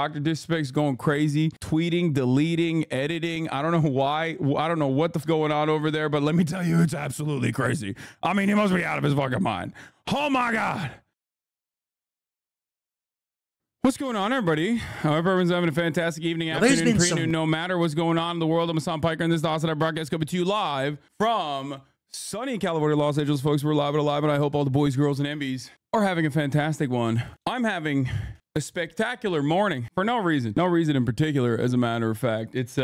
Dr. Disrespect's going crazy, tweeting, deleting, editing. I don't know why. I don't know what the f going on over there, but let me tell you, it's absolutely crazy. I mean, he must be out of his fucking mind. Oh my God. What's going on, everybody? I hope everyone's having a fantastic evening, afternoon, pre-noon, no matter what's going on in the world. I'm Hasan Piker, and this is the NOT HasanAbi broadcast coming to you live from sunny California, Los Angeles, folks. We're live and alive, and I hope all the boys, girls, and MBs are having a fantastic one. I'm having a spectacular morning for no reason in particular. As a matter of fact, it's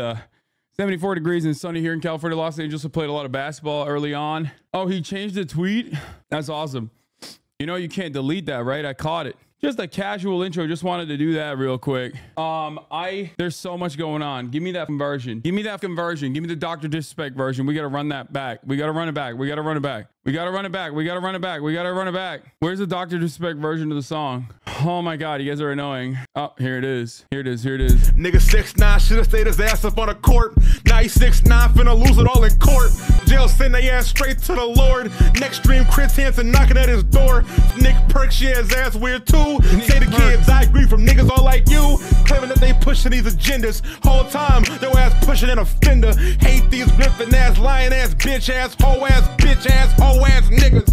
74 degrees and sunny here in California, Los Angeles. I played a lot of basketball early on. Oh, he changed the tweet. That's awesome. You know, you can't delete that, right? I caught it. Just a casual intro. Just wanted to do that real quick. There's so much going on. Give me that conversion. Give me that conversion. Give me the Dr. Disrespect version. We got to run that back. We got to run it back. We got to run it back. We got to run it back. We got to run it back. We got to run it back. Where's the Dr. Disrespect version of the song? Oh my God, you guys are annoying. Oh, here it is. Here it is. Here it is. Nigga 6'9" should've stayed his ass up on the court. Now he's 6'9", finna lose it all in court. Jail send they ass straight to the Lord. Next stream, Chris Hansen knocking at his door. Nick Perks, yeah, his ass weird too. Say the kids I agree from niggas all like you, claiming that they pushing these agendas. Whole time, your ass pushing an offender. Hate these griffin ass, lion ass, bitch ass, hoe ass, bitch ass, hoe ass niggas.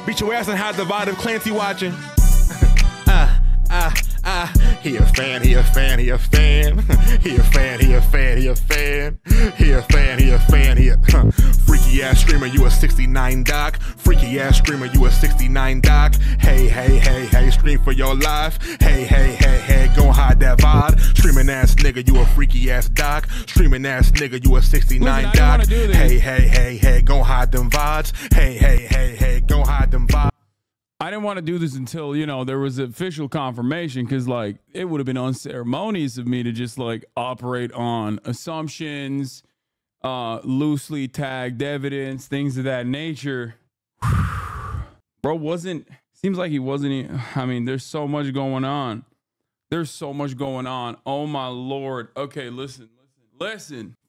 Beat your ass and hide the vibe if Clancy watching. He a fan, he a fan, he a fan. He a fan, he a fan, he a fan. He a fan, he a fan, he a freaky ass streamer, you a 69 doc. Freaky ass streamer, you a 69 doc. Hey, hey, hey, hey, stream for your life. Hey, hey, hey, hey, go hide that VOD. Streaming ass nigga, you a freaky ass doc. Streaming ass nigga, you a 69 doc. Hey, hey, hey, hey, go hide them VODs. Hey, hey, hey, hey, go hide them VODs. I didn't want to do this until, you know, there was official confirmation, because, like, it would have been unceremonious of me to just, like, operate on assumptions, loosely tagged evidence, things of that nature. Bro seems like he wasn't, I mean, there's so much going on. There's so much going on. Oh, my Lord. Okay, listen,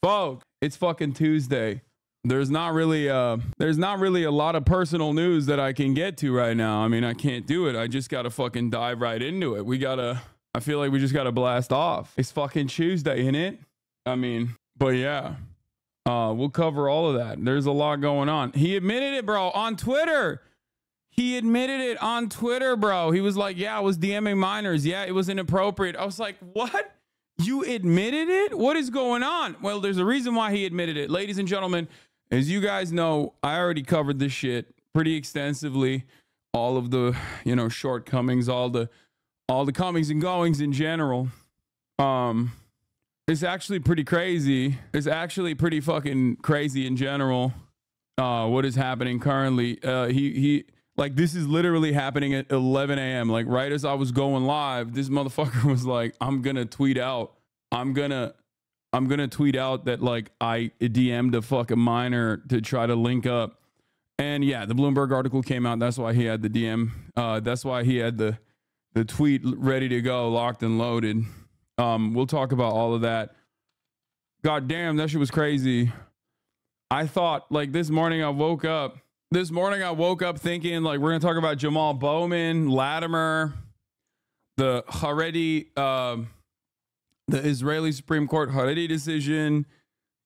folks. It's fucking Tuesday. There's not really a lot of personal news that I can get to right now. I mean, I can't do it. I just gotta fucking dive right into it. I feel like we just gotta blast off. It's fucking Tuesday, isn't it? I mean, but yeah, we'll cover all of that. There's a lot going on. He admitted it, bro, on Twitter. He admitted it on Twitter, bro. He was like, yeah, I was DMing minors. Yeah, it was inappropriate. I was like, what? You admitted it? What is going on? Well, there's a reason why he admitted it. Ladies and gentlemen, as you guys know, I already covered this shit pretty extensively. All of the, you know, shortcomings, all the comings and goings in general. It's actually pretty crazy. It's actually pretty fucking crazy in general. What is happening currently? He like, this is literally happening at 11 a.m. Like, right as I was going live, this motherfucker was like, I'm gonna tweet out that, like, I DM'd a fucking minor to try to link up. And yeah, the Bloomberg article came out. That's why he had the DM. That's why he had the tweet ready to go, locked and loaded. We'll talk about all of that. God damn, that shit was crazy. I thought, like, this morning I woke up thinking, like, we're going to talk about Jamal Bowman, Latimer, the Haredi, the Israeli Supreme Court Haredi decision.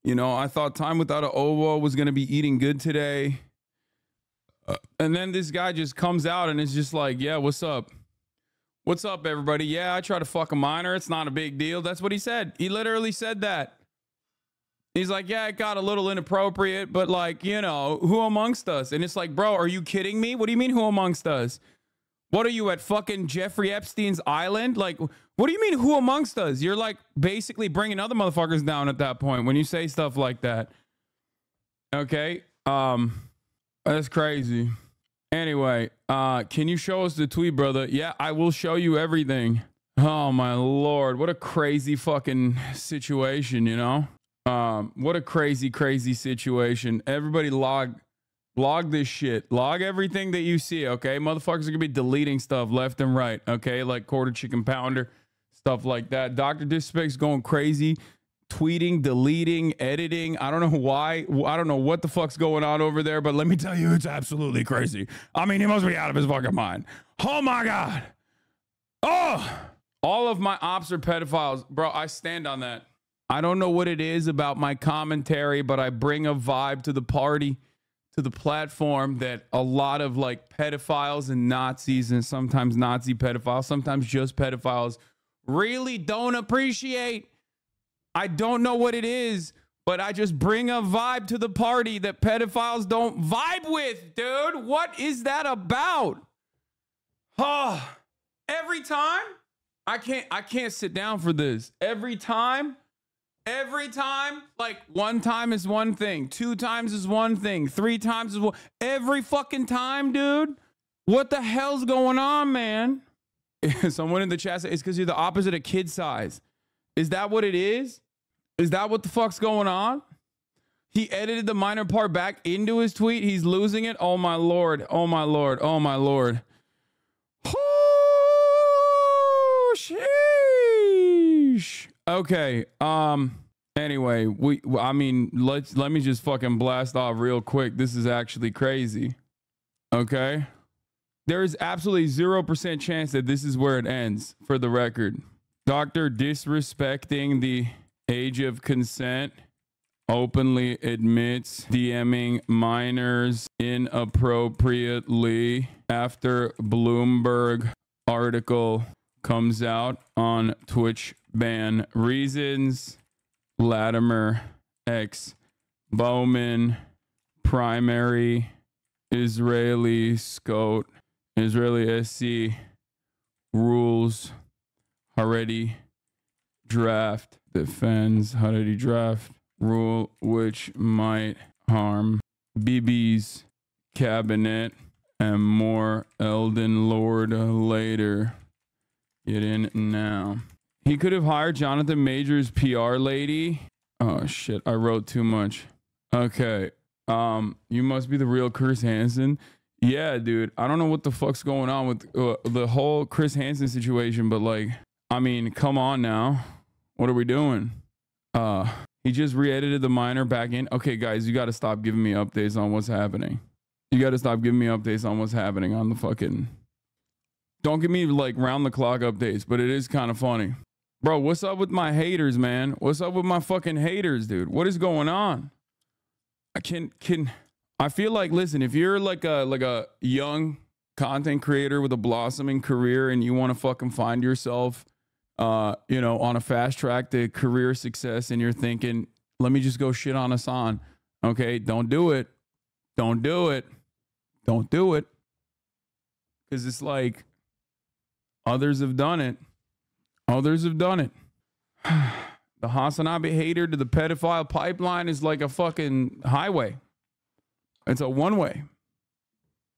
You know, I thought time without an Ovo was going to be eating good today. And then this guy just comes out and is just like, yeah, what's up? What's up, everybody? Yeah, I try to fuck a minor. It's not a big deal. That's what he said. He literally said that. He's like, yeah, it got a little inappropriate, but, like, you know, who amongst us? And it's like, bro, are you kidding me? What do you mean, who amongst us? What are you, at fucking Jeffrey Epstein's island? Like, what do you mean, who amongst us? You're, like, basically bringing other motherfuckers down at that point when you say stuff like that. Okay. That's crazy. Anyway, can you show us the tweet, brother? Yeah, I will show you everything. Oh, my Lord. What a crazy fucking situation, you know? What a crazy situation. Everybody log this shit. Log everything that you see, okay? Motherfuckers are gonna be deleting stuff left and right, okay? Like quarter chicken pounder, stuff like that. Dr. Disrespect's going crazy, tweeting, deleting, editing. I don't know why. I don't know what the fuck's going on over there, but let me tell you, it's absolutely crazy. I mean, he must be out of his fucking mind. Oh my God. All of my ops are pedophiles. Bro, I stand on that. I don't know what it is about my commentary, but I bring a vibe to the party, to the platform, that a lot of like pedophiles and Nazis, and sometimes Nazi pedophiles, sometimes just pedophiles, really don't appreciate. I don't know what it is, but I just bring a vibe to the party that pedophiles don't vibe with, dude. What is that about? Oh, every time I can't sit down for this. Every time, like one time is one thing, 2 times is one thing, 3 times is one. Every fucking time, dude. What the hell's going on, man? Someone in the chat said it's because you're the opposite of kid size. Is that what it is? Is that what the fuck's going on? He edited the minor part back into his tweet. He's losing it. Oh my Lord. Oh my Lord. Oh my Lord. Oh, sheesh. Okay. Anyway, let me just fucking blast off real quick. This is actually crazy. Okay. There is absolutely 0% chance that this is where it ends, for the record. Doctor disrespecting the age of consent, openly admits DMing minors inappropriately after Bloomberg article comes out on Twitch ban reasons. Latimer X Bowman primary Israeli Scout Israeli SC rules Haredi draft defends Haredi draft rule which might harm Bibi's cabinet and more. Elden Lord later. Get in now. He could have hired Jonathan Major's PR lady. Oh shit, I wrote too much. Okay. You must be the real Chris Hansen. Yeah, dude. I don't know what the fuck's going on with the whole Chris Hansen situation, but like, I mean, come on now. What are we doing? He just re-edited the minor back in. Okay, guys, you got to stop giving me updates on what's happening. You got to stop giving me updates on what's happening on the fucking... Don't give me like round the clock updates, but it is kind of funny. Bro, what's up with my haters, man? What's up with my fucking haters, dude? What is going on? I feel like, listen, if you're like a young content creator with a blossoming career and you want to fucking find yourself, you know, on a fast track to career success, and you're thinking, let me just go shit on Hasan. Okay, don't do it. Don't do it. Don't do it. Because it's like, others have done it. Others have done it. The HasanAbi hater to the pedophile pipeline is like a fucking highway. It's a one-way.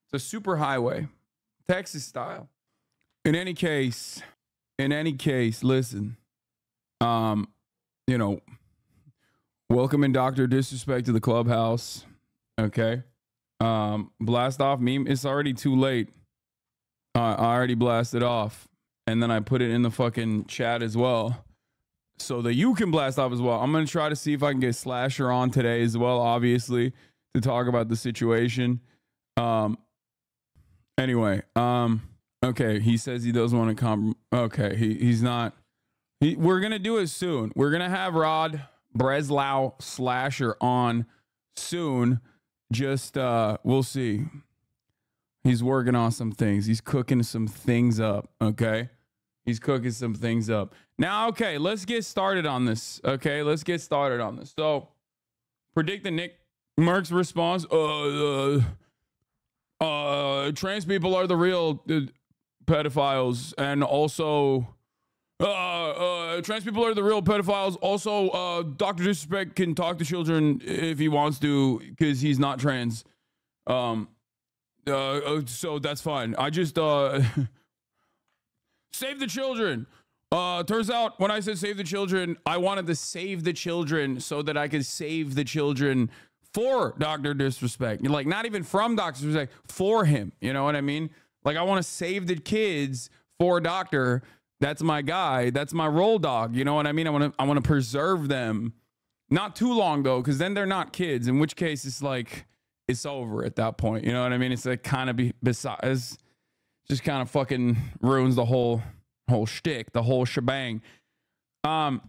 It's a super highway. Texas style. In any case, listen. You know, welcoming Dr. Disrespect to the clubhouse. Okay. Blast off meme. It's already too late. I already blasted off. And then I put it in the fucking chat as well, so that you can blast off as well. I'm going to try to see if I can get Slasher on today as well, obviously, to talk about the situation. Anyway, okay, he says he doesn't want to come. Okay, he's not. We're going to do it soon. We're going to have Rod Breslau Slasher on soon. Just, we'll see. He's working on some things. He's cooking some things up, okay? He's cooking some things up. Now, okay, let's get started on this, okay? Let's get started on this. So, predict the Nick Merck's response. Trans people are the real pedophiles, and also, trans people are the real pedophiles. Also, Dr. Disrespect can talk to children if he wants to, because he's not trans. So that's fine. I just save the children. Turns out when I said save the children, I wanted to save the children so that I could save the children for Dr. Disrespect. Like, not even from Dr. Disrespect, for him. You know what I mean? Like, I want to save the kids for Doctor. That's my guy. That's my roll dog. You know what I mean? I want to preserve them. Not too long though, because then they're not kids. In which case, it's like, it's over at that point. You know what I mean? It's like kind of besides, just kind of fucking ruins the whole whole shtick, the whole shebang. I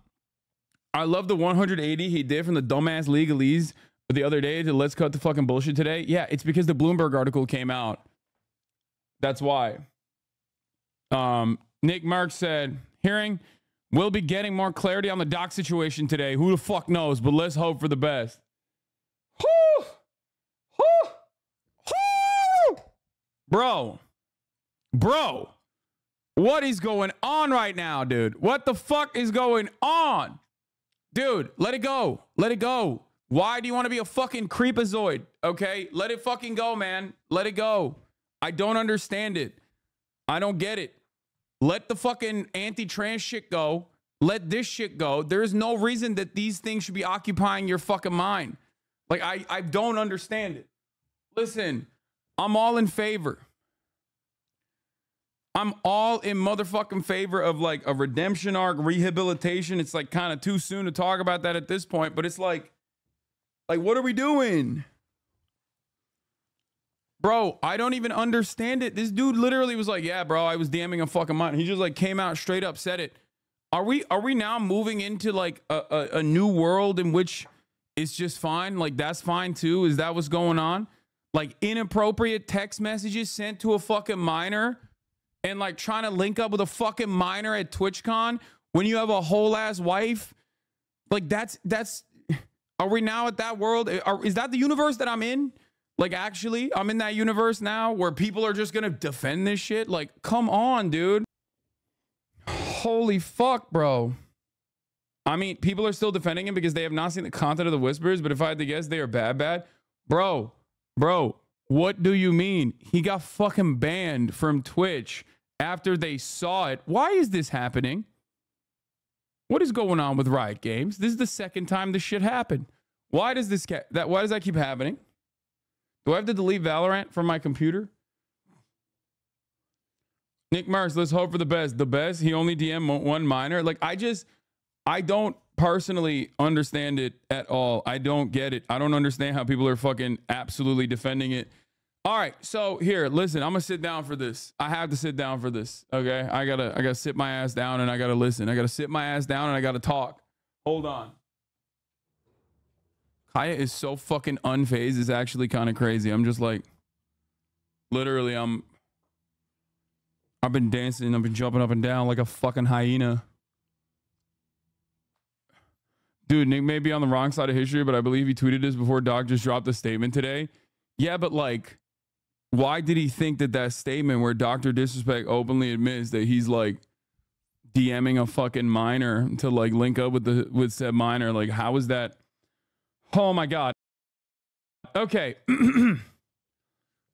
love the 180 he did from the dumbass legalese the other day to let's cut the fucking bullshit today. Yeah, it's because the Bloomberg article came out. That's why. Nick Mark said, hearing, we'll be getting more clarity on the doc situation today. Who the fuck knows, but let's hope for the best. Whew. Whew. Whew. Bro, what is going on right now, dude? What the fuck is going on? Dude, let it go. Let it go. Why do you want to be a fucking creepazoid? Okay, let it fucking go, man. Let it go. I don't understand it. I don't get it. Let the fucking anti-trans shit go. Let this shit go. There is no reason that these things should be occupying your fucking mind. Like, I don't understand it. Listen, I'm all in favor. I'm all in motherfucking favor of like a redemption arc, rehabilitation. It's like kind of too soon to talk about that at this point, but it's like what are we doing? Bro, I don't even understand it. This dude literally was like, yeah, bro, I was DMing a fucking mind. He just like came out straight up, said it. Are we now moving into like a new world in which it's just fine? Like that's fine too? Is that what's going on? Like inappropriate text messages sent to a fucking minor and like trying to link up with a fucking minor at TwitchCon when you have a whole ass wife? Like that's, are we now at that world? Is that the universe that I'm in? Like, actually, I'm in that universe now where people are just going to defend this shit. Like, come on, dude. Holy fuck, bro. I mean, people are still defending him because they have not seen the content of the whispers. But if I had to guess, they are bad. Bro, what do you mean? He got fucking banned from Twitch after they saw it. Why is this happening? What is going on with Riot Games? This is the second time this shit happened. Why does that keep happening? Do I have to delete Valorant from my computer? Nick Mars, let's hope for the best. The best? He only DM one minor? Like, I don't personally understand it at all. I don't get it. I don't understand how people are fucking absolutely defending it. All right, so here, listen, I'm gonna sit down for this. I have to sit down for this, okay? I gotta sit my ass down and I gotta listen. I gotta sit my ass down and I gotta talk. Hold on. Kaya is so fucking unfazed. It's actually kind of crazy. I'm just like, literally, I've been dancing. I've been jumping up and down like a fucking hyena. Dude, Nick may be on the wrong side of history, but I believe he tweeted this before Doc just dropped a statement today. Yeah, but like, why did he think that statement where Dr. Disrespect openly admits that he's like DMing a fucking minor to like link up with said minor? Like, how is that? Oh my God. Okay.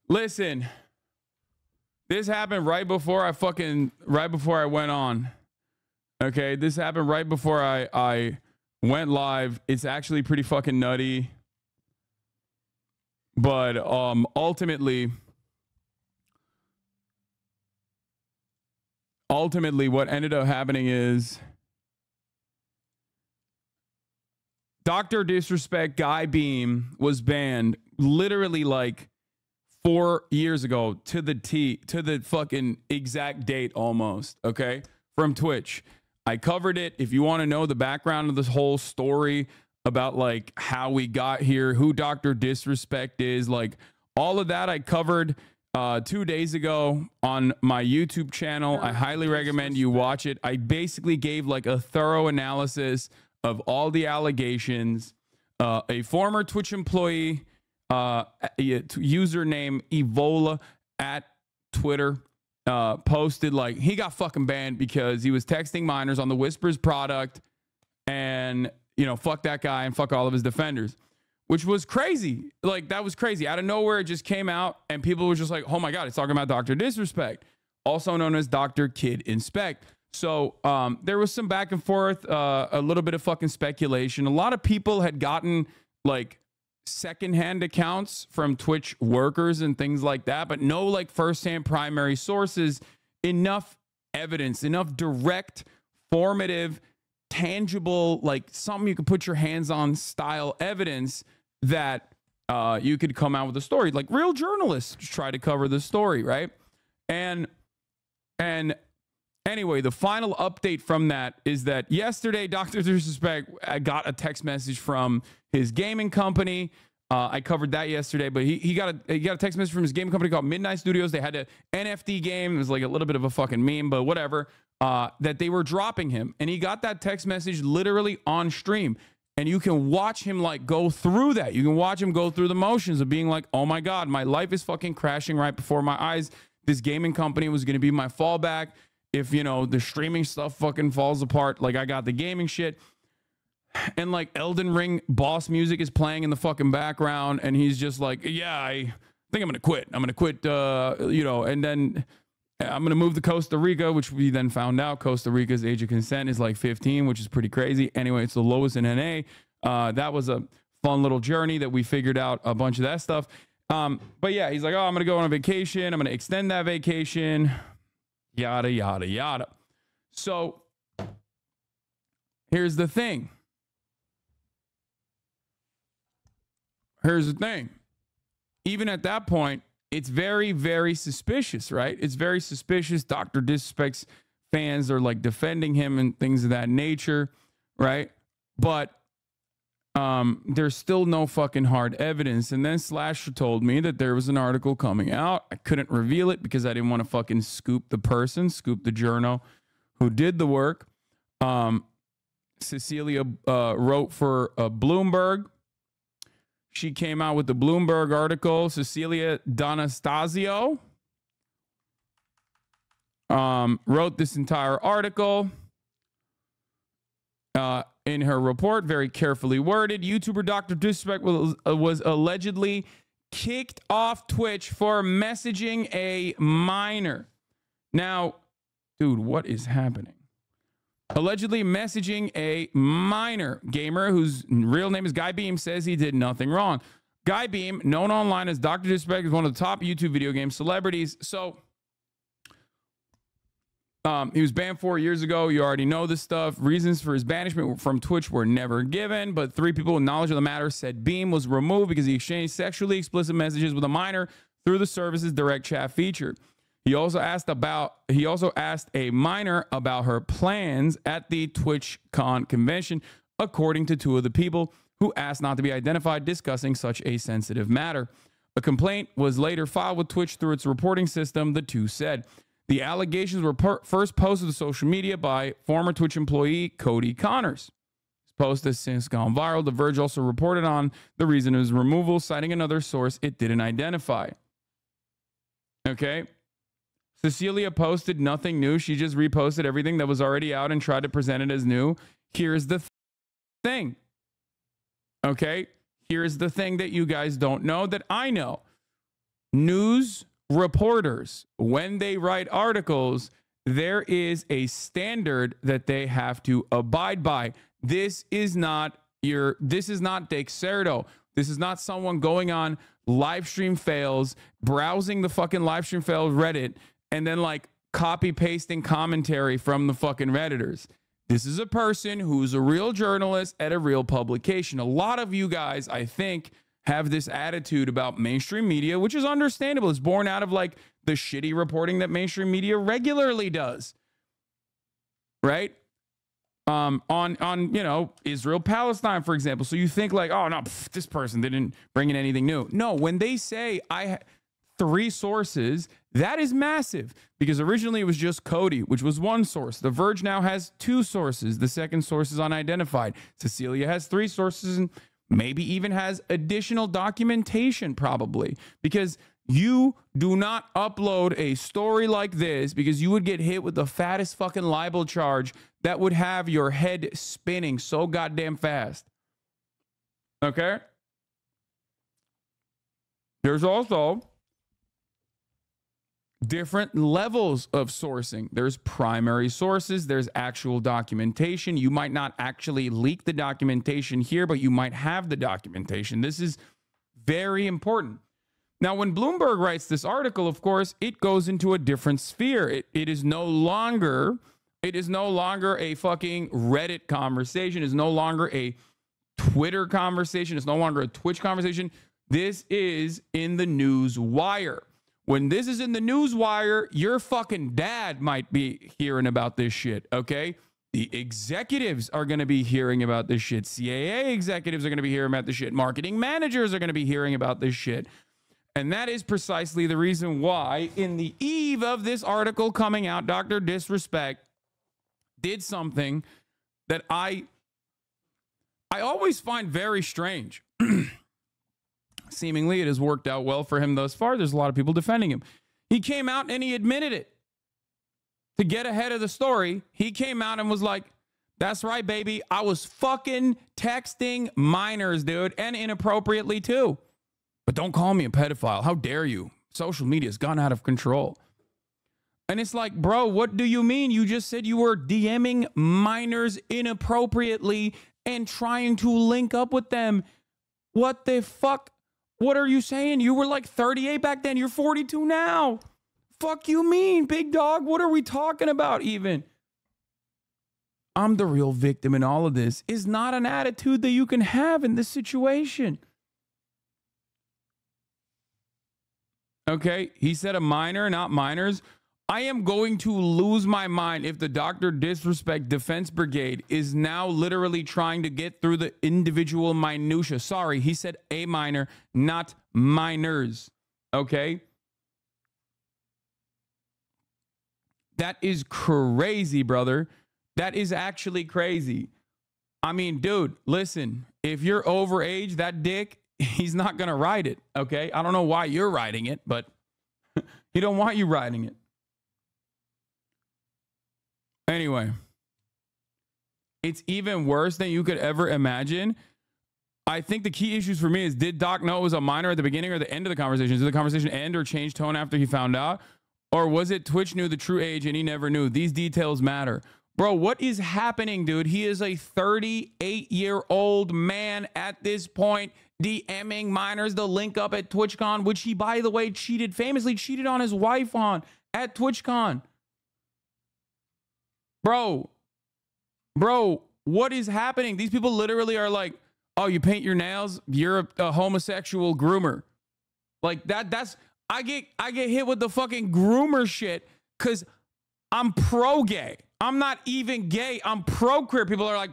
Listen, this happened right before I went on. Okay. This happened right before I went live. It's actually pretty fucking nutty. But ultimately what ended up happening is Dr. Disrespect Guy Beam was banned literally like 4 years ago to the fucking exact date almost, okay, from Twitch. I covered it. If you want to know the background of this whole story about like how we got here, who Dr. Disrespect is, like all of that I covered 2 days ago on my YouTube channel. I highly recommend you watch it. I basically gave like a thorough analysis of all the allegations. A former Twitch employee, username Evola at Twitter, posted like he got fucking banned because he was texting minors on the Whispers product, and you know, fuck that guy and fuck all of his defenders, which was crazy. Like that was crazy. Out of nowhere, it just came out and people were just like, oh my God, it's talking about Dr. Disrespect, also known as Dr. Kid Inspect. So there was some back and forth, a little bit of fucking speculation. A lot of people had gotten like secondhand accounts from Twitch workers and things like that, but no like firsthand primary sources, enough evidence, enough direct, formative, tangible, like something you could put your hands on style evidence that you could come out with a story. Like real journalists try to cover the story, right? And Anyway, the final update from that is that yesterday, Dr. Disrespect got a text message from his gaming company. I covered that yesterday, but he got a text message from his gaming company called Midnight Studios. They had an NFT game. It was like a little bit of a fucking meme, but whatever, that they were dropping him. And he got that text message literally on stream. And you can watch him like go through that. You can watch him go through the motions of being like, oh my God, my life is fucking crashing right before my eyes. This gaming company was going to be my fallback. If, you know, the streaming stuff fucking falls apart, like I got the gaming shit. And like Elden Ring boss music is playing in the fucking background. And he's just like, yeah, I think I'm going to quit. I'm going to quit, you know, and then I'm going to move to Costa Rica, which we then found out Costa Rica's age of consent is like 15, which is pretty crazy. Anyway, it's the lowest in NA. That was a fun little journey that we figured out a bunch of that stuff. But yeah, he's like, oh, I'm going to go on a vacation. I'm going to extend that vacation. Yada, yada, yada. So here's the thing. Even at that point, it's very, very suspicious, right? It's very suspicious. Dr. Disrespect's fans are like defending him and things of that nature, right? But there's still no fucking hard evidence. And then Slasher told me that there was an article coming out. I couldn't reveal it because I didn't want to fucking scoop the journo who did the work. Cecilia wrote for Bloomberg. She came out with the Bloomberg article. Cecilia D'Anastasio wrote this entire article in her report, very carefully worded. YouTuber Dr. Disrespect was allegedly kicked off Twitch for messaging a minor. Now, dude, what is happening? Allegedly messaging a minor gamer whose real name is Guy Beam says he did nothing wrong. Guy Beam, known online as Dr. Disrespect, is one of the top YouTube video game celebrities. So he was banned 4 years ago. You already know this stuff. Reasons for his banishment from Twitch were never given, but 3 people with knowledge of the matter said Beam was removed because he exchanged sexually explicit messages with a minor through the service's direct chat feature. He also asked a minor about her plans at the TwitchCon convention, according to 2 of the people who asked not to be identified discussing such a sensitive matter. A complaint was later filed with Twitch through its reporting system, the 2 said. The allegations were first posted to social media by former Twitch employee Cody Connors. His post has since gone viral. The Verge also reported on the reason of his removal, citing another source it didn't identify. Okay. Cecilia posted nothing new. She just reposted everything that was already out and tried to present it as new. Here's the thing. Okay? Here's the thing that you guys don't know that I know. News reporters, when they write articles, there is a standard that they have to abide by. This is not Dexerto. This is not someone going on livestream fails, browsing the fucking livestream fails Reddit, and then like copy pasting commentary from the fucking Redditors. This is a person who's a real journalist at a real publication. A lot of you guys, I think, have this attitude about mainstream media, which is understandable. It's born out of like the shitty reporting that mainstream media regularly does. Right? On you know, Israel, Palestine, for example. So you think like, oh no, this person didn't bring in anything new. No, when they say 3 sources, that is massive, because originally it was just Cody, which was 1 source. The Verge now has 2 sources. The second source is unidentified. Cecilia has 3 sources and maybe even has additional documentation, probably, because you do not upload a story like this because you would get hit with the fattest fucking libel charge that would have your head spinning so goddamn fast. Okay? There's also different levels of sourcing. There's primary sources. There's actual documentation. You might not actually leak the documentation here, but you might have the documentation. This is very important. Now, when Bloomberg writes this article, of course, it goes into a different sphere. It is no longer a fucking Reddit conversation. It's no longer a Twitter conversation. It's no longer a Twitch conversation. This is in the news wire. when this is in the news wire, your fucking dad might be hearing about this shit, okay? The executives are going to be hearing about this shit. CAA executives are going to be hearing about this shit. Marketing managers are going to be hearing about this shit. And that is precisely the reason why, in the eve of this article coming out, Dr. Disrespect did something that I always find very strange. Seemingly, it has worked out well for him thus far. There's a lot of people defending him. He came out and he admitted it. To get ahead of the story, he came out and was like, that's right, baby. I was fucking texting minors, dude, and inappropriately too. But don't call me a pedophile. How dare you? Social media's gone out of control. And it's like, bro, what do you mean? You just said you were DMing minors inappropriately and trying to link up with them. What the fuck? What are you saying? You were like 38 back then. You're 42 now. Fuck you mean, big dog? What are we talking about even? I'm the real victim in all of this is not an attitude that you can have in this situation. Okay, he said a minor, not minors. I am going to lose my mind if the Dr. Disrespect Defense Brigade is now literally trying to get through the individual minutia. Sorry, he said a minor, not minors. Okay? That is crazy, brother. That is actually crazy. I mean, dude, listen, if you're overage, that dick, he's not going to ride it, okay? I don't know why you're riding it, but he don't want you riding it. Anyway, it's even worse than you could ever imagine. I think the key issues for me is, did Doc know it was a minor at the beginning or the end of the conversation? Did the conversation end or change tone after he found out? Or was it Twitch knew the true age and he never knew? These details matter. Bro, what is happening, dude? He is a 38-year-old man at this point, DMing minors the link up at TwitchCon, which he, by the way, famously cheated on his wife on at TwitchCon. Bro, what is happening? These people literally are like, oh, you paint your nails? You're a homosexual groomer. Like that's... I get hit with the fucking groomer shit because I'm pro-gay. I'm not even gay. I'm pro-queer. People are like,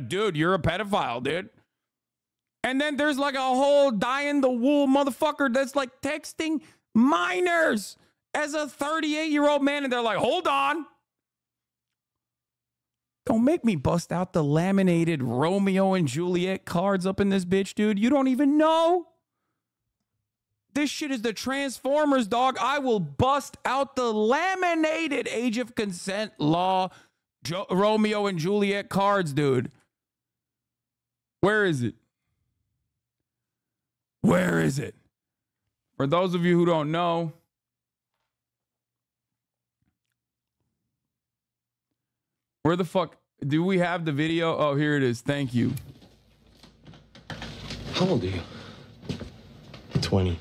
dude, you're a pedophile, dude. And then there's like a whole die-in-the-wool motherfucker that's like texting minors as a 38-year-old man. And they're like, hold on. Don't make me bust out the laminated Romeo and Juliet cards up in this bitch, dude. You don't even know. This shit is the Transformers, dog. I will bust out the laminated age of consent law Romeo and Juliet cards, dude. Where is it? Where is it? For those of you who don't know, where the fuck do we have the video? Oh, here it is. Thank you. How old are you? 20.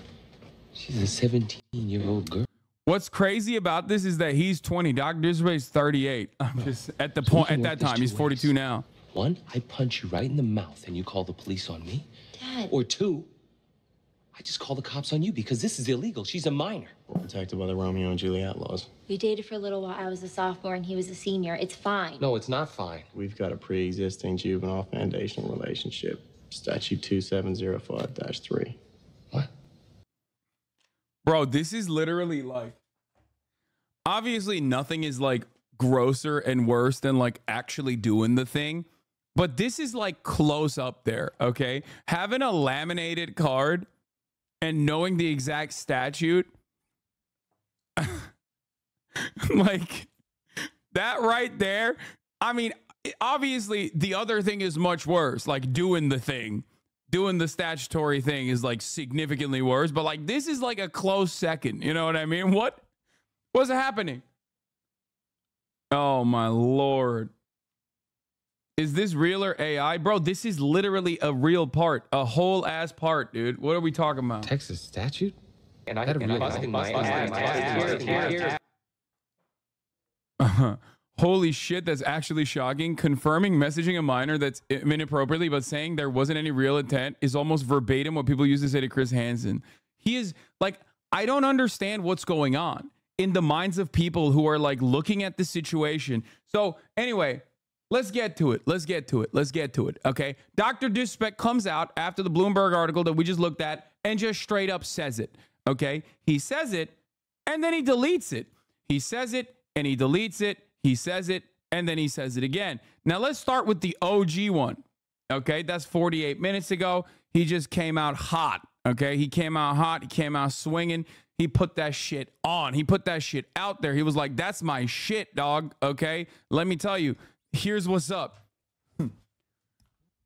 She's a 17-year-old girl. What's crazy about this is that he's 20. Dr. Disrespect's 38. I'm just at the point at that time. He's 42 now. One, I punch you right in the mouth and you call the police on me. Dad. Or two, I just call the cops on you because this is illegal. She's a minor. We're protected by the Romeo and Juliet laws. We dated for a little while. I was a sophomore and he was a senior. It's fine. No, it's not fine. We've got a pre-existing juvenile foundational relationship. Statute 2705-3. What? Bro, this is literally like, obviously nothing is like grosser and worse than like actually doing the thing, but this is like close up there, okay? Having a laminated card and knowing the exact statute, like that right there. I mean, obviously the other thing is much worse, like doing the thing. Doing the statutory thing is like significantly worse, but like this is like a close second. You know what I mean? What's happening? Oh my Lord. Is this real or AI? Bro, this is literally a real part, a whole ass part, dude. What are we talking about? Texas statute? And I Holy shit, that's actually shocking. Confirming messaging a minor that's inappropriately, but saying there wasn't any real intent is almost verbatim what people used to say to Chris Hansen. He is like, I don't understand what's going on in the minds of people who are like looking at the situation. So anyway, let's get to it. Let's get to it. Okay. Dr. Disrespect comes out after the Bloomberg article that we just looked at and just straight up says it. Okay. He says it and then he deletes it. He says it and he deletes it. He says it and then he says it again. Now let's start with the OG one. Okay. That's 48 minutes ago. He just came out hot. Okay. He came out hot. He came out swinging. He put that shit on. He put that shit out there. He was like, that's my shit, dog. Okay. Let me tell you, here's what's up.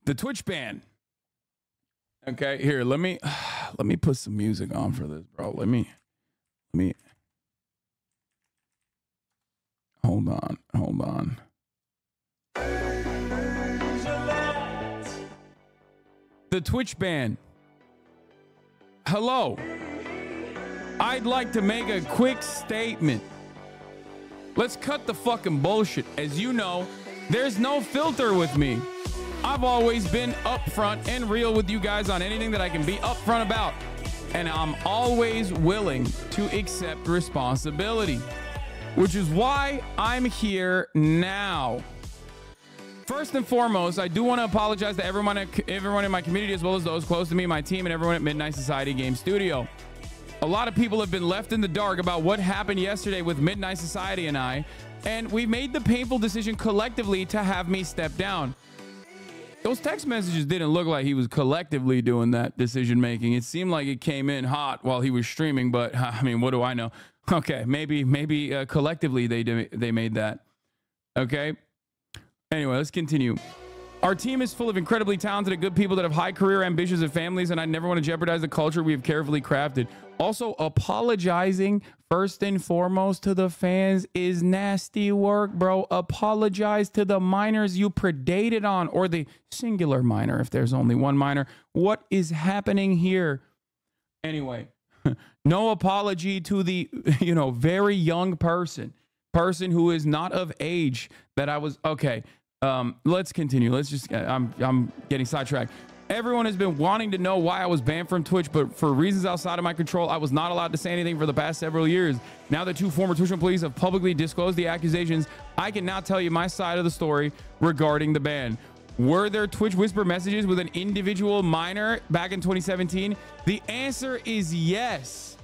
The Twitch ban. Okay. Here, let me put some music on for this, bro. Let me hold on. The Twitch ban. Hello. I'd like to make a quick statement. Let's cut the fucking bullshit. As you know, there's no filter with me. I've always been upfront and real with you guys on anything that I can be upfront about. And I'm always willing to accept responsibility, which is why I'm here now. First and foremost, I do want to apologize to everyone in my community, as well as those close to me, my team, and everyone at Midnight Society Game Studio. A lot of people have been left in the dark about what happened yesterday with Midnight Society and I, and we made the painful decision collectively to have me step down. Those text messages didn't look like he was collectively doing that decision making. It seemed like it came in hot while he was streaming, but I mean, what do I know? Okay, maybe collectively they made that. Okay. Anyway, let's continue. Our team is full of incredibly talented and good people that have high career ambitions and families, and I never want to jeopardize the culture we have carefully crafted. Also, apologizing first and foremost to the fans is nasty work, bro. Apologize to the minors you predated on, or the singular minor if there's only one minor. What is happening here? Anyway, no apology to the, very young person who is not of age that I was. Okay. Let's continue. Let's just, I'm getting sidetracked. Everyone has been wanting to know why I was banned from Twitch, but for reasons outside of my control, I was not allowed to say anything for the past several years. Now that two former Twitch employees have publicly disclosed the accusations, I can now tell you my side of the story regarding the ban. Were there Twitch whisper messages with an individual minor back in 2017? The answer is yes.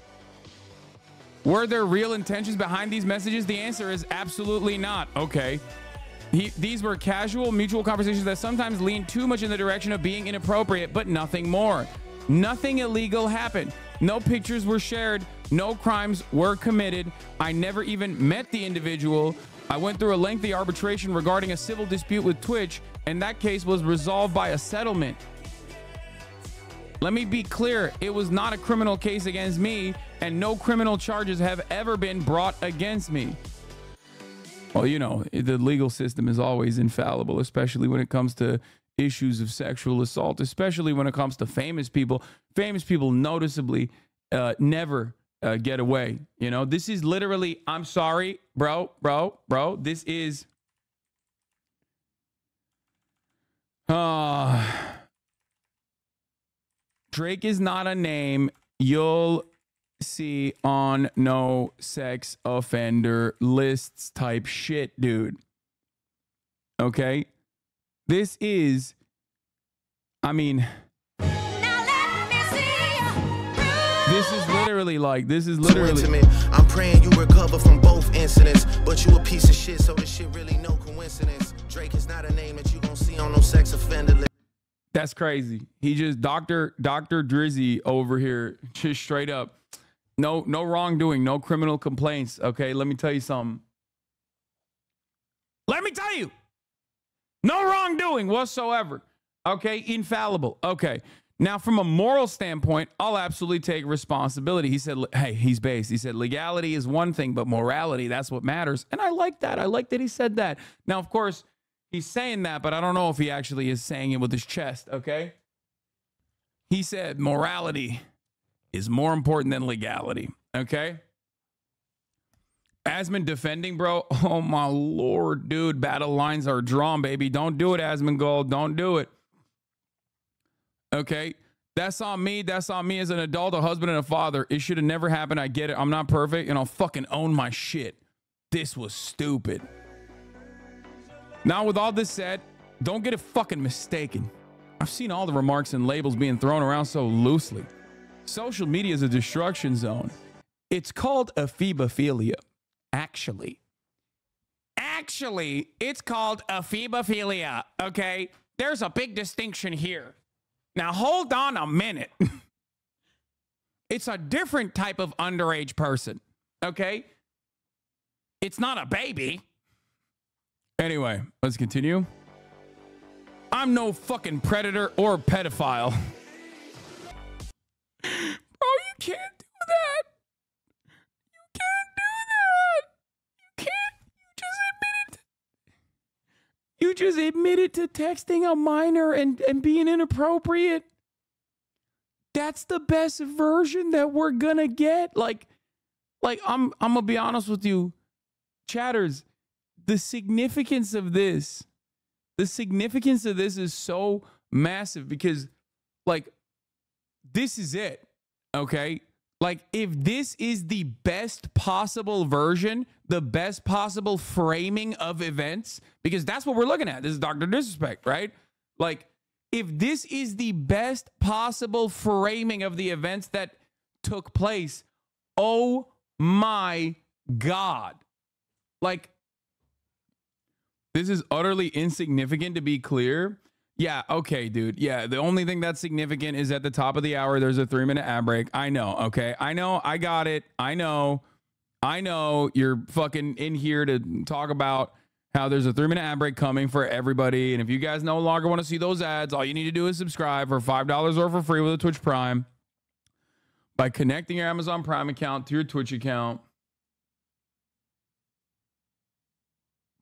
Were there real intentions behind these messages? The answer is absolutely not. Okay. These were casual, mutual conversations that sometimes lean too much in the direction of being inappropriate, but nothing more. Nothing illegal happened. No pictures were shared. No crimes were committed. I never even met the individual. I went through a lengthy arbitration regarding a civil dispute with Twitch, and that case was resolved by a settlement. Let me be clear. It was not a criminal case against me, and no criminal charges have ever been brought against me. Well, the legal system is always infallible, especially when it comes to issues of sexual assault, especially when it comes to famous people. Famous people noticeably never get away. This is literally, I'm sorry, bro. This is Drake is not a name you'll see on no sex offender lists type shit, dude. Okay, this is, this is literally I'm praying you recover from both incidents, but you a piece of shit, so this shit really no coincidence. Drake is not a name that you gonna see on no sex offender list. That's crazy. He just Dr. Drizzy over here, just straight up. No wrongdoing, no criminal complaints. Okay, let me tell you something. No wrongdoing whatsoever. Okay, infallible. Okay. Now, from a moral standpoint, I'll absolutely take responsibility. He said, hey, he's based. He said, legality is one thing, but morality, that's what matters. And I like that. I like that he said that. Now, of course, he's saying that, but I don't know if he actually is saying it with his chest, okay? He said morality is more important than legality, okay? Asmund defending, bro. Oh, my Lord, dude. Battle lines are drawn, baby. Don't do it, Asmund Gold. Don't do it. Okay? That's on me. That's on me as an adult, a husband, and a father. It should have never happened. I get it. I'm not perfect, and I'll fucking own my shit. This was stupid. Now, with all this said, don't get it fucking mistaken. I've seen all the remarks and labels being thrown around so loosely. Social media is a destruction zone. It's called ephebophilia. Actually, it's called ephebophilia, okay? There's a big distinction here. Now, hold on a minute. It's a different type of underage person, okay? It's not a baby. Anyway, let's continue. I'm no fucking predator or pedophile. Bro, you can't do that. You can't do that. You can't. You just admitted to texting a minor and being inappropriate. That's the best version that we're gonna get. Like I'm gonna be honest with you, chatters. The significance of this is so massive because, like, this is it, okay? Like, if this is the best possible version, the best possible framing of events, because that's what we're looking at. This is Dr. Disrespect, right? Like, if this is the best possible framing of the events that took place, oh my God. Like, this is utterly insignificant, to be clear. Yeah, okay, dude. Yeah, the only thing that's significant is at the top of the hour, there's a 3-minute ad break. I know, okay? I know, I got it. I know you're fucking in here to talk about how there's a 3-minute ad break coming for everybody. And if you guys no longer want to see those ads, all you need to do is subscribe for $5 or for free with a Twitch Prime by connecting your Amazon Prime account to your Twitch account.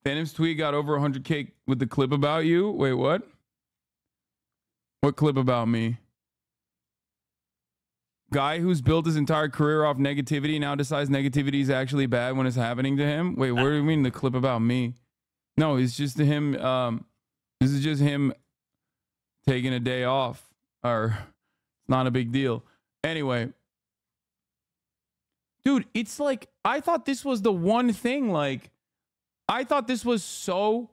Phantom's tweet got over 100K with the clip about you. Wait, what? What clip about me? Guy who's built his entire career off negativity now decides negativity is actually bad when it's happening to him. Wait, what do you mean the clip about me? No, it's just him. This is just him taking a day off, or it's not a big deal. Anyway, dude, it's like, I thought this was the one thing, like, I thought this was so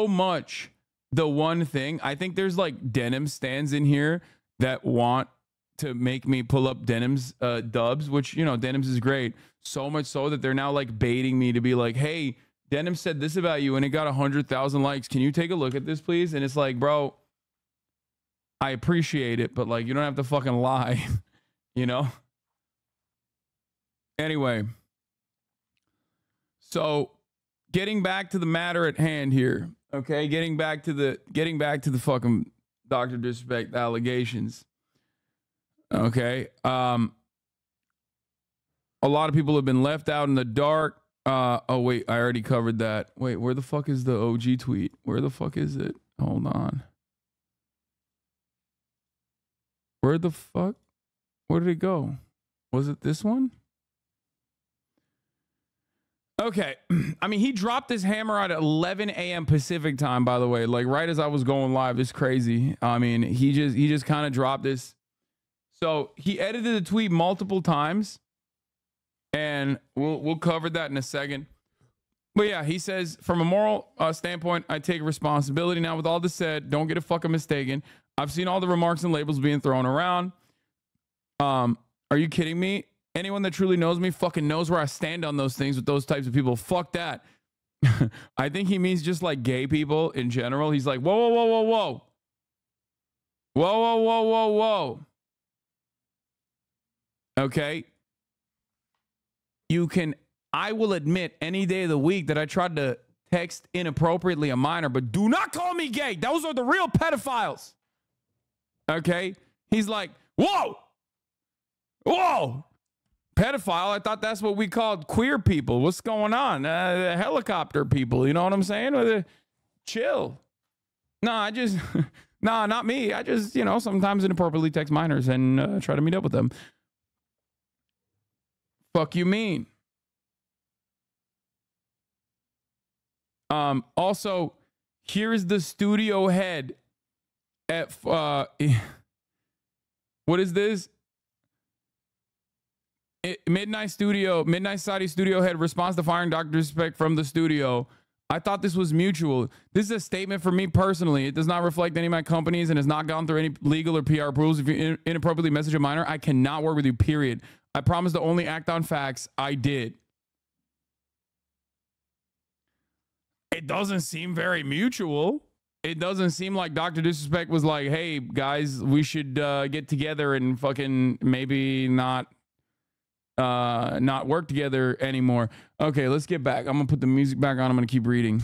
much the one thing. I think there's like denim stands in here that want to make me pull up Denim's dubs, which, you know, Denim's is great. So much so that they're now like baiting me to be like, hey, Denim said this about you and it got 100,000 likes. Can you take a look at this, please? And it's like, bro, I appreciate it, but like, you don't have to fucking lie, you know? Anyway. So, getting back to the matter at hand here, okay? Getting back to the fucking Dr. Disrespect allegations. Okay? A lot of people have been left out in the dark. Oh wait, I already covered that. Wait, where the fuck is the OG tweet? Where the fuck is it? Hold on. Where the fuck? Where did it go? Was it this one? Okay, I mean, he dropped his hammer at 11 a.m. Pacific time, by the way, like right as I was going live. It's crazy. I mean, he just kind of dropped this. So he edited the tweet multiple times, and we'll cover that in a second. But yeah, he says, from a moral standpoint, I take responsibility. Now, with all this said, don't get it fucking mistaken. I've seen all the remarks and labels being thrown around. Are you kidding me? Anyone that truly knows me fucking knows where I stand on those things with those types of people. Fuck that. I think he means just like gay people in general. He's like, whoa, whoa, whoa, whoa, whoa. Whoa, whoa, whoa, whoa, whoa. Okay. I will admit any day of the week that I tried to text inappropriately a minor, but do not call me gay. Those are the real pedophiles. Okay. He's like, whoa. Whoa. Pedophile, I thought that's what we called queer people. What's going on? Helicopter people, you know what I'm saying? Chill. No, nah, not me. I just, you know, sometimes inappropriately text minors and try to meet up with them. Fuck you mean? Also, here's the studio head at what is this? Midnight Society studio head responds to firing Dr. Disrespect from the studio. I thought this was mutual. This is a statement for me personally. It does not reflect any of my companies and has not gone through any legal or PR approvals. If you inappropriately message a minor, I cannot work with you, period. I promise to only act on facts. I did. It doesn't seem very mutual. It doesn't seem like Dr. Disrespect was like, hey, guys, we should get together and fucking maybe not work together anymore. Okay, let's get back. I'm gonna put the music back on. I'm gonna keep reading.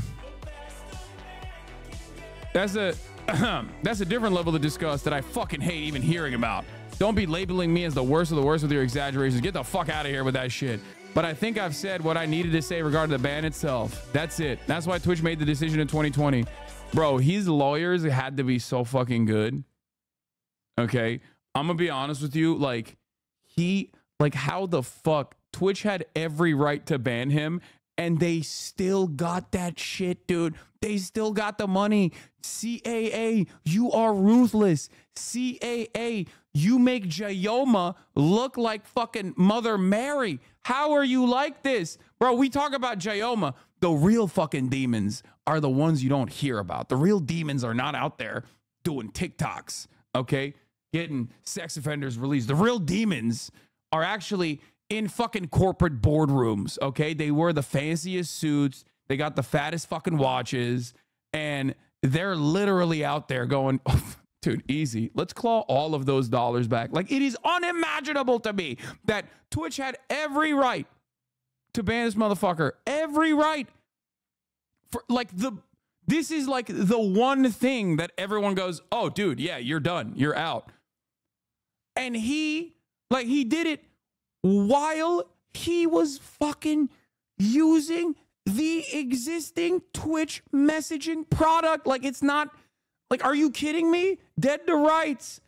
That's a different level of disgust that I fucking hate even hearing about. Don't be labeling me as the worst of the worst with your exaggerations. Get the fuck out of here with that shit. But I think I've said what I needed to say regarding the ban itself. That's it. That's why Twitch made the decision in 2020. Bro, his lawyers had to be so fucking good. Okay, I'm gonna be honest with you. Like how the fuck Twitch had every right to ban him and they still got that shit, dude. They still got the money. CAA, you are ruthless. CAA, you make Jayoma look like fucking Mother Mary. How are you like this? Bro, we talk about Jayoma. The real fucking demons are the ones you don't hear about. The real demons are not out there doing TikToks, okay? Getting sex offenders released. The real demons are actually in fucking corporate boardrooms, okay? They wear the fanciest suits. They got the fattest fucking watches. And they're literally out there going, oh, dude, easy. Let's claw all of those dollars back. Like, it is unimaginable to me that Twitch had every right to ban this motherfucker. Every right. For this is like the one thing that everyone goes, oh, dude, yeah, you're done. You're out. And he did it while he was fucking using the existing Twitch messaging product. Like, it's not, like, are you kidding me? Dead to rights.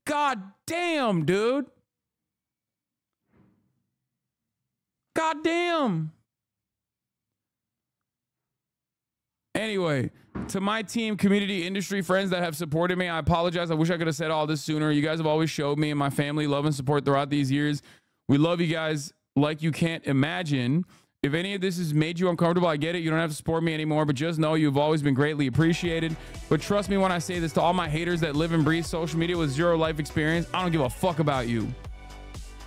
God damn, dude. God damn. Anyway, to my team, community, industry, friends that have supported me, I apologize. I wish I could have said all this sooner. You guys have always showed me and my family love and support throughout these years. We love you guys like you can't imagine. If any of this has made you uncomfortable, I get it. You don't have to support me anymore, but just know you've always been greatly appreciated. But trust me when I say this to all my haters that live and breathe social media with zero life experience, I don't give a fuck about you.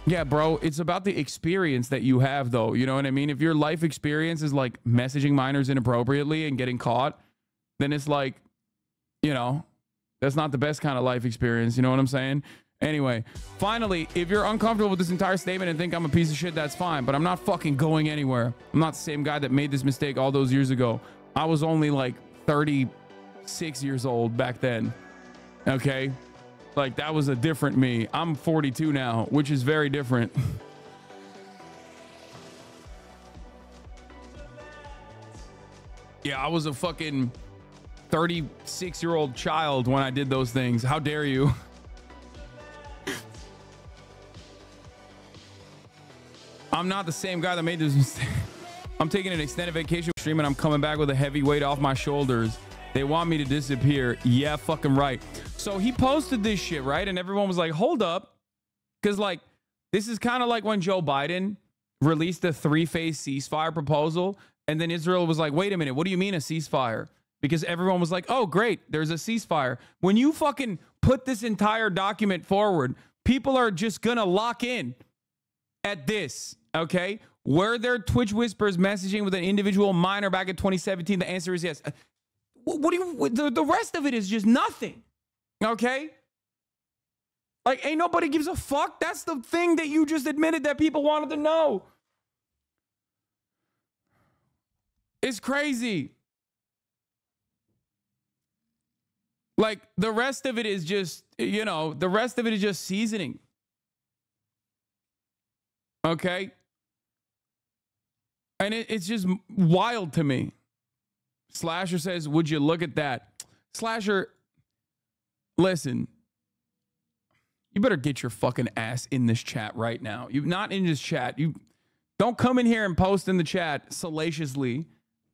Yeah, bro, it's about the experience that you have, though. You know what I mean? If your life experience is like messaging minors inappropriately and getting caught, then it's like, you know, that's not the best kind of life experience. You know what I'm saying? Anyway, finally, if you're uncomfortable with this entire statement and think I'm a piece of shit, that's fine. But I'm not fucking going anywhere. I'm not the same guy that made this mistake all those years ago. I was only like 36 years old back then. Okay? Like, that was a different me. I'm 42 now, which is very different. Yeah, I was a fucking 36-year-old child when I did those things. How dare you? I'm not the same guy that made this mistake. I'm taking an extended vacation stream and I'm coming back with a heavy weight off my shoulders. They want me to disappear. Yeah, fucking right. So he posted this shit, right? And everyone was like, hold up. Because, like, this is kind of like when Joe Biden released a three-phase ceasefire proposal. And then Israel was like, wait a minute, what do you mean a ceasefire? Because everyone was like, oh, great, there's a ceasefire. When you fucking put this entire document forward, people are just going to lock in at this, okay? Were there Twitch whispers messaging with an individual minor back in 2017? The answer is yes. What do you, the rest of it is just nothing, okay? Like, ain't nobody gives a fuck. That's the thing that you just admitted that people wanted to know. It's crazy. Like, the rest of it is just, you know, the rest of it is just seasoning. Okay? And it's just wild to me. Slasher says, would you look at that? Slasher, listen. You better get your fucking ass in this chat right now. You're not in this chat. You don't come in here and post in the chat salaciously.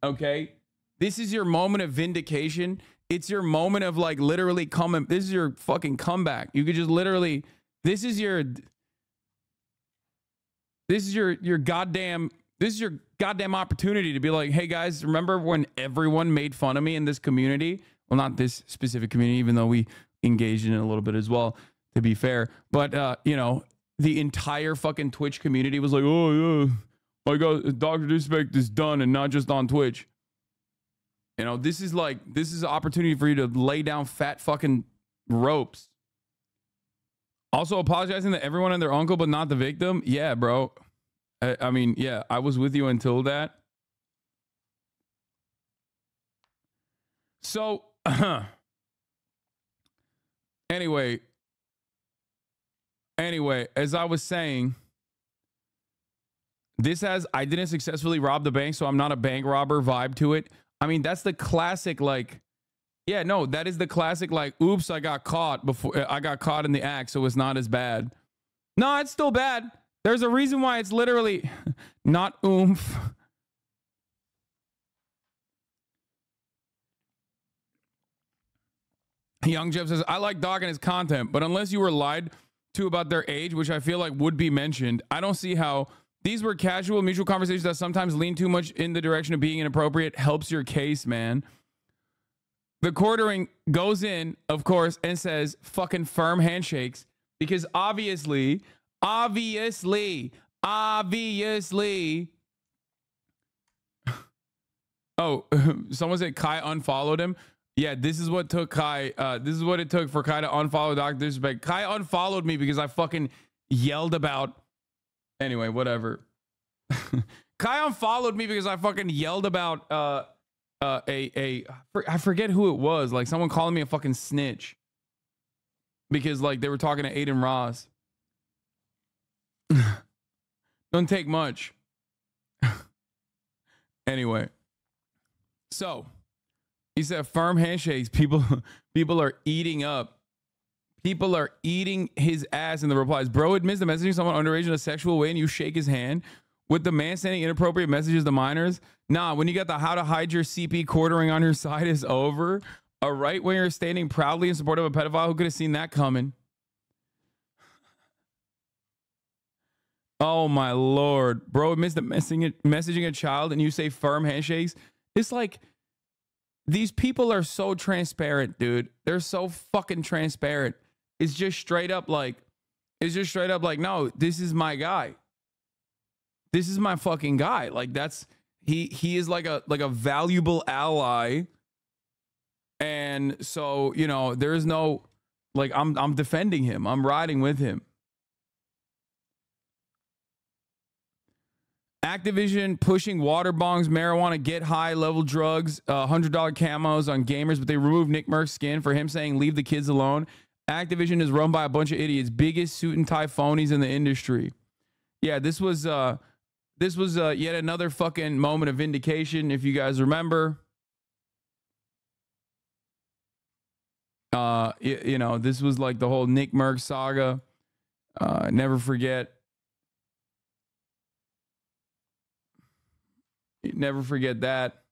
Okay? This is your moment of vindication. it's your moment of like literally coming. This is your fucking comeback. You could just literally, this is your goddamn opportunity to be like, hey guys, remember when everyone made fun of me in this community? Well, not this specific community, even though we engaged in it a little bit as well, to be fair. But, you know, the entire fucking Twitch community was like, oh, yeah, my God, Dr. Disrespect is done, and not just on Twitch. You know, this is an opportunity for you to lay down fat fucking ropes. Also, apologizing to everyone and their uncle, but not the victim. Yeah, bro. I mean, yeah, I was with you until that. So, anyway, as I was saying, this has, I didn't successfully rob the bank, so I'm not a bank robber vibe to it. I mean, that's the classic, like, yeah, no, that is the classic, like, oops, I got caught in the act, so it's not as bad. No, it's still bad. There's a reason why it's literally not oomph. Young Jeff says, I like Doc and his content, but unless you were lied to about their age, which I feel like would be mentioned, I don't see how these were casual mutual conversations that sometimes lean too much in the direction of being inappropriate. Helps your case, man. The quartering goes in, of course, and says fucking firm handshakes because obviously, oh, someone said Kai unfollowed him. Yeah, this is what took Kai. This is what it took for Kai to unfollow Dr. Disrespect. Kai unfollowed me because I fucking yelled about. Anyway, whatever. Kai unfollowed me because I fucking yelled about I forget who it was. Like someone calling me a fucking snitch because like they were talking to Aiden Ross. Don't take much. Anyway, so he said firm handshakes. People are eating up. People are eating his ass in the replies. Bro admits to messaging someone underage in a sexual way and you shake his hand with the man sending inappropriate messages to minors. Nah, when you got the how to hide your CP quartering on your side is over. A right winger standing proudly in support of a pedophile. Who could have seen that coming? Oh my Lord. Bro admits to messaging a child and you say firm handshakes. It's like these people are so transparent, dude. They're so fucking transparent. It's just straight up like, no, this is my guy. This is my fucking guy. Like that's, he is like a valuable ally. And so, you know, there is no, like, I'm defending him. I'm riding with him. Activision pushing water bongs, marijuana, get high level drugs, $100 camos on gamers, but they removed Nick Merck's skin for him saying, leave the kids alone. Activision is run by a bunch of idiots, biggest suit and tie phonies in the industry. Yeah, this was yet another fucking moment of vindication. If you guys remember, you know, this was like the whole Nick Merck saga. Never forget. Never forget that.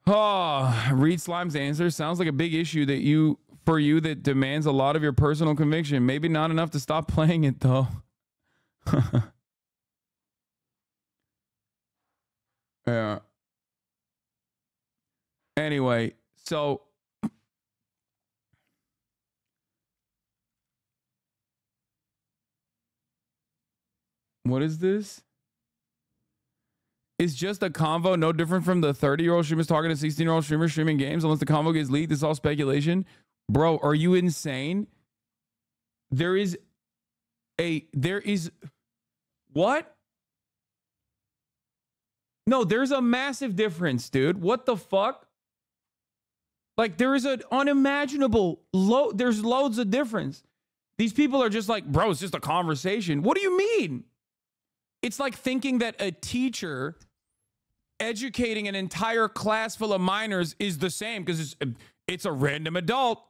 Oh, read Slime's answer. Sounds like a big issue that demands a lot of your personal conviction. Maybe not enough to stop playing it though. Yeah. Anyway, so what is this? It's just a convo, no different from the 30-year-old streamers talking to 16-year-old streamers streaming games. Unless the convo gets leaked, this is all speculation. Bro, are you insane? There is what? No, there's a massive difference, dude. What the fuck? Like, there is an unimaginable there's loads of difference. These people are just like, bro, it's just a conversation. What do you mean? It's like thinking that a teacher educating an entire class full of minors is the same because it's a random adult.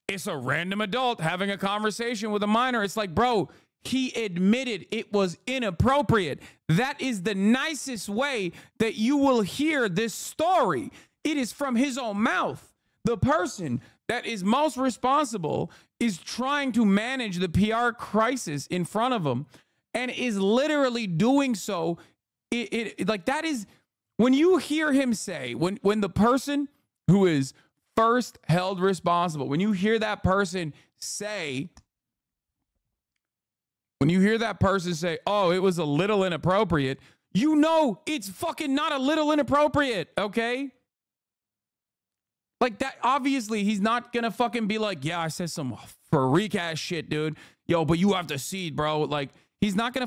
It's a random adult having a conversation with a minor. It's like, bro, he admitted it was inappropriate. That is the nicest way that you will hear this story. it is from his own mouth. The person that is most responsible is trying to manage the PR crisis in front of him and is literally doing so. Like, that is, when you hear him say, when the person who is first held responsible, when you hear that person say, oh, it was a little inappropriate, you know it's fucking not a little inappropriate, okay? Like, that, obviously, he's not gonna fucking be like, yeah, I said some freak ass shit, dude. Yo, but you have to see, bro. Like, he's not gonna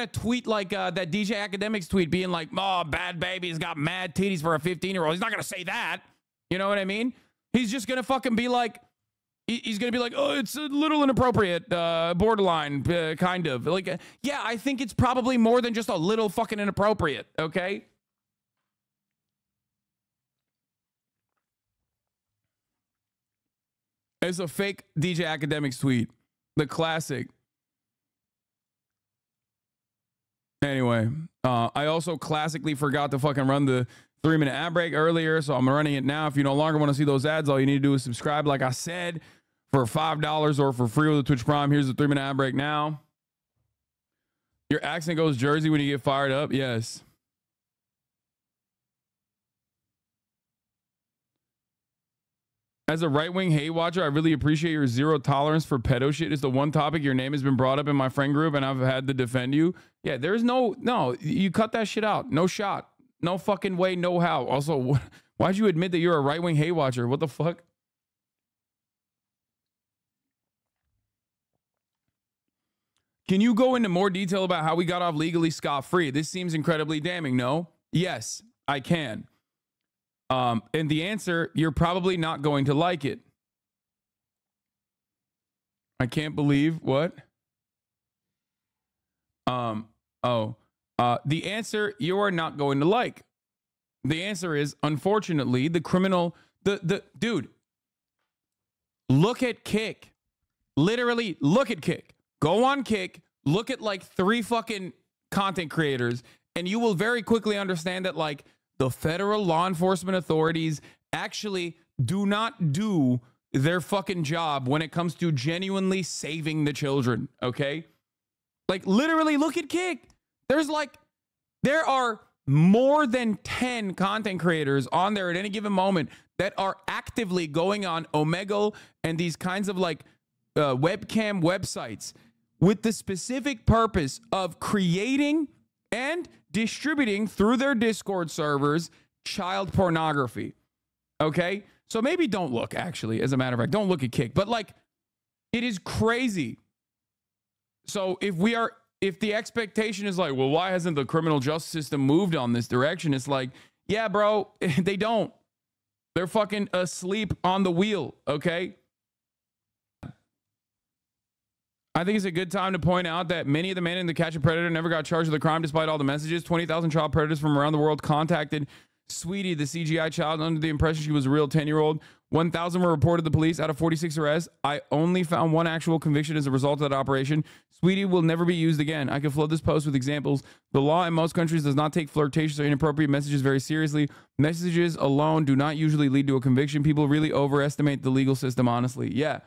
tweet like that DJ Academics tweet being like, oh, bad baby's got mad titties for a 15-year-old. He's not gonna say that. You know what I mean? He's just gonna fucking be like, he's gonna be like, oh, it's a little inappropriate, borderline, kind of. Like, yeah, I think it's probably more than just a little fucking inappropriate, okay? It's a fake DJ Academics tweet. The classic. Anyway, I also classically forgot to fucking run the 3-minute ad break earlier, so I'm running it now. If you no longer want to see those ads, all you need to do is subscribe, like I said, for $5 or for free with the Twitch Prime. Here's the 3-minute ad break now. Your accent goes Jersey when you get fired up? Yes. As a right-wing hate watcher, I really appreciate your zero tolerance for pedo shit. It's the one topic your name has been brought up in my friend group, and I've had to defend you. Yeah, there's no, you cut that shit out. No shot. No fucking way, no how. Also, why'd you admit that you're a right-wing hate watcher? What the fuck? Can you go into more detail about how we got off legally scot-free? This seems incredibly damning, no? Yes, I can. And the answer, you're probably not going to like it. I can't believe what? The answer you are not going to like. The answer is, unfortunately, the criminal, dude, look at Kick. Literally, look at Kick. Go on Kick, look at like 3 fucking content creators, and you will very quickly understand that, like, the federal law enforcement authorities actually do not do their fucking job when it comes to genuinely saving the children, okay? Like, literally, look at Kick. There are more than 10 content creators on there at any given moment that are actively going on Omegle and these kinds of like webcam websites with the specific purpose of creating and distributing through their Discord servers child pornography. Okay? So maybe don't look, actually, as a matter of fact. Don't look at Kick. But, like, it is crazy. So if the expectation is like, well, why hasn't the criminal justice system moved on this direction? It's like, yeah, bro, they don't. They're fucking asleep on the wheel, okay? I think it's a good time to point out that many of the men in the Catch a Predator never got charged with a crime despite all the messages. 20,000 child predators from around the world contacted Sweetie, the CGI child, under the impression she was a real 10-year-old. 1,000 were reported to the police out of 46 arrests. I only found 1 actual conviction as a result of that operation. Sweetie will never be used again. I could flood this post with examples. The law in most countries does not take flirtatious or inappropriate messages very seriously. Messages alone do not usually lead to a conviction. People really overestimate the legal system, honestly. Yeah.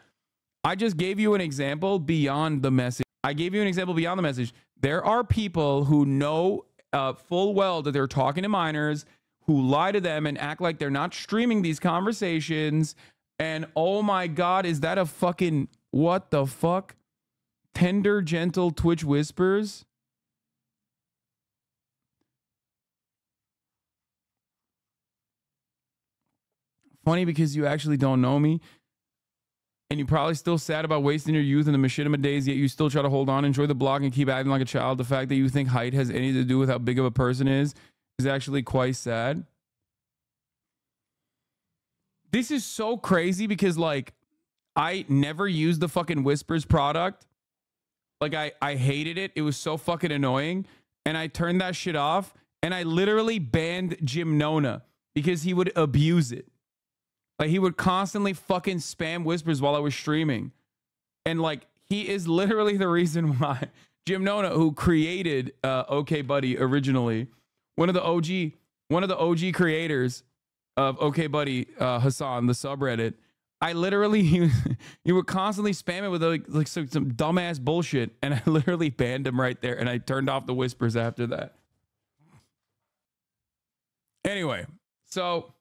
I just gave you an example beyond the message. There are people who know full well that they're talking to minors, who lie to them and act like they're not streaming these conversations. And oh my God, is that a fucking, what the fuck? Tender, gentle Twitch whispers? Funny because you actually don't know me. And you're probably still sad about wasting your youth in the machinima days, yet you still try to hold on, enjoy the blog, and keep acting like a child. The fact that you think height has anything to do with how big of a person is actually quite sad. This is so crazy because, like, I never used the fucking Whispers product. Like, I hated it. It was so fucking annoying. And I turned that shit off. And I literally banned Jim Nona because he would abuse it. Like, he would constantly fucking spam Whispers while I was streaming. And, like, he is literally the reason why Jim Nona, who created OK Buddy originally, one of the OG creators, of Okay Buddy Hasan, the subreddit, I literally you would constantly spam it with like some dumbass bullshit, and I literally banned him right there, and I turned off the whispers after that. Anyway, so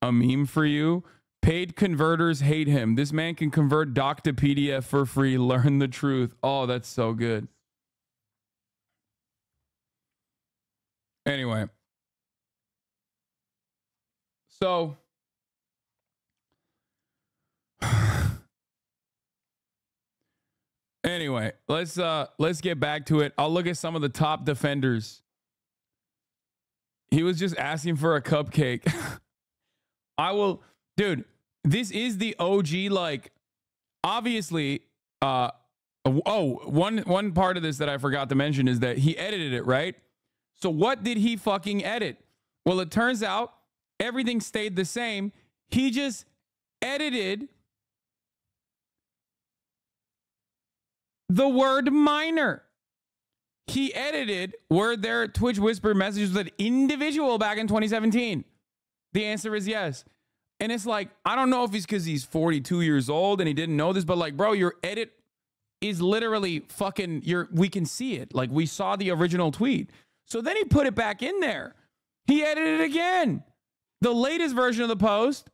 a meme for you. Paid converters hate him. This man can convert doc to PDF for free. Learn the truth. Oh, that's so good. Anyway. So anyway, let's get back to it. I'll look at some of the top defenders. He was just asking for a cupcake. I will, dude, this is the OG, like, obviously, one part of this that I forgot to mention is that he edited it, right? So what did he fucking edit? Well, it turns out everything stayed the same. He just edited the word minor. He edited were there Twitch whisper messages with an individual back in 2017. The answer is yes. And it's like, I don't know if it's because he's 42 years old and he didn't know this, but like, bro, your edit is literally fucking, we can see it. Like, we saw the original tweet. So then he put it back in there. He edited it again. The latest version of the post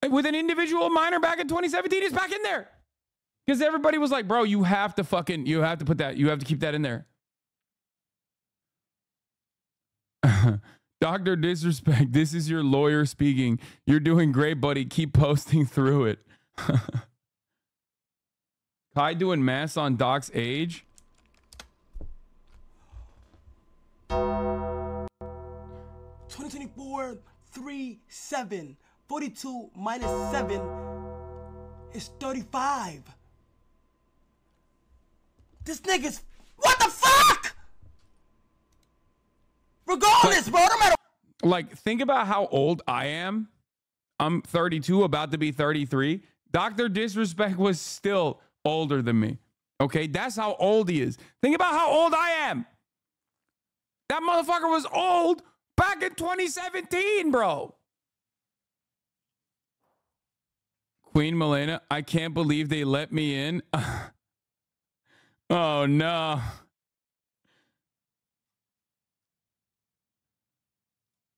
with an individual minor back in 2017 is back in there. Because everybody was like, bro, you have to put that, you have to keep that in there. Dr. Disrespect, this is your lawyer speaking. You're doing great, buddy. Keep posting through it. Kai doing math on Doc's age? $2024 3-7. 42 minus 7 is 35. This nigga's, what the fuck? Regardless, bro, no matter. Like, think about how old I am. I'm 32, about to be 33. Dr. Disrespect was still older than me. Okay, that's how old he is. Think about how old I am. That motherfucker was old back in 2017, bro. Queen Milena, I can't believe they let me in. Oh, no.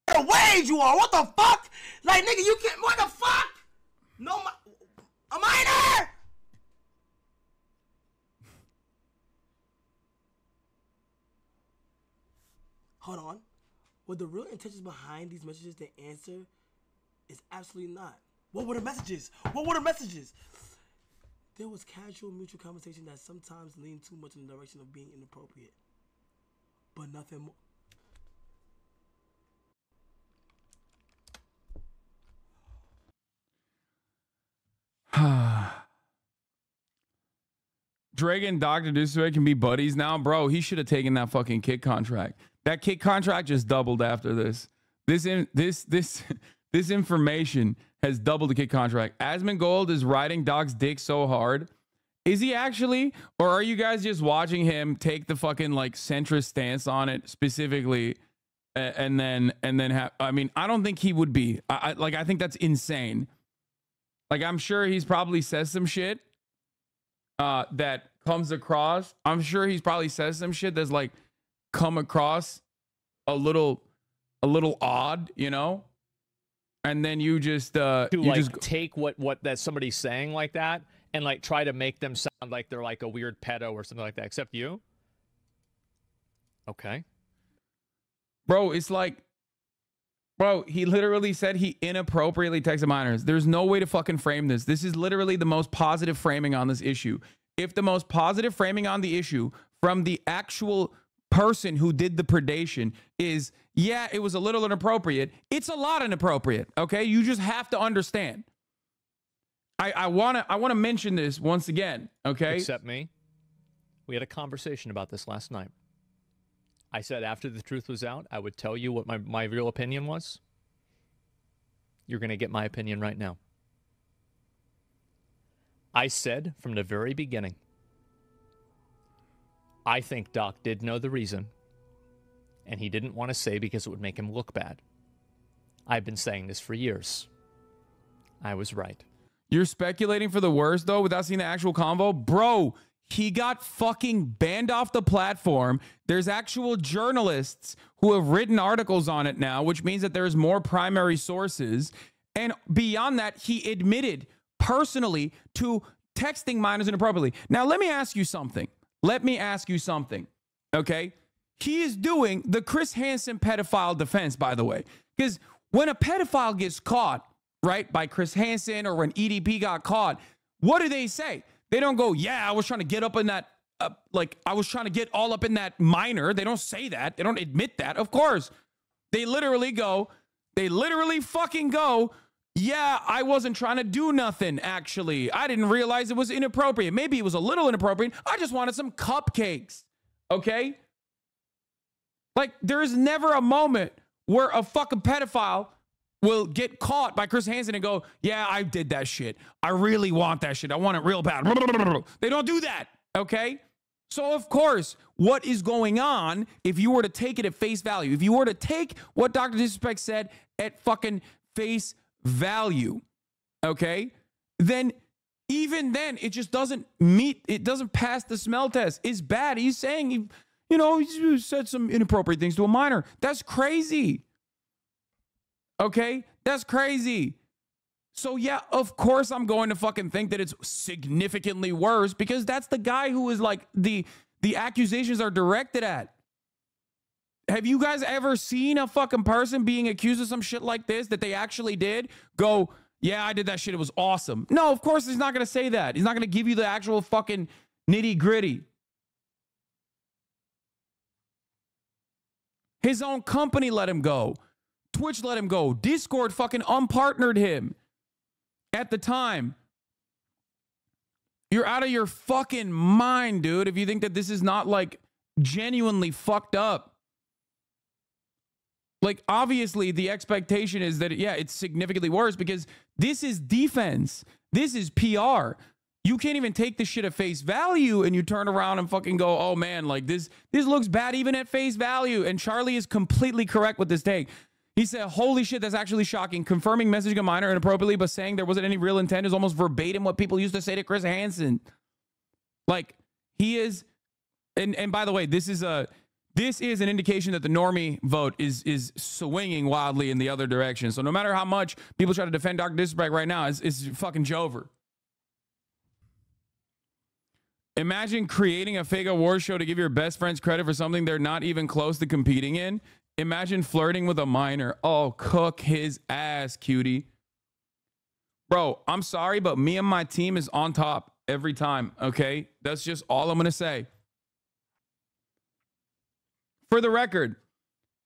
What wage you are? What the fuck? Like, nigga, you can't. What the fuck? No, a minor. Hold on. Were the real intentions behind these messages the answer is absolutely not. What were the messages? What were the messages? There was casual mutual conversation that sometimes leaned too much in the direction of being inappropriate. But nothing more. Drake and Dr. Disrespect can be buddies now, bro. He should have taken that fucking kick contract. That kick contract just doubled after this. This information has doubled the kick contract. Asmongold is riding Doc's dick so hard. Is he actually? Or are you guys just watching him take the fucking like centrist stance on it specifically, and then have? I mean, I don't think he would be. I think that's insane. Like, I'm sure he's probably says some shit that comes across. I'm sure he's probably says some shit that's like come across a little odd, you know. And then you just take what that somebody's saying like that and like try to make them sound like they're like a weird pedo or something like that. Except you. Okay. Bro, it's like, bro, he literally said he inappropriately texted minors. There's no way to fucking frame this. This is literally the most positive framing on this issue. If the most positive framing on the issue from the actual person who did the predation is, yeah, it was a little inappropriate, it's a lot inappropriate, okay? You just have to understand. I want to mention this once again, okay? Except me. We had a conversation about this last night. I said after the truth was out, I would tell you what my real opinion was. You're going to get my opinion right now. I said from the very beginning, I think Doc did know the reason And he didn't want to say because it would make him look bad. I've been saying this for years. I was right. You're speculating for the worst, though, without seeing the actual convo? Bro, he got fucking banned off the platform. There's actual journalists who have written articles on it now, which means that there's more primary sources. And beyond that, he admitted personally to texting minors inappropriately. Now, let me ask you something. Okay? He is doing the Chris Hansen pedophile defense, by the way. Because when a pedophile gets caught, right, by Chris Hansen, or when EDP got caught, what do they say? They don't go, yeah, I was trying to get up in that, I was trying to get all up in that minor. They don't say that. They don't admit that. Of course. They literally fucking go, yeah, I wasn't trying to do nothing, actually. I didn't realize it was inappropriate. Maybe it was a little inappropriate. I just wanted some cupcakes. Okay? Like, there is never a moment where a fucking pedophile will get caught by Chris Hansen and go, yeah, I did that shit. I really want that shit. I want it real bad. They don't do that, okay? So, of course, what is going on, if you were to take it at face value, if you were to take what Dr. Disrespect said at fucking face value, okay, then even then, it just doesn't pass the smell test. It's bad. He's saying, he said some inappropriate things to a minor. That's crazy. Okay, that's crazy. So yeah, of course I'm going to fucking think that it's significantly worse, because that's the guy who is like the accusations are directed at. Have you guys ever seen a fucking person being accused of some shit like this that they actually did go, yeah, I did that shit, it was awesome? No, of course he's not going to say that. He's not going to give you the actual fucking nitty gritty. His own company let him go. Twitch let him go. Discord fucking unpartnered him at the time. You're out of your fucking mind, dude, if you think that this is not like genuinely fucked up. Like, obviously the expectation is that, yeah, it's significantly worse, because this is defense. This is PR. You can't even take this shit at face value, and you turn around and fucking go, oh man, like this looks bad even at face value. And Charlie is completely correct with this take. He said, holy shit, that's actually shocking. Confirming messaging a minor inappropriately, but saying there wasn't any real intent is almost verbatim what people used to say to Chris Hansen. Like, he is, and by the way, this is an indication that the normie vote is swinging wildly in the other direction. So no matter how much people try to defend Dr. Disrespect right now, it's fucking Jover. Imagine creating a fake award show to give your best friends credit for something they're not even close to competing in. Imagine flirting with a minor. Oh, cook his ass, cutie. Bro, I'm sorry, but me and my team is on top every time, okay? That's just all I'm going to say. For the record,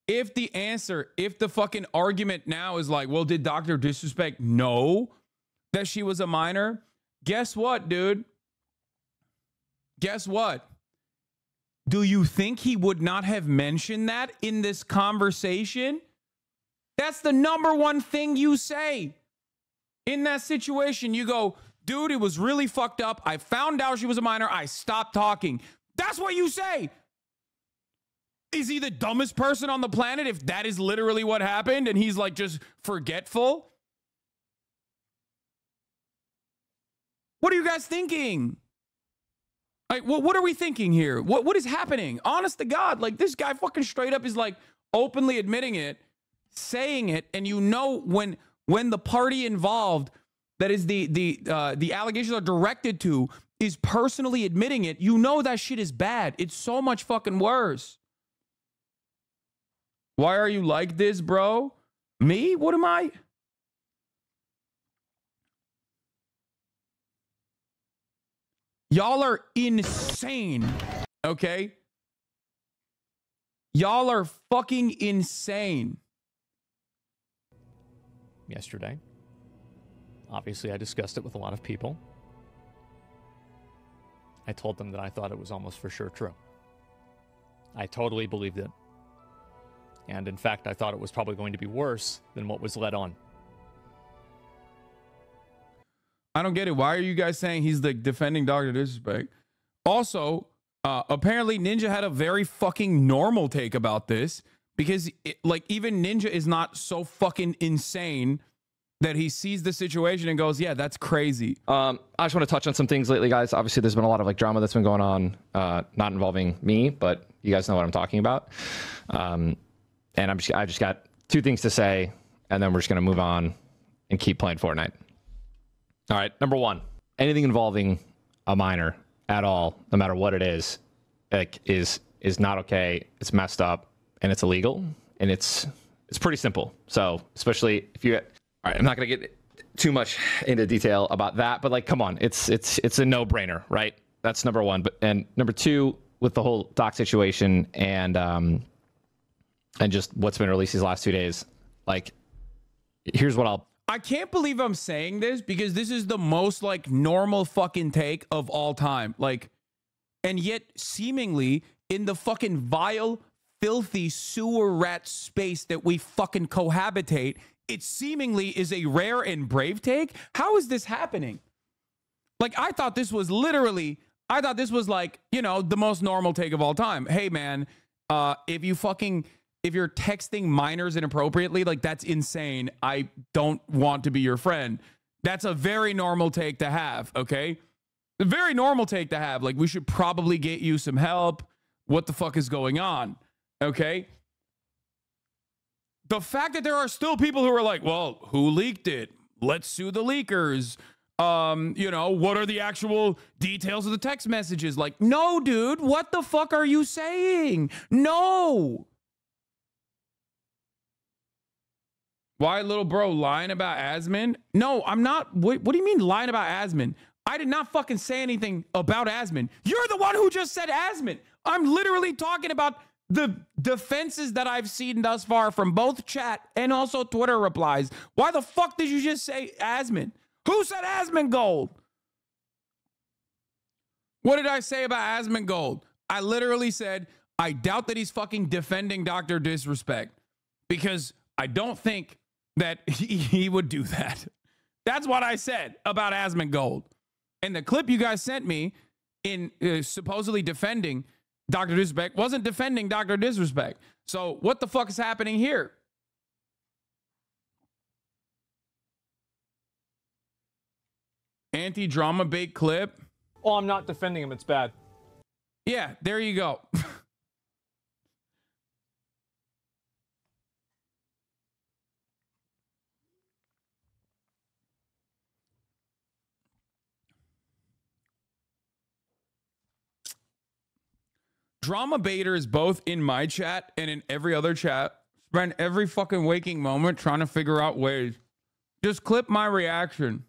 if the fucking argument now is like, well, did Dr. Disrespect know that she was a minor? Guess what, dude? Guess what? Do you think he would not have mentioned that in this conversation? That's the number one thing you say. In that situation, you go, dude, it was really fucked up. I found out she was a minor. I stopped talking. That's what you say. Is he the dumbest person on the planet if that is literally what happened and he's like just forgetful? What are you guys thinking? Like, what are we thinking here? What is happening? Honest to God, like, this guy fucking straight up is like openly admitting it, saying it, and you know when the party involved that is the allegations are directed to is personally admitting it, you know that shit is bad. It's so much fucking worse. Why are you like this, bro? Me? What am I? Y'all are insane, okay? Y'all are fucking insane. Yesterday, obviously I discussed it with a lot of people. I told them that I thought it was almost for sure true. I totally believed it. And in fact, I thought it was probably going to be worse than what was led on. I don't get it. Why are you guys saying he's like defending Dr. Disrespect? Also, Apparently, Ninja had a very fucking normal take about this because, like, even Ninja is not so fucking insane that he sees the situation and goes, yeah, that's crazy. I just want to touch on some things lately, guys. Obviously, there's been a lot of like drama that's been going on, not involving me, but you guys know what I'm talking about. And I just got two things to say, and then we're just going to move on and keep playing Fortnite. All right, number one, anything involving a minor at all, no matter what it is, like, is not okay. It's messed up and it's illegal, and it's pretty simple. So especially if you, all right, I'm not gonna get too much into detail about that, but like, come on, it's a no-brainer, right? That's number one. And number two, with the whole doc situation and just what's been released these last 2 days, like, here's what I can't believe I'm saying this because this is the most like normal fucking take of all time. Like, and yet seemingly in the fucking vile, filthy sewer rat space that we fucking cohabitate, it seemingly is a rare and brave take. How is this happening? Like, I thought this was like, you know, the most normal take of all time. Hey man, if you're texting minors inappropriately, like, that's insane. I don't want to be your friend. That's a very normal take to have, okay? A very normal take to have. Like, we should probably get you some help. What the fuck is going on, okay? The fact that there are still people who are like, well, who leaked it? Let's sue the leakers. You know, what are the actual details of the text messages? Like, no, dude, what the fuck are you saying? No. Why, little bro, lying about Asmin? No, I'm not. What do you mean lying about Asmin? I did not fucking say anything about Asmin. You're the one who just said Asmin. I'm literally talking about the defenses that I've seen thus far from both chat and also Twitter replies. Why the fuck did you just say Asmin? Who said Asmin Gold? What did I say about Asmin Gold? I literally said, I doubt that he's fucking defending Dr. Disrespect because I don't think that he would do that. That's what I said about Asmin Gold. And the clip you guys sent me in supposedly defending Dr. Disrespect wasn't defending Dr. Disrespect. So what the fuck is happening here? Anti-drama bait clip. Oh, I'm not defending him. It's bad. Yeah, there you go. Drama baiter is both in my chat and in every other chat. Spend every fucking waking moment trying to figure out ways. Just clip my reaction.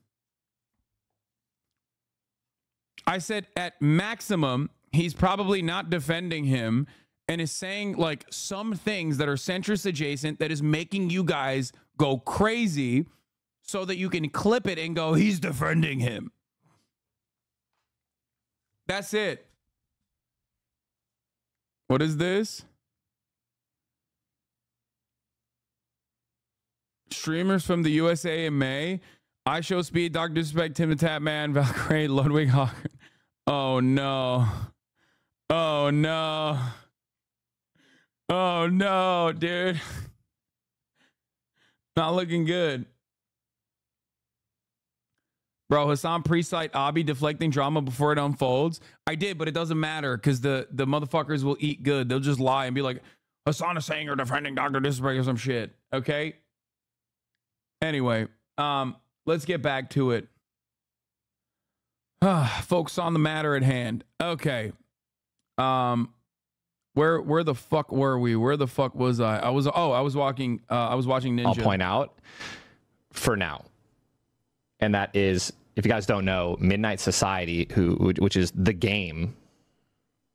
I said at maximum, he's probably not defending him and is saying like some things that are centrist adjacent that is making you guys go crazy so that you can clip it and go, he's defending him. That's it. What is this? Streamers from the USA in May. I Show Speed, Dr. Disrespect, Tim the Tap Man, Valkyrie, Ludwig Hawker. Oh no. Oh no. Oh no, dude. Not looking good. Bro, Hasan pre-cite Abi deflecting drama before it unfolds. I did, but it doesn't matter because the motherfuckers will eat good. They'll just lie and be like, Hasan is saying you're defending Dr. Disrespect or some shit. Okay? Anyway, let's get back to it. Focus on the matter at hand. Okay. Where the fuck were we? Where the fuck was I? I was watching Ninja. I'll point out for now. And that is, if you guys don't know, Midnight Society, which is the game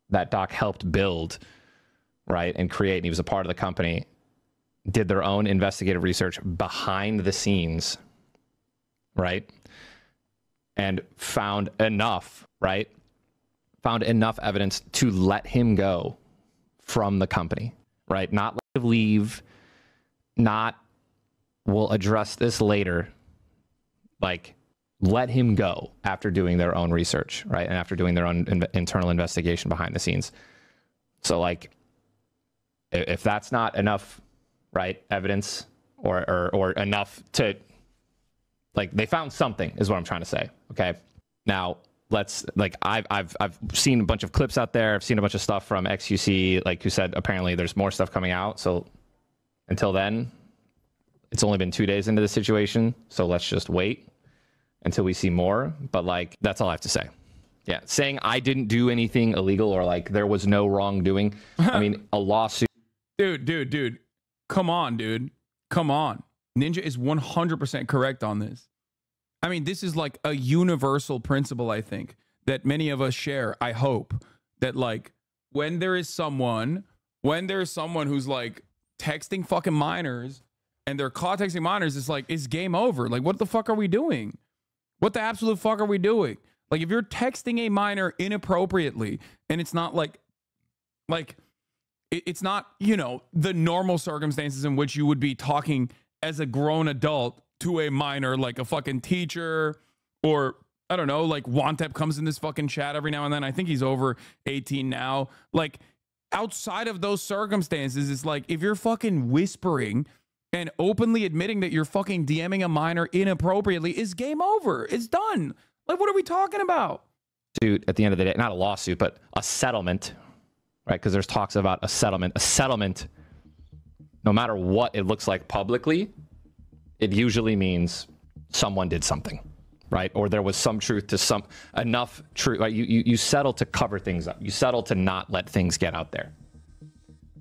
that Doc helped build, right, and create, and he was a part of the company, did their own investigative research behind the scenes, right, and found enough evidence to let him go from the company, right? Not let him leave, not, we'll address this later. Like, let him go after doing their own research, right? And after doing their own internal investigation behind the scenes. So like, if that's not enough, right, evidence or enough to, like, they found something is what I'm trying to say. Okay. Now let's, like, I've seen a bunch of clips out there. I've seen a bunch of stuff from XQC, like, who said apparently there's more stuff coming out. So until then, it's only been 2 days into the situation. So let's just wait until we see more. But like, that's all I have to say. Yeah. Saying I didn't do anything illegal or like there was no wrongdoing. I mean, a lawsuit. Dude. Come on, dude. Come on. Ninja is 100% correct on this. I mean, this is like a universal principle, I think, that many of us share. I hope that, like, when there is someone who's like texting fucking minors and they're caught texting minors, it's like, it's game over. Like, what the fuck are we doing? What the absolute fuck are we doing? Like, if you're texting a minor inappropriately and it's not like it's not, you know, the normal circumstances in which you would be talking as a grown adult to a minor, like a fucking teacher, or I don't know, like Wantep comes in this fucking chat every now and then. I think he's over 18 now. Like, outside of those circumstances, it's like, if you're fucking whispering and openly admitting that you're fucking DMing a minor inappropriately, is game over. It's done. Like, what are we talking about? At the end of the day, not a lawsuit, but a settlement, right? Because there's talks about a settlement. A settlement, no matter what it looks like publicly, it usually means someone did something, right? Or there was some truth to enough truth. Right? You settle to cover things up. You settle to not let things get out there.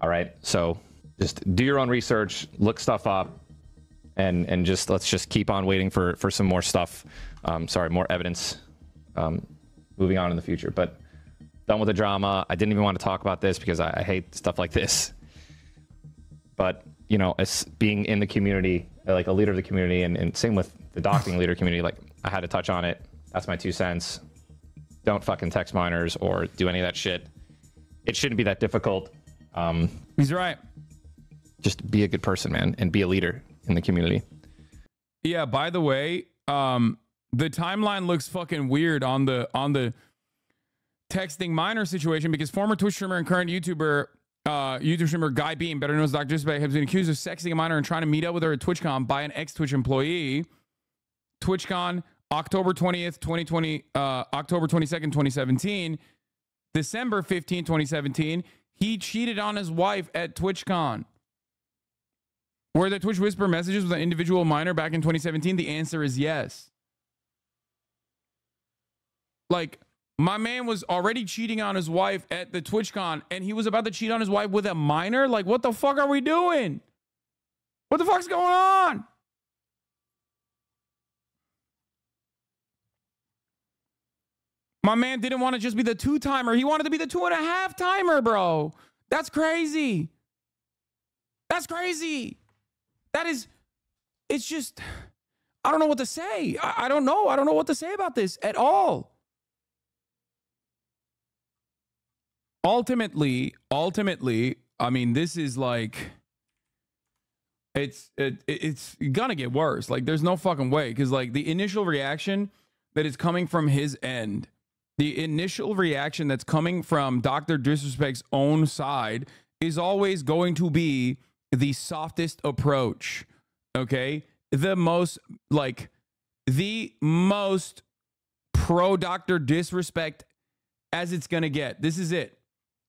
All right. So just do your own research, look stuff up, and just let's just keep on waiting for some more stuff. More evidence moving on in the future. But done with the drama. I didn't even want to talk about this because I hate stuff like this. But, you know, as being in the community, like a leader of the community, and same with the docking leader community, like, I had to touch on it. That's my 2 cents. Don't fucking text minors or do any of that shit. It shouldn't be that difficult. He's right. Just be a good person, man, and be a leader in the community. Yeah, by the way, the timeline looks fucking weird on the texting minor situation, because former Twitch streamer and current YouTube streamer Guy Beam, better known as Dr. Disrespect, has been accused of sexting a minor and trying to meet up with her at TwitchCon by an ex-Twitch employee. TwitchCon, October 20th, 2020, October 22nd, 2017, December 15th, 2017, he cheated on his wife at TwitchCon. Were the Twitch Whisper messages with an individual minor back in 2017? The answer is yes. Like, my man was already cheating on his wife at the TwitchCon, and he was about to cheat on his wife with a minor? Like, what the fuck are we doing? What the fuck's going on? My man didn't want to just be the 2-timer. He wanted to be the 2.5-timer, bro. That's crazy. That's crazy. That is, it's just, I don't know what to say. I don't know. I don't know what to say about this at all. Ultimately, I mean, this is like, it's gonna get worse. Like, there's no fucking way. Because, like, the initial reaction that is coming from his end, the initial reaction that's coming from Dr. Disrespect's own side is always going to be the softest approach. Okay? The most pro Dr. Disrespect as it's gonna get. This is it.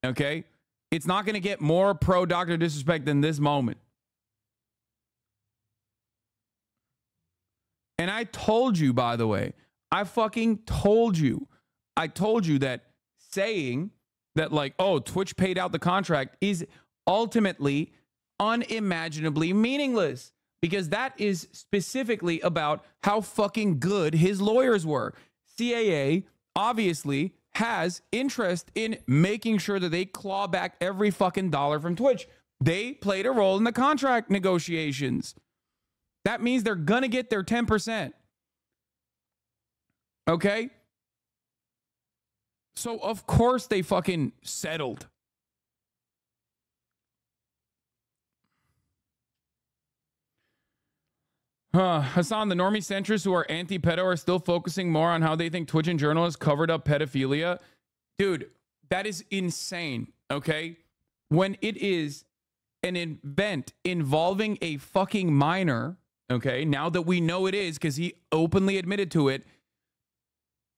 Okay? It's not gonna get more pro Dr. Disrespect than this moment. And I told you, by the way, I fucking told you. I told you that saying that, like, oh, Twitch paid out the contract is ultimately unimaginably meaningless, because that is specifically about how fucking good his lawyers were. CAA obviously has interest in making sure that they claw back every fucking dollar from Twitch. They played a role in the contract negotiations. That means they're gonna get their 10%. Okay? So, of course, they fucking settled. Hasan, the normie centrists who are anti-pedo are still focusing more on how they think Twitch and journalists covered up pedophilia. Dude, that is insane, okay? When it is an event involving a fucking minor, okay, now that we know it is because he openly admitted to it,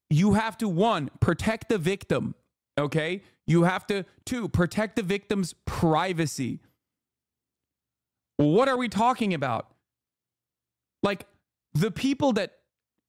you have to, one, protect the victim, okay? You have to, two, protect the victim's privacy. What are we talking about? Like, the people that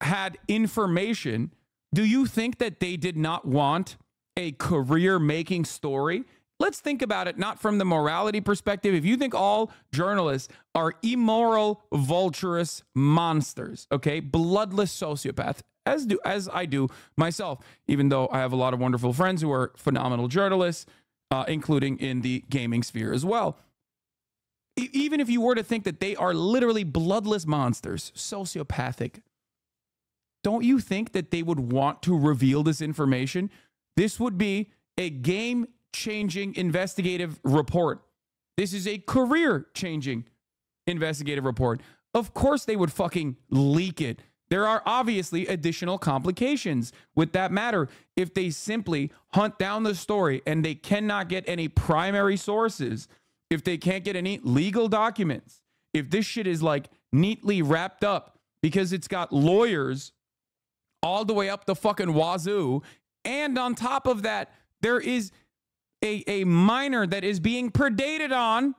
had information, do you think that they did not want a career-making story? Let's think about it not from the morality perspective. If you think all journalists are immoral, vulturous monsters, okay, bloodless sociopaths, as I do myself, even though I have a lot of wonderful friends who are phenomenal journalists, including in the gaming sphere as well. Even if you were to think that they are literally bloodless monsters, sociopathic, don't you think that they would want to reveal this information? This would be a game-changing investigative report. This is a career-changing investigative report. Of course they would fucking leak it. There are obviously additional complications with that matter. If they simply hunt down the story and they cannot get any primary sources, if they can't get any legal documents, if this shit is like neatly wrapped up because it's got lawyers all the way up the fucking wazoo, and on top of that, there is a minor that is being predated on,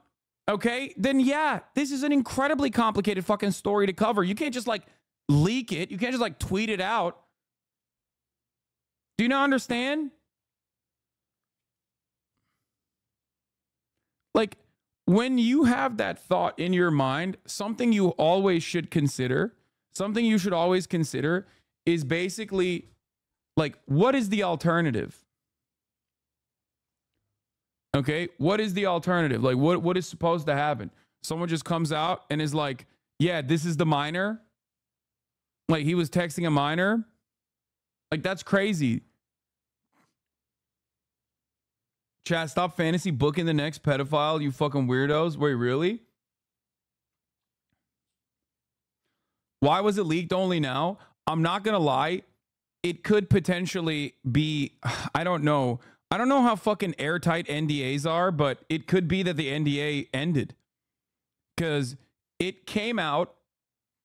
okay, then yeah, this is an incredibly complicated fucking story to cover. You can't just like leak it. You can't just like tweet it out. Do you not understand? Like, when you have that thought in your mind, something you always should consider, something you should always consider is basically like, what is the alternative? Okay, what is the alternative? Like, what is supposed to happen? Someone just comes out and is like, yeah, this is the minor. Like, he was texting a minor. Like, that's crazy. Chat, stop fantasy booking the next pedophile, you fucking weirdos. Wait, really? Why was it leaked only now? I'm not gonna lie. It could potentially be, I don't know. I don't know how fucking airtight NDAs are, but it could be that the NDA ended. Because it came out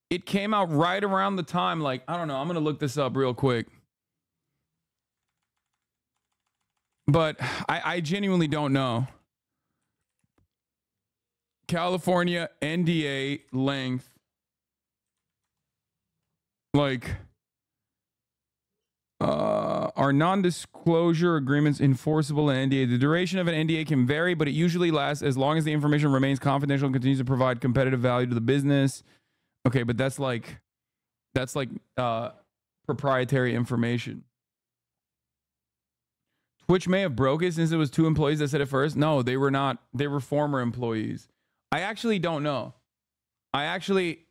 right around the time, like, I don't know. I'm gonna look this up real quick. But I genuinely don't know. California NDA length. Like, are non-disclosure agreements enforceable in NDA? The duration of an NDA can vary, but it usually lasts as long as the information remains confidential and continues to provide competitive value to the business. Okay, but that's like proprietary information. Twitch may have broke it since it was 2 employees that said it first. No, they were not. They were former employees. I actually don't know. I actually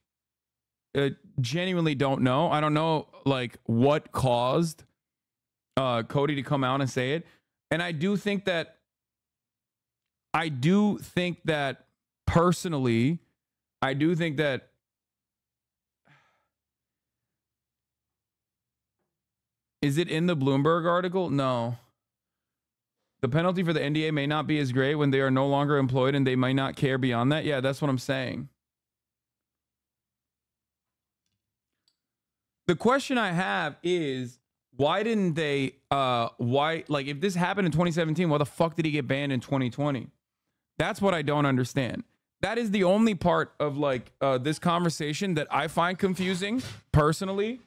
genuinely don't know. I don't know like what caused Cody to come out and say it. And I do think that personally, I do think that is it in the Bloomberg article? No. The penalty for the NDA may not be as great when they are no longer employed and they might not care beyond that. Yeah, that's what I'm saying. The question I have is, why didn't they, like, if this happened in 2017, why the fuck did he get banned in 2020? That's what I don't understand. That is the only part of, like, this conversation that I find confusing, personally.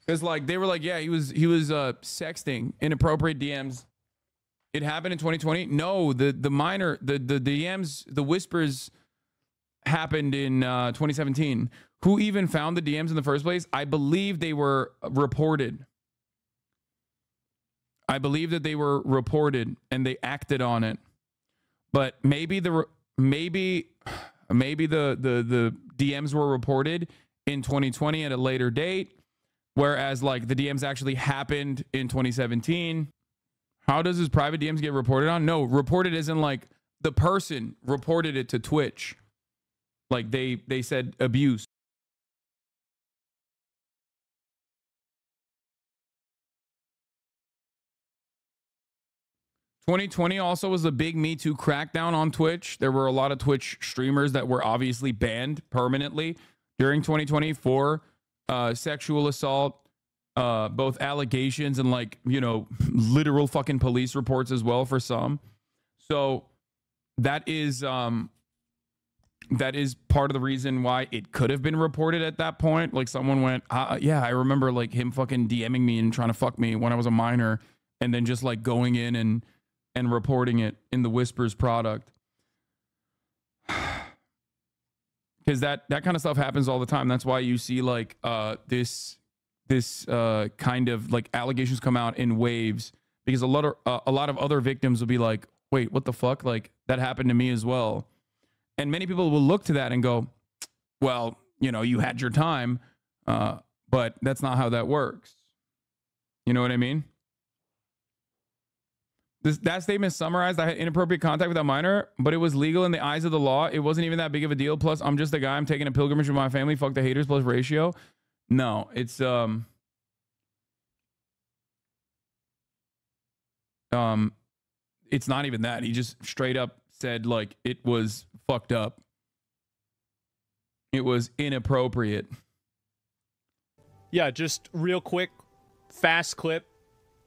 Because, like, they were like, yeah, he was sexting, inappropriate DMs. It happened in 2020. No, the DMs, the whispers happened in 2017. Who even found the DMs in the first place? I believe they were reported. I believe that they were reported and they acted on it. But maybe the DMs were reported in 2020 at a later date, whereas like the DMs actually happened in 2017. How does his private DMs get reported on? No, reported isn't like the person reported it to Twitch. Like they said abuse. 2020 also was a big Me Too crackdown on Twitch. There were a lot of Twitch streamers that were obviously banned permanently during 2020 for sexual assault, both allegations and like, you know, literal fucking police reports as well for some. So that is part of the reason why it could have been reported at that point. Like someone went, yeah, I remember like him fucking DMing me and trying to fuck me when I was a minor, and then just like going in and reporting it in the Whispers product. Because that kind of stuff happens all the time. That's why you see like this kind of like allegations come out in waves, because a lot of other victims will be like, wait, what the fuck? Like that happened to me as well. And many people will look to that and go, well, you know, you had your time, but that's not how that works. You know what I mean? That statement summarized, I had inappropriate contact with a minor, but it was legal in the eyes of the law. It wasn't even that big of a deal. Plus, I'm just a guy. I'm taking a pilgrimage with my family. Fuck the haters plus ratio. No, it's not even that. He just straight up said like it was fucked up. It was inappropriate. Yeah, just real quick, fast clip.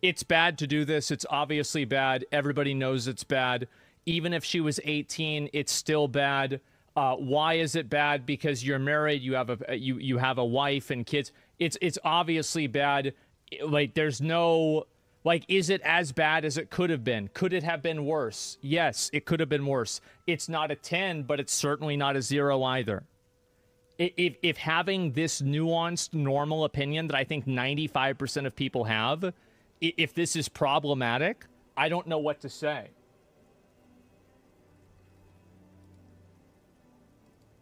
It's bad to do this. It's obviously bad. Everybody knows it's bad. Even if she was 18, it's still bad. Why is it bad? Because you're married, you have a wife and kids. It's obviously bad. Like there's no like, is it as bad as it could have been? Could it have been worse? Yes, it could have been worse. It's not a 10, but it's certainly not a 0 either. If having this nuanced, normal opinion that I think 95% of people have, if this is problematic, I don't know what to say.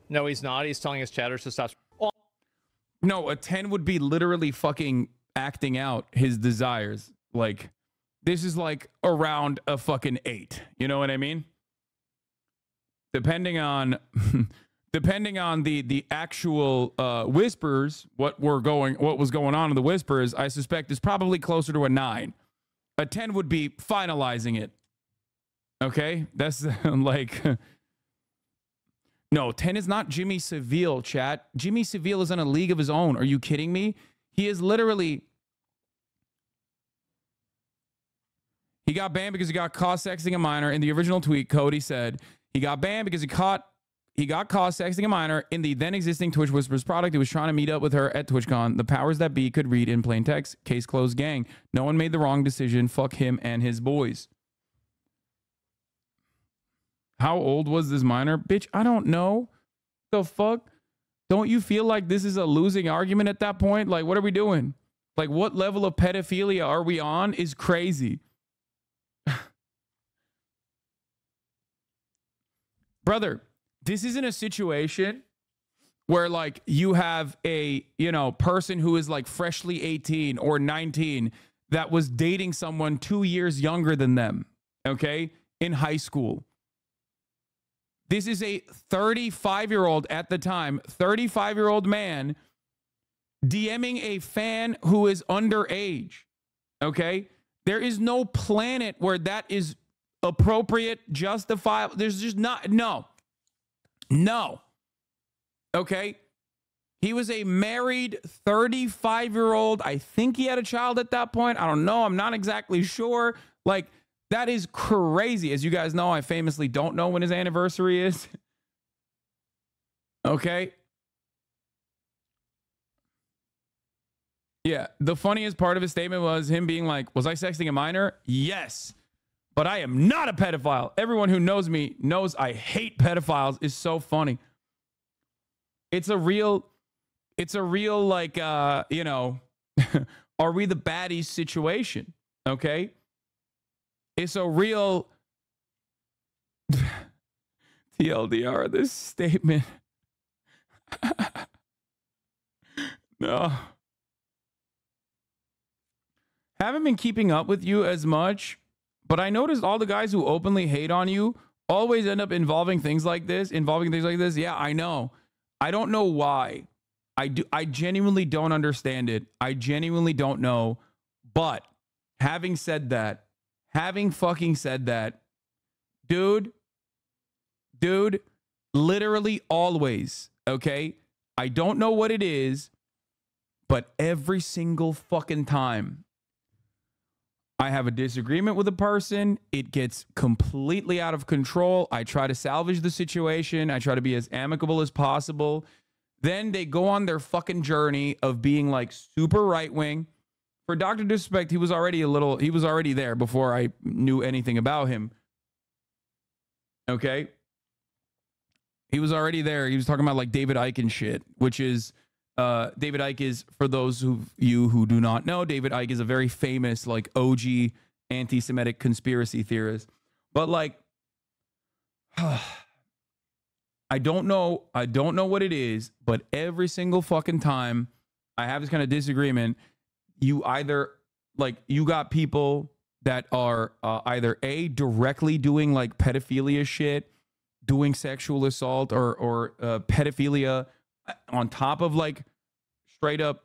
No, he's not. He's telling his chatters to stop. Oh. No, a 10 would be literally fucking acting out his desires. Like, this is like around a fucking 8. You know what I mean? Depending on the actual whispers, what was going on in the whispers, I suspect is probably closer to a 9. A 10 would be finalizing it. Okay, that's like, no, 10 is not Jimmy Seville, chat. Jimmy Seville is in a league of his own. Are you kidding me? He is literally, he got banned because he got caught sexting a minor. In the original tweet, Cody said he got banned because he got caught sexting a minor in the then existing Twitch Whispers product. He was trying to meet up with her at TwitchCon. The powers that be could read in plain text. Case closed, gang. No one made the wrong decision. Fuck him and his boys. How old was this minor? Bitch, I don't know. The fuck? Don't you feel like this is a losing argument at that point? Like, what are we doing? Like, what level of pedophilia are we on is crazy. Brother, this isn't a situation where like you have a, you know, person who is like freshly 18 or 19 that was dating someone 2 years younger than them, okay, in high school. This is a 35-year-old at the time, 35-year-old man DMing a fan who is underage, okay? There is no planet where that is appropriate, justifiable. There's just not, no. Okay. He was a married 35-year-old. I think he had a child at that point. I don't know. I'm not exactly sure. Like, that is crazy. As you guys know, I famously don't know when his anniversary is. Okay. Yeah. The funniest part of his statement was him being like, was I sexting a minor? Yes. But I am not a pedophile. Everyone who knows me knows I hate pedophiles. Is so funny. It's a real like, you know, are we the baddies situation? Okay. It's a real TLDR, this statement. No. Haven't been keeping up with you as much. But I noticed all the guys who openly hate on you always end up involving things like this. Yeah, I know. I don't know why. I genuinely don't understand it. I genuinely don't know. But having said that, having fucking said that, dude, literally always, okay? I don't know what it is, but every single fucking time I have a disagreement with a person, it gets completely out of control. I try to salvage the situation. I try to be as amicable as possible. Then they go on their fucking journey of being like super right wing. For Dr. Disrespect, he was already there before I knew anything about him. Okay? He was already there. He was talking about like David Icke and shit, which is David Icke is, for those of you who do not know, David Icke is a very famous like OG anti-Semitic conspiracy theorist. But like, I don't know what it is, but every single fucking time I have this kind of disagreement, you either like, you got people that are either A, directly doing like pedophilia shit, doing sexual assault or pedophilia on top of like straight up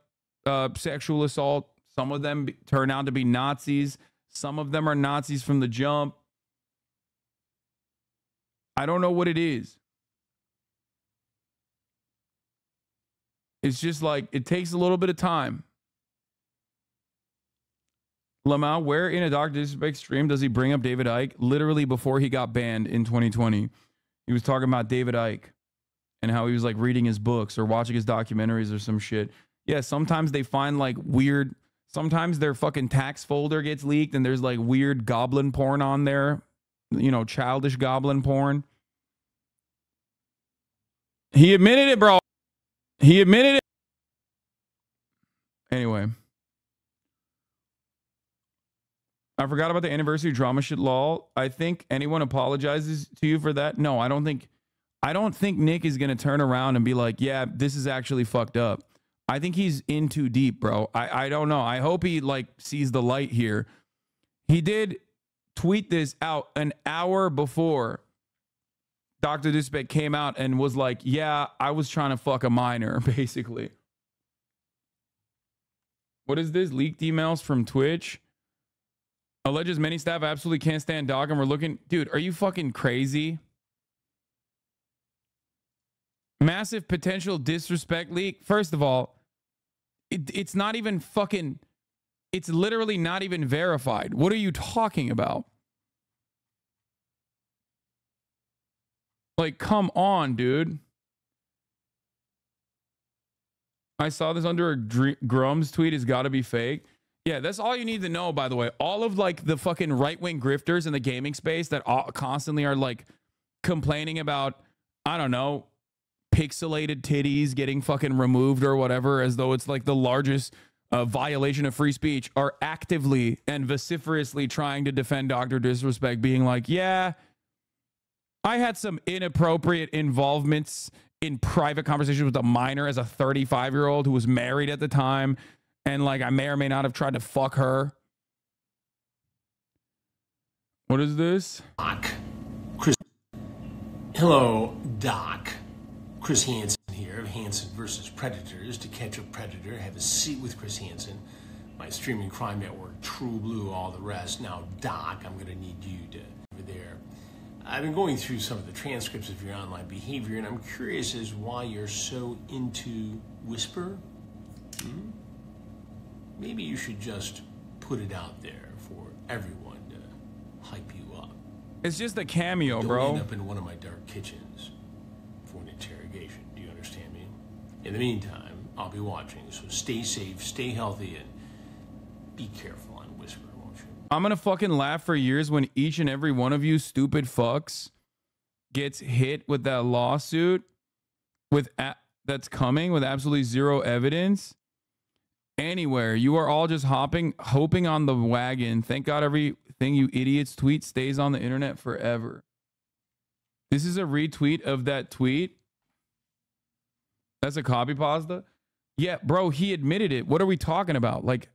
sexual assault. Some of them turn out to be Nazis. Some of them are Nazis from the jump. I don't know what it is. It's just like, it takes a little bit of time. Lamau, where in a Dr. Disrespect stream does he bring up David Icke? Literally before he got banned in 2020. He was talking about David Icke and how he was like reading his books or watching his documentaries or some shit. Yeah, sometimes they find like weird, sometimes their fucking tax folder gets leaked and there's like weird goblin porn on there. You know, childish goblin porn. He admitted it, bro. He admitted it. Anyway. I forgot about the anniversary drama shit, lol. I think anyone apologizes to you for that. No, I don't think Nick is going to turn around and be like, yeah, this is actually fucked up. I think he's in too deep, bro. I don't know. I hope he like sees the light here. He did tweet this out an hour before Dr. Disrespect came out and was like, yeah, I was trying to fuck a minor, basically. What is this? Leaked emails from Twitch? Alleges many staff absolutely can't stand Doc and we're looking... Dude, are you fucking crazy? Massive potential disrespect leak. First of all, it's not even fucking... It's literally not even verified. What are you talking about? Like, come on, dude. I saw this under a Grum's tweet. Has got to be fake. Yeah, that's all you need to know, by the way. All of like the fucking right-wing grifters in the gaming space that constantly are like complaining about, I don't know, pixelated titties getting fucking removed or whatever, as though it's like the largest violation of free speech, are actively and vociferously trying to defend Dr. Disrespect, being like, yeah, I had some inappropriate involvements in private conversations with a minor as a 35-year-old who was married at the time. And like, I may or may not have tried to fuck her. What is this? Doc. Chris. Hello, Doc. Chris Hansen here of Hansen versus Predators. To catch a predator, have a seat with Chris Hansen. My streaming crime network, True Blue, all the rest. Now, Doc, I'm going to need you to over there. I've been going through some of the transcripts of your online behavior, and I'm curious as why you're so into Whisper. Maybe you should just put it out there for everyone to hype you up. It's just a cameo, bro. Don't end up in one of my dark kitchens for an interrogation. Do you understand me? In the meantime, I'll be watching, so stay safe, stay healthy, and be careful on Whisper, won't you? I'm gonna fucking laugh for years when each and every one of you stupid fucks gets hit with that lawsuit that's coming with absolutely zero evidence. Anywhere. You are all just hoping on the wagon. Thank God everything you idiots tweet stays on the internet forever. This is a retweet of that tweet. That's a copy pasta. Yeah, bro, he admitted it. What are we talking about? Like,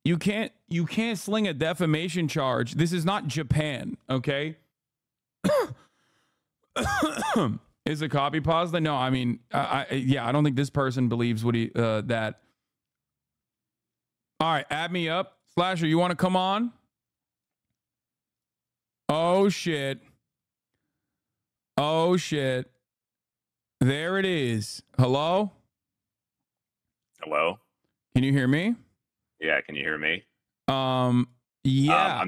you can't sling a defamation charge. This is not Japan, okay? Is a copy pasta? No, I mean, yeah, I don't think this person believes what he, that. All right, add me up. Slasher, you want to come on? Oh shit. Oh shit. There it is. Hello? Hello? Can you hear me? Yeah, can you hear me? Yeah.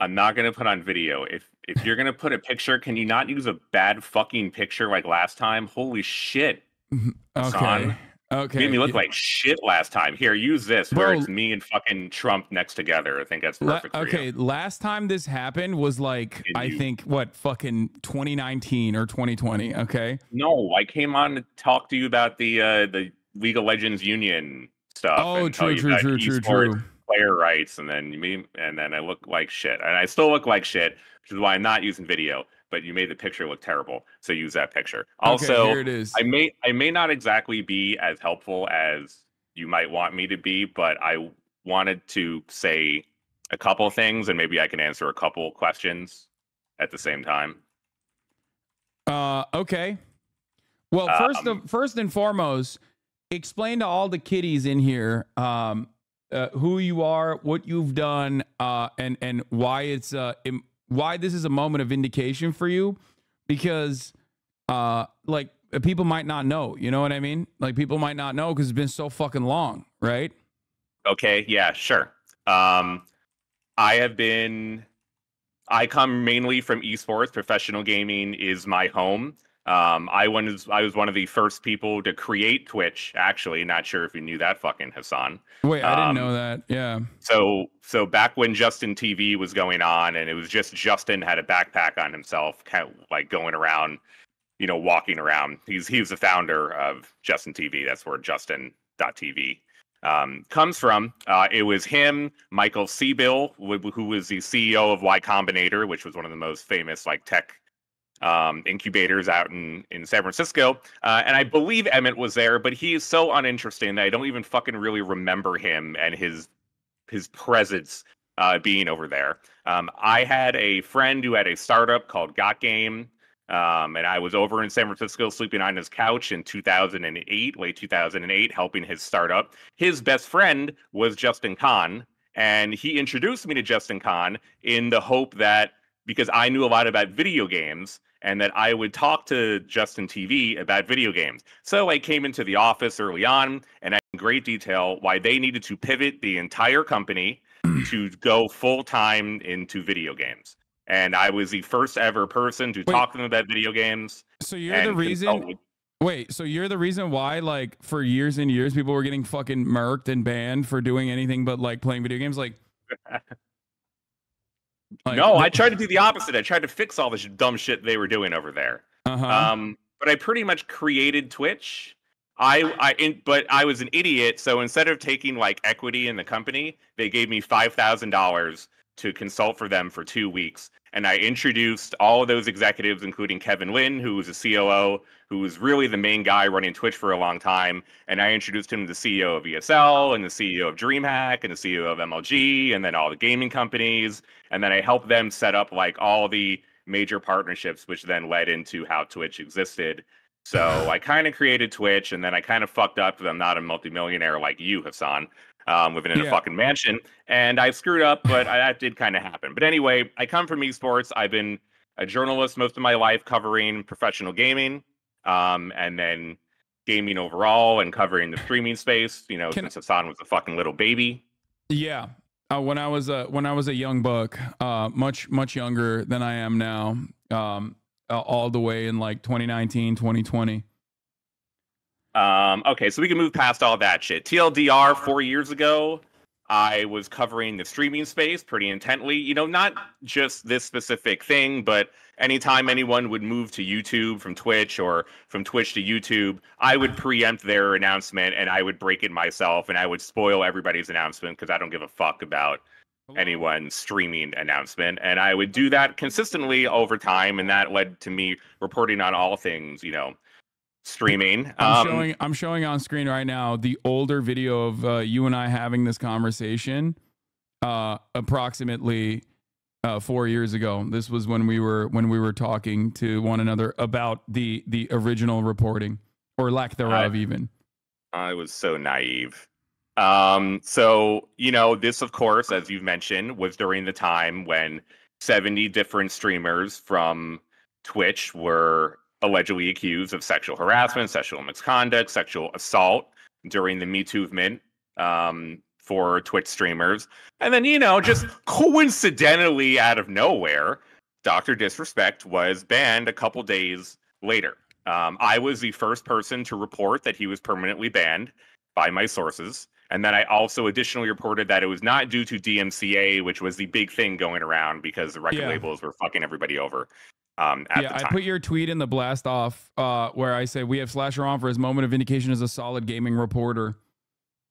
I'm not gonna put on video. If you're gonna put a picture, can you not use a bad fucking picture like last time? Holy shit. Okay. Hasan. Made me look Yeah. like shit last time. Here, use this where Bro, it's me and fucking Trump next together. I think that's perfect for okay, you. last time this happened was like I think what fucking 2019 or 2020, okay? No, I came on to talk to you about the League of Legends Union stuff Oh, and tell true, you true, about true, true, esports true. player rights, and then I look like shit, and I still look like shit, which is why I'm not using video. But you made the picture look terrible, so use that picture. Okay, Also, here it is. I may not exactly be as helpful as you might want me to be, but I wanted to say a couple things, and maybe I can answer a couple questions at the same time. Okay. Well, first and foremost, explain to all the kiddies in here who you are, what you've done, and why it's why this is a moment of vindication for you, because like people might not know, you know what I mean? Like people might not know because it's been so fucking long, right? Okay, yeah, sure. I come mainly from esports. Professional gaming is my home. I was one of the first people to create Twitch. Actually, not sure if you knew that, fucking Hasan. Wait, I didn't know that. Yeah. So back when Justin TV was going on, and it was just Justin had a backpack on himself, kind of like going around, walking around. He was the founder of Justin TV. That's where Justin.tv comes from. It was him, Michael Seabill, who was the CEO of Y Combinator, which was one of the most famous like tech incubators out in San Francisco. And I believe Emmett was there, but he is so uninteresting that I don't even fucking really remember him and his presence being over there. I had a friend who had a startup called Got Game. And I was over in San Francisco sleeping on his couch in 2008, late 2008, helping his startup. His best friend was Justin Kan, and he introduced me to Justin Kan in the hope that because I knew a lot about video games and that I would talk to Justin TV about video games. So I came into the office early on and I in great detail why they needed to pivot the entire company to go full-time into video games. And I was the first ever person to talk to them about video games. So you're the reason. Wait, so you're the reason why, like, for years and years, people were getting fucking murked and banned for doing anything but like playing video games, like. No, I tried to do the opposite. I tried to fix all this dumb shit they were doing over there. But I pretty much created Twitch. But I was an idiot. So instead of taking like equity in the company, they gave me $5,000 to consult for them for 2 weeks. And I introduced all of those executives, including Kevin Lin, who was a COO, who was really the main guy running Twitch for a long time. And I introduced him to the CEO of ESL and the CEO of DreamHack and the CEO of MLG and then all the gaming companies. And then I helped them set up like all the major partnerships, which then led into how Twitch existed. So I kind of created Twitch, and then I kind of fucked up because I'm not a multimillionaire like you, Hasan. Living in a fucking mansion, and I screwed up, but that did kind of happen. But anyway, I come from esports. I've been a journalist most of my life covering professional gaming, and then gaming overall and covering the streaming space, since Hasan was a fucking little baby. Yeah. When I was a young buck, much younger than I am now, all the way in like 2019, 2020. Okay, so we can move past all that shit. TLDR, 4 years ago, I was covering the streaming space pretty intently. Not just this specific thing, but anytime anyone would move to YouTube from Twitch or from Twitch to YouTube, I would preempt their announcement and I would break it myself and I would spoil everybody's announcement because I don't give a fuck about anyone's streaming announcement. And I would do that consistently over time, and that led to me reporting on all things, streaming. I'm showing on screen right now the older video of you and I having this conversation approximately 4 years ago. This was when we were talking to one another about the original reporting or lack thereof. Even I was so naive. So this, of course, as you've mentioned, was during the time when 70 different streamers from Twitch were allegedly accused of sexual harassment, sexual misconduct, sexual assault during the Me Too movement for Twitch streamers. And then, you know, just coincidentally out of nowhere, Dr. Disrespect was banned a couple days later. I was the first person to report that he was permanently banned by my sources. And then I also additionally reported that it was not due to DMCA, which was the big thing going around because the record labels were fucking everybody over. At the time. I put your tweet in the blast off where I say we have Slasher on for his moment of vindication as a solid gaming reporter.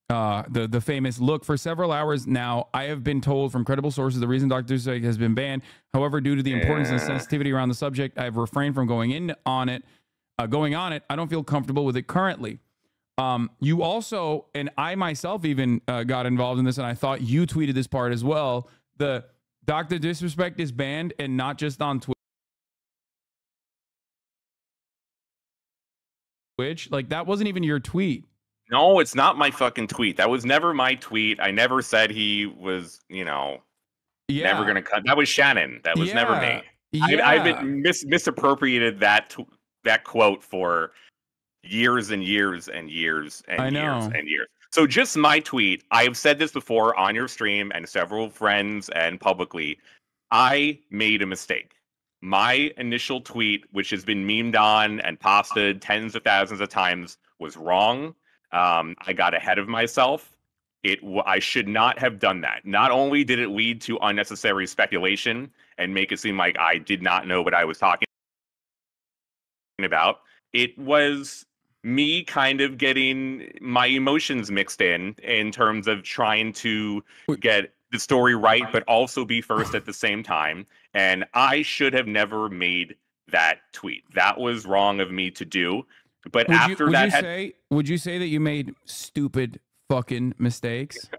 The famous look for several hours now. I have been told from credible sources the reason Dr. Disrespect has been banned. However, due to the importance and sensitivity around the subject, I have refrained from going on it. I don't feel comfortable with it currently. You also, and I myself even got involved in this, and I thought you tweeted this part as well. The Dr. Disrespect is banned, and not just on Twitch. Like, that wasn't even your tweet. No, it's not my fucking tweet. That was never my tweet. I never said he was, you know, never going to cut. That was Shannon. That was never me. I've been misappropriated that quote for years and years and years and years and years. So just my tweet. I have said this before on your stream and several friends and publicly. I made a mistake. My initial tweet, which has been memed on and posted tens of thousands of times, was wrong. I got ahead of myself. I should not have done that. Not only did it lead to unnecessary speculation and make it seem like I did not know what I was talking about, it was me kind of getting my emotions mixed in terms of trying to get the story right, but also be first at the same time. And I should have never made that tweet. That was wrong of me to do. But would you say that you made stupid fucking mistakes?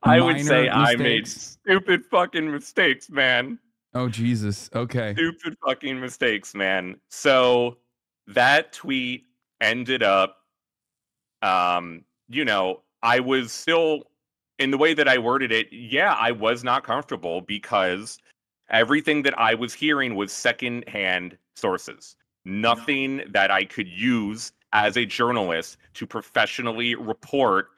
I would say I made stupid fucking mistakes, man. Oh, Jesus. Okay. Stupid fucking mistakes, man. So that tweet ended up, you know, I was still, in the way that I worded it, yeah, I was not comfortable because everything that I was hearing was secondhand sources. Nothing that I could use as a journalist to professionally report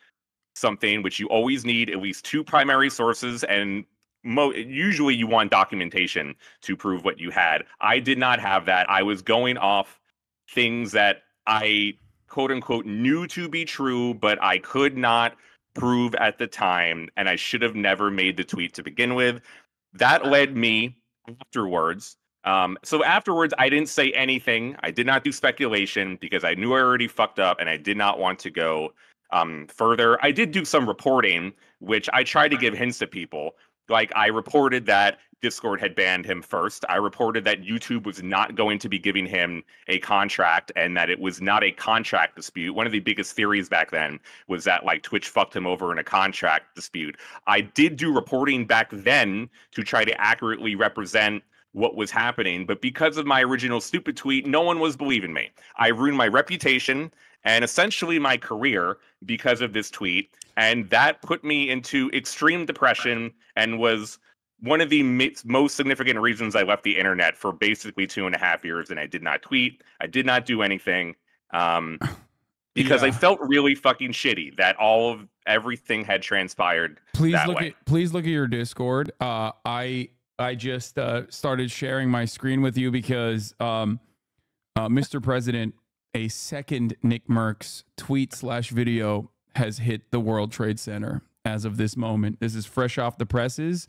something, which you always need at least two primary sources, and usually you want documentation to prove what you had. I did not have that. I was going off things that I quote unquote knew to be true, but I could not prove at the time, and I should have never made the tweet to begin with. That led me afterwards. So afterwards, I didn't say anything. I did not do speculation because I knew I already fucked up and I did not want to go further. I did do some reporting, which I tried to give hints to people. Like, I reported that Discord had banned him first. I reported that YouTube was not going to be giving him a contract and that it was not a contract dispute. One of the biggest theories back then was that, like, Twitch fucked him over in a contract dispute. I did do reporting back then to try to accurately represent what was happening, but because of my original stupid tweet, no one was believing me. I ruined my reputation and essentially my career because of this tweet, and that put me into extreme depression and was one of the most significant reasons I left the internet for basically 2.5 years. And I did not tweet. I did not do anything because I felt really fucking shitty that everything had transpired. Please look at your Discord. I just started sharing my screen with you because Mr. President, a second Nick Merckx tweet/video has hit the World Trade Center as of this moment. This is fresh off the presses,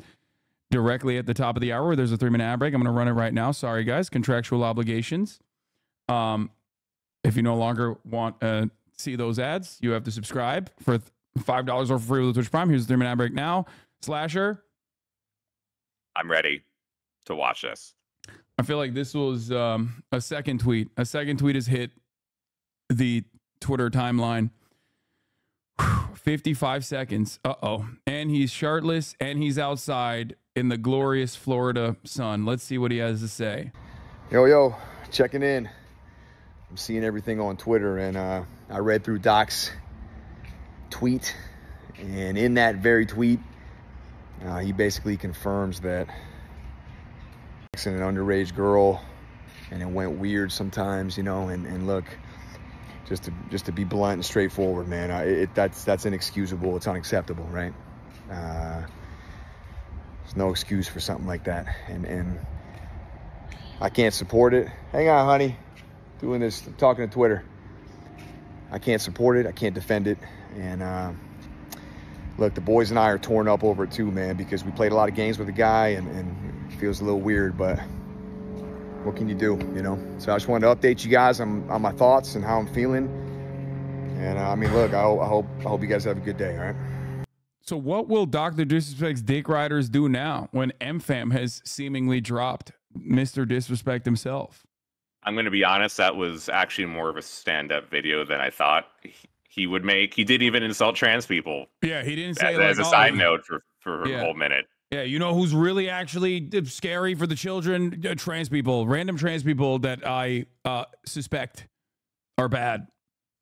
directly at the top of the hour. There's a 3-minute ad break. I'm going to run it right now. Sorry, guys. Contractual obligations. If you no longer want to see those ads, you have to subscribe for $5 or for free with the Twitch Prime. Here's the 3-minute ad break now. Slasher. I'm ready to watch this. I feel like this was a second tweet. A second tweet has hit the Twitter timeline. 55 seconds. Uh-oh. And he's shirtless and he's outside in the glorious Florida sun. Let's see what he has to say. Yo, checking in. I'm seeing everything on Twitter, and I read through Doc's tweet, and in that very tweet, He basically confirms that an underage girl, and it went weird sometimes, you know. And look, just to be blunt and straightforward, man, that's inexcusable. It's unacceptable, right? There's no excuse for something like that, and I can't support it. Hang on, honey. Doing this, talking to Twitter. I can't support it. I can't defend it. And look, the boys and I are torn up over it too, man, because we played a lot of games with the guy, and it feels a little weird, but what can you do, you know? So I just wanted to update you guys on my thoughts and how I'm feeling. And I mean, look, I hope you guys have a good day, all right? So what will Dr. Disrespect's dick riders do now when MFAM has seemingly dropped Mr. Disrespect himself? I'm going to be honest, that was actually more of a stand-up video than I thought he would make. He didn't even insult trans people. Yeah, he didn't say as a side note for a whole minute. Yeah, you know who's really actually scary for the children? Trans people, random trans people that I suspect are bad.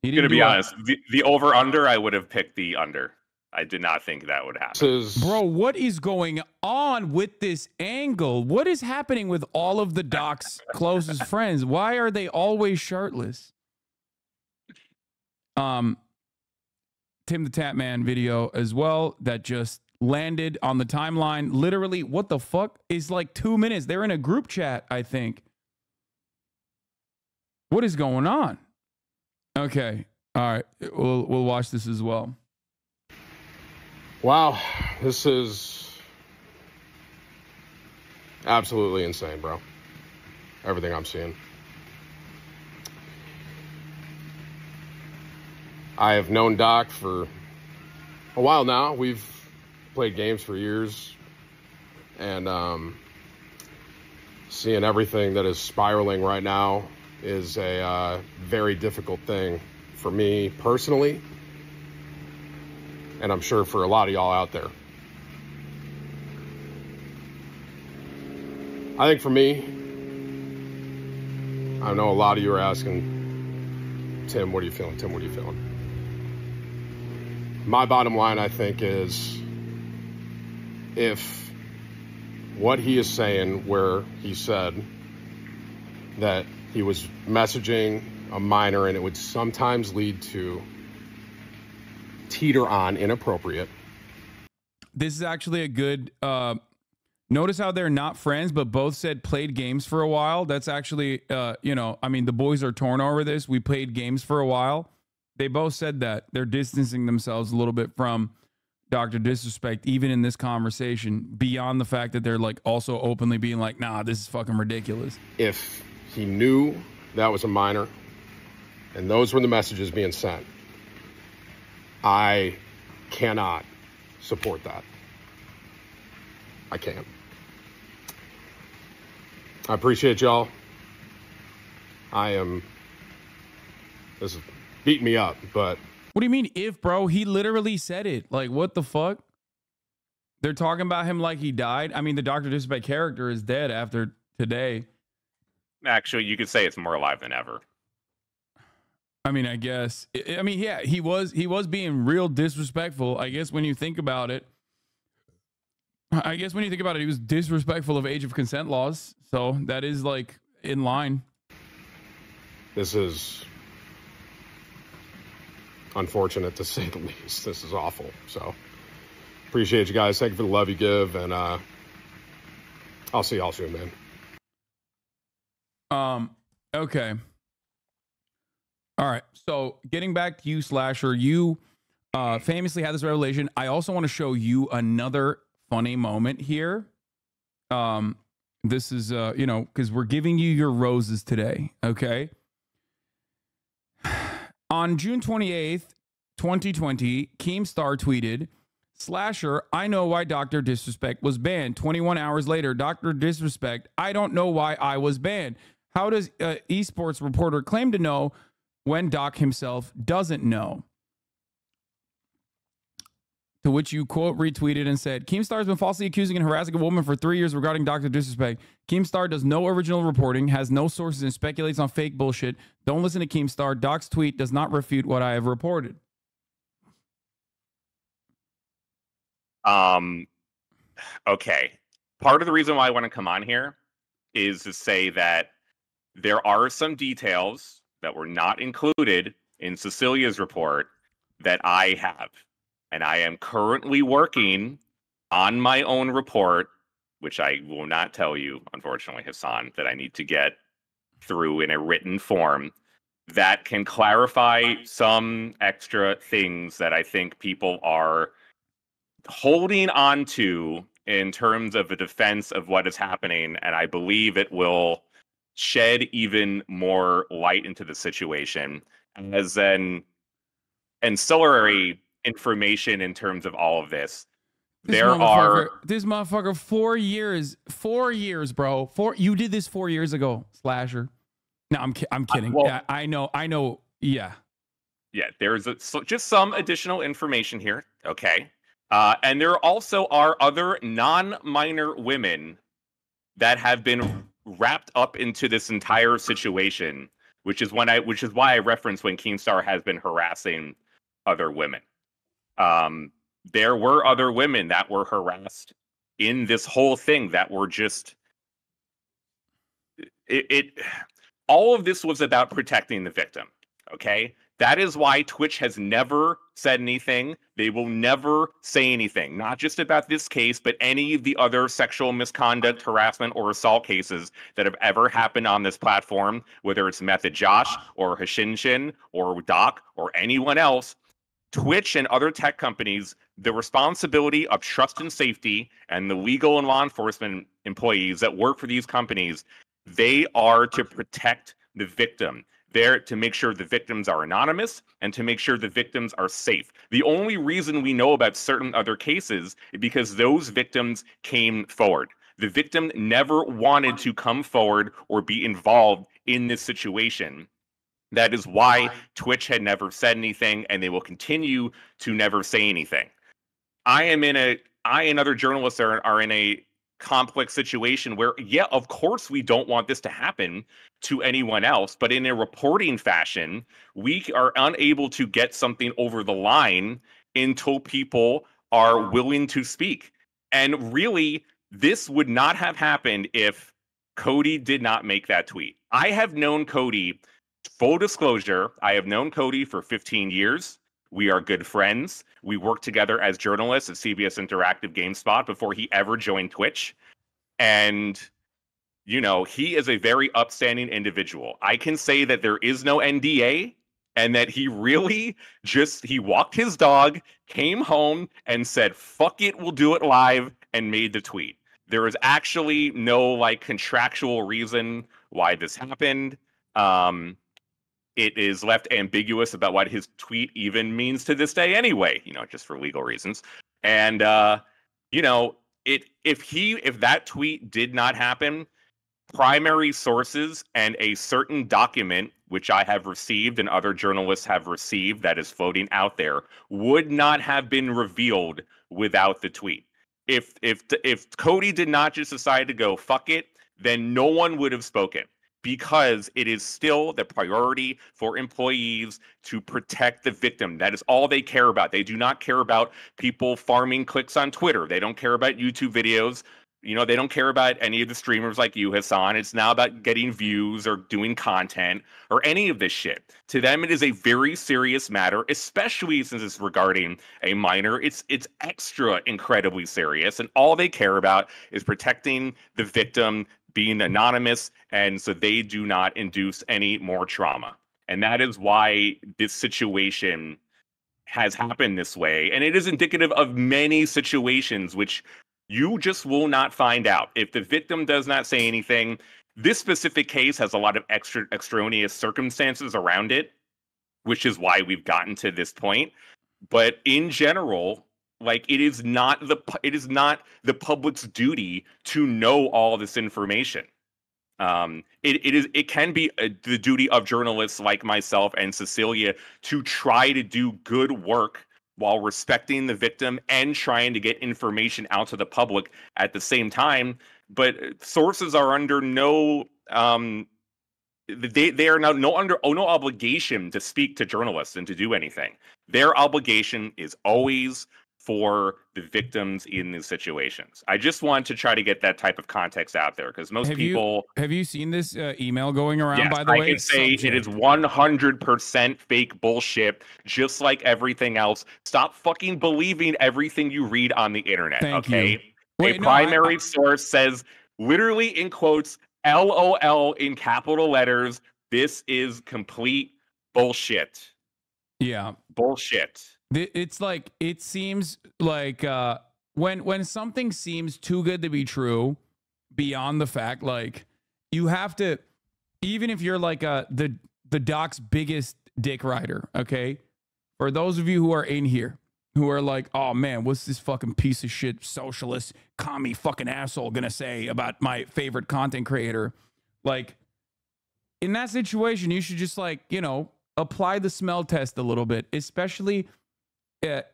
I'm going to be honest, the over-under, I would have picked the under. I did not think that would happen. Bro, what is going on with this angle? What is happening with all of the Doc's closest friends? Why are they always shirtless? Tim the Tap Man video as well that just landed on the timeline. Literally, what the fuck is like 2 minutes? They're in a group chat, I think. What is going on? Okay. All right. We'll watch this as well. Wow, this is absolutely insane, bro. Everything I'm seeing. I have known Doc for a while now. We've played games for years, and seeing everything that is spiraling right now is a very difficult thing for me personally, and I'm sure for a lot of y'all out there. I think for me, I know a lot of you are asking, Tim, what are you feeling? Tim, what are you feeling? My bottom line, I think, is if what he is saying, where he said that he was messaging a minor and it would sometimes lead to teeter on inappropriate. This is actually a good notice how they're not friends, but both said played games for a while. That's actually you know, I mean, the boys are torn over this. We played games for a while. They both said that. They're distancing themselves a little bit from Dr. Disrespect, even in this conversation, beyond the fact that they're like also openly being like, nah, this is fucking ridiculous. If he knew that was a minor and those were the messages being sent, I cannot support that. I can't. I appreciate y'all. This is beating me up, but. What do you mean if, bro? He literally said it. Like, what the fuck? They're talking about him like he died. I mean, the Dr. Disrespect character is dead after today. Actually, you could say it's more alive than ever. I mean, I guess. I mean, yeah, he was being real disrespectful. I guess when you think about it, he was disrespectful of age of consent laws. So that is like in line. This is unfortunate to say the least. This is awful. So appreciate you guys. Thank you for the love you give. And I'll see y'all soon, man. Okay. All right. So getting back to you, Slasher, you famously had this revelation. I also want to show you another funny moment here. This is, you know, because we're giving you your roses today. Okay. On June 28th, 2020, Keemstar tweeted, Slasher, I know why Dr. Disrespect was banned. 21 hours later, Dr. Disrespect, I don't know why I was banned. How does esports reporter claim to know when Doc himself doesn't know? To which you, quote, retweeted and said, Keemstar has been falsely accusing and harassing a woman for 3 years regarding Dr. Disrespect. Keemstar does no original reporting, has no sources, and speculates on fake bullshit. Don't listen to Keemstar. Doc's tweet does not refute what I have reported. okay. Part of the reason why I want to come on here is to say that there are some details that were not included in Cecilia's report that I have. And I am currently working on my own report, which I will not tell you, unfortunately, Hasan, that I need to get through in a written form that can clarify some extra things that I think people are holding on to in terms of a defense of what is happening. And I believe it will shed even more light into the situation as an ancillary information in terms of all of this. This motherfucker, 4 years, bro. You did this 4 years ago, Slasher. No, I'm kidding. Well, yeah, I know. Yeah. Yeah, there's just some additional information here. Okay. And there also are other non-minor women that have been wrapped up into this entire situation, which is why I referenced when Keemstar has been harassing other women. There were other women that were harassed in this whole thing that were just all of this was about protecting the victim. Okay. That is why Twitch has never said anything. They will never say anything, not just about this case, but any of the other sexual misconduct, harassment, or assault cases that have ever happened on this platform, whether it's Method Josh or Hashinshin or Doc or anyone else. Twitch and other tech companies, the responsibility of trust and safety and the legal and law enforcement employees that work for these companies, they are to protect the victim. They're to make sure the victims are anonymous and to make sure the victims are safe. The only reason we know about certain other cases is because those victims came forward. The victim never wanted to come forward or be involved in this situation. That is why Twitch had never said anything, and they will continue to never say anything. I and other journalists are in a complex situation where, yeah, of course we don't want this to happen to anyone else, but in a reporting fashion, we are unable to get something over the line until people are willing to speak. And really, this would not have happened if Cody did not make that tweet. I have known Cody, full disclosure, I have known Cody for 15 years. We are good friends. We worked together as journalists at CBS Interactive GameSpot before he ever joined Twitch. And, you know, he is a very upstanding individual. I can say that there is no NDA and that he really he walked his dog, came home and said, fuck it, we'll do it live, and made the tweet. There is actually no contractual reason why this happened. It is left ambiguous about what his tweet even means to this day anyway, just for legal reasons. And, if that tweet did not happen, primary sources and a certain document, which I have received and other journalists have received that is floating out there, would not have been revealed without the tweet. If Cody did not just decide to go, fuck it, then no one would have spoken. Because it is still the priority for employees to protect the victim. That is all they care about. They do not care about people farming clicks on Twitter. They don't care about YouTube videos. They don't care about any of the streamers like you, Hasan. It's now about getting views or doing content or any of this shit. To them, it is a very serious matter, especially since it's regarding a minor. It's extra incredibly serious, and all they care about is protecting the victim, being anonymous, and so they do not induce any more trauma. And that is why this situation has happened this way. And it is indicative of many situations which you just will not find out. If the victim does not say anything, this specific case has a lot of extraneous circumstances around it, which is why we've gotten to this point. But in general, it is not the public's duty to know all this information. It can be the duty of journalists like myself and Cecilia to try to do good work while respecting the victim and trying to get information out to the public at the same time. But sources are under no they are now under no obligation to speak to journalists and to do anything. Their obligation is always for the victims in these situations. I just want to try to get that type of context out there because most people have you seen this email going around? Yes, by the way, I can say it is 100% fake bullshit, just like everything else. Stop fucking believing everything you read on the internet. Thank okay, you. Wait, a no, primary source says literally in quotes LOL in capital letters. This is complete bullshit. Yeah, bullshit. It's like, it seems like when something seems too good to be true, beyond the fact, like, you have to, even if you're like the doc's biggest dick rider, okay? For those of you who are in here who are like, oh man, what's this fucking piece of shit socialist commie fucking asshole gonna say about my favorite content creator? Like, in that situation, you should just, like, you know, apply the smell test a little bit, especially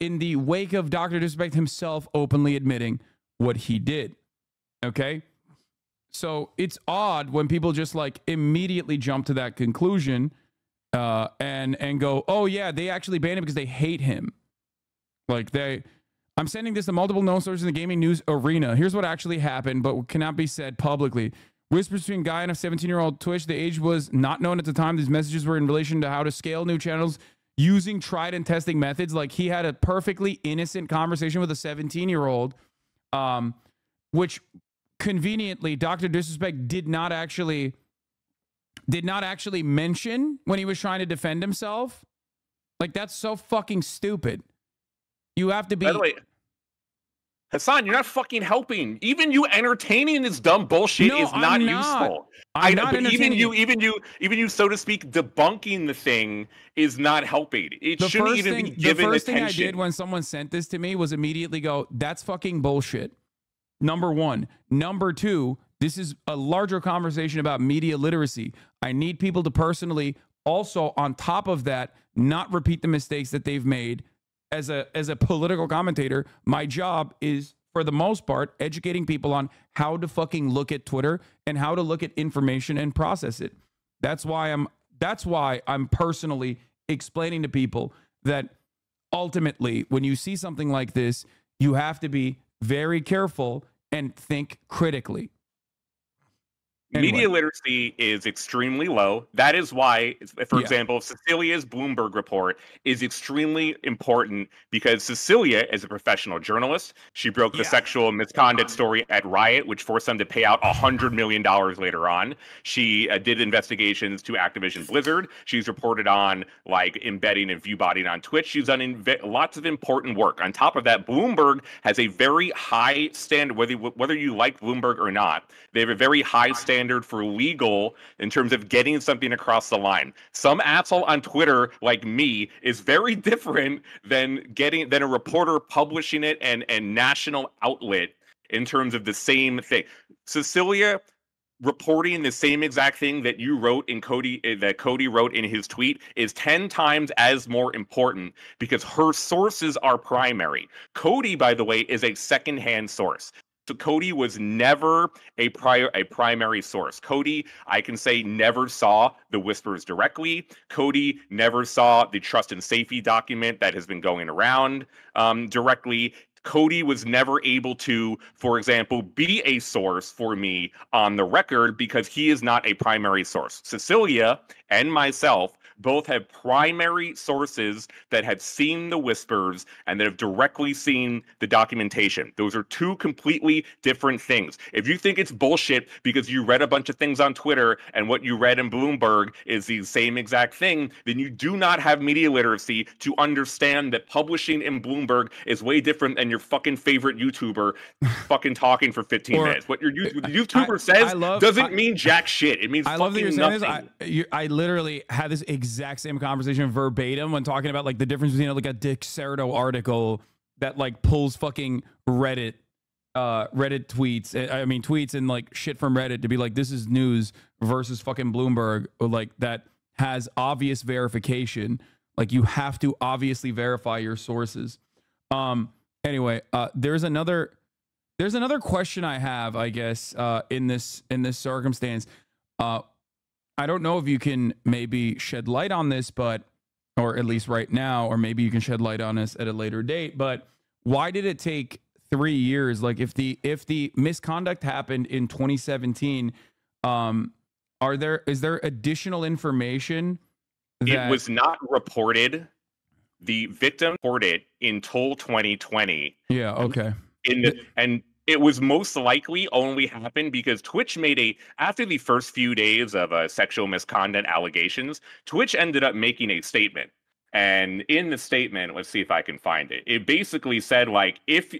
in the wake of Dr. Disrespect himself openly admitting what he did. Okay? So it's odd when people just, like, immediately jump to that conclusion and go, oh yeah, they actually banned him because they hate him. Like, I'm sending this to multiple known sources in the gaming news arena. Here's what actually happened, but cannot be said publicly. Whispers between guy and a 17-year-old Twitch. The age was not known at the time. These messages were in relation to how to scale new channels using tried and testing methods. Like, he had a perfectly innocent conversation with a 17-year-old, which conveniently Dr. Disrespect did not actually mention when he was trying to defend himself. Like, that's so fucking stupid. You have to be. By the way, Hasan, you're not fucking helping. Even you entertaining this dumb bullshit is not useful. I know, but even you, so to speak, debunking the thing is not helping. It shouldn't even be given attention. The first thing I did when someone sent this to me was immediately go, that's fucking bullshit. Number one. Number two, this is a larger conversation about media literacy. I need people to personally, also on top of that, not repeat the mistakes that they've made. As a political commentator, my job is, for the most part, educating people on how to fucking look at Twitter and how to look at information and process it. That's why I'm personally explaining to people that ultimately, when you see something like this, you have to be very careful and think critically. Anyway. Media literacy is extremely low. That is why, for example, Cecilia's Bloomberg report is extremely important because Cecilia is a professional journalist. She broke the sexual misconduct story at Riot, which forced them to pay out $100 million later on. She did investigations to Activision Blizzard. She's reported on, like, embedding and viewbotting on Twitch. She's done lots of important work. On top of that, Bloomberg has a very high standard, whether you like Bloomberg or not. They have a very high standard for legal in terms of getting something across the line. Some asshole on Twitter like me is very different than a reporter publishing it and national outlet in terms of the same thing. Cecilia reporting the same exact thing that you wrote in Cody wrote in his tweet is 10 times as more important because her sources are primary. Cody, by the way, is a secondhand source. So Cody was never a primary source. Cody, I can say, never saw the whispers directly. Cody never saw the trust and safety document that has been going around directly. Cody was never able to, for example, be a source for me on the record because he is not a primary source. Cecilia and myself both have primary sources that have seen the whispers and that have directly seen the documentation. Those are two completely different things. If you think it's bullshit because you read a bunch of things on Twitter and what you read in Bloomberg is the same exact thing, then you do not have media literacy to understand that publishing in Bloomberg is way different than your fucking favorite YouTuber fucking talking for 15 minutes. What your YouTuber says doesn't mean jack shit. It means I love that you're fucking saying nothing. this. I literally had this exact same conversation verbatim when talking about, like, the difference between, like, a Dick Cerdo article that, like, pulls fucking Reddit tweets and, like, shit from Reddit to be like, this is news, versus fucking Bloomberg, like, that has obvious verification. Like, you have to obviously verify your sources. Anyway, there's another question I have, I guess, in this circumstance. I don't know if you can maybe shed light on this, or at least right now, or maybe you can shed light on this at a later date. But why did it take 3 years? Like if the misconduct happened in 2017, is there additional information that it was not reported? The victim reported until 2020. Yeah, okay. And it was most likely only happened because Twitch after the first few days of sexual misconduct allegations, Twitch ended up making a statement. And in the statement, let's see if I can find it. It basically said, like, if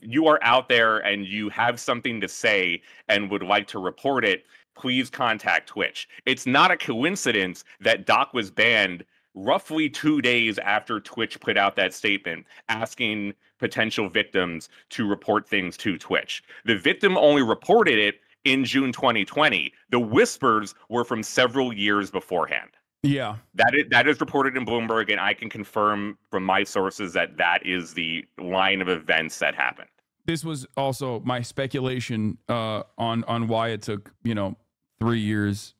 you are out there and you have something to say and would like to report it, please contact Twitch. It's not a coincidence that Doc was banned roughly 2 days after Twitch put out that statement asking potential victims to report things to Twitch. The victim only reported it in June 2020. The whispers were from several years beforehand. Yeah. That is reported in Bloomberg, and I can confirm from my sources that that is the line of events that happened. This was also my speculation on why it took 3 years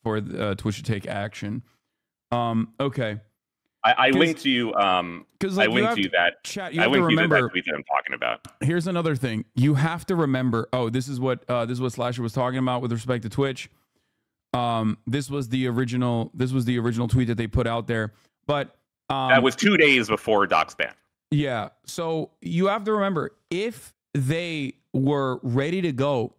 for Twitch to take action. Okay. I linked to you. Because I linked to you that. Chat, I linked to you that tweet that I'm talking about. Here's another thing. You have to remember. Oh, this is what Slasher was talking about with respect to Twitch. This was the original tweet that they put out there. But that was 2 days before Doc's ban. Yeah. So you have to remember, if they were ready to go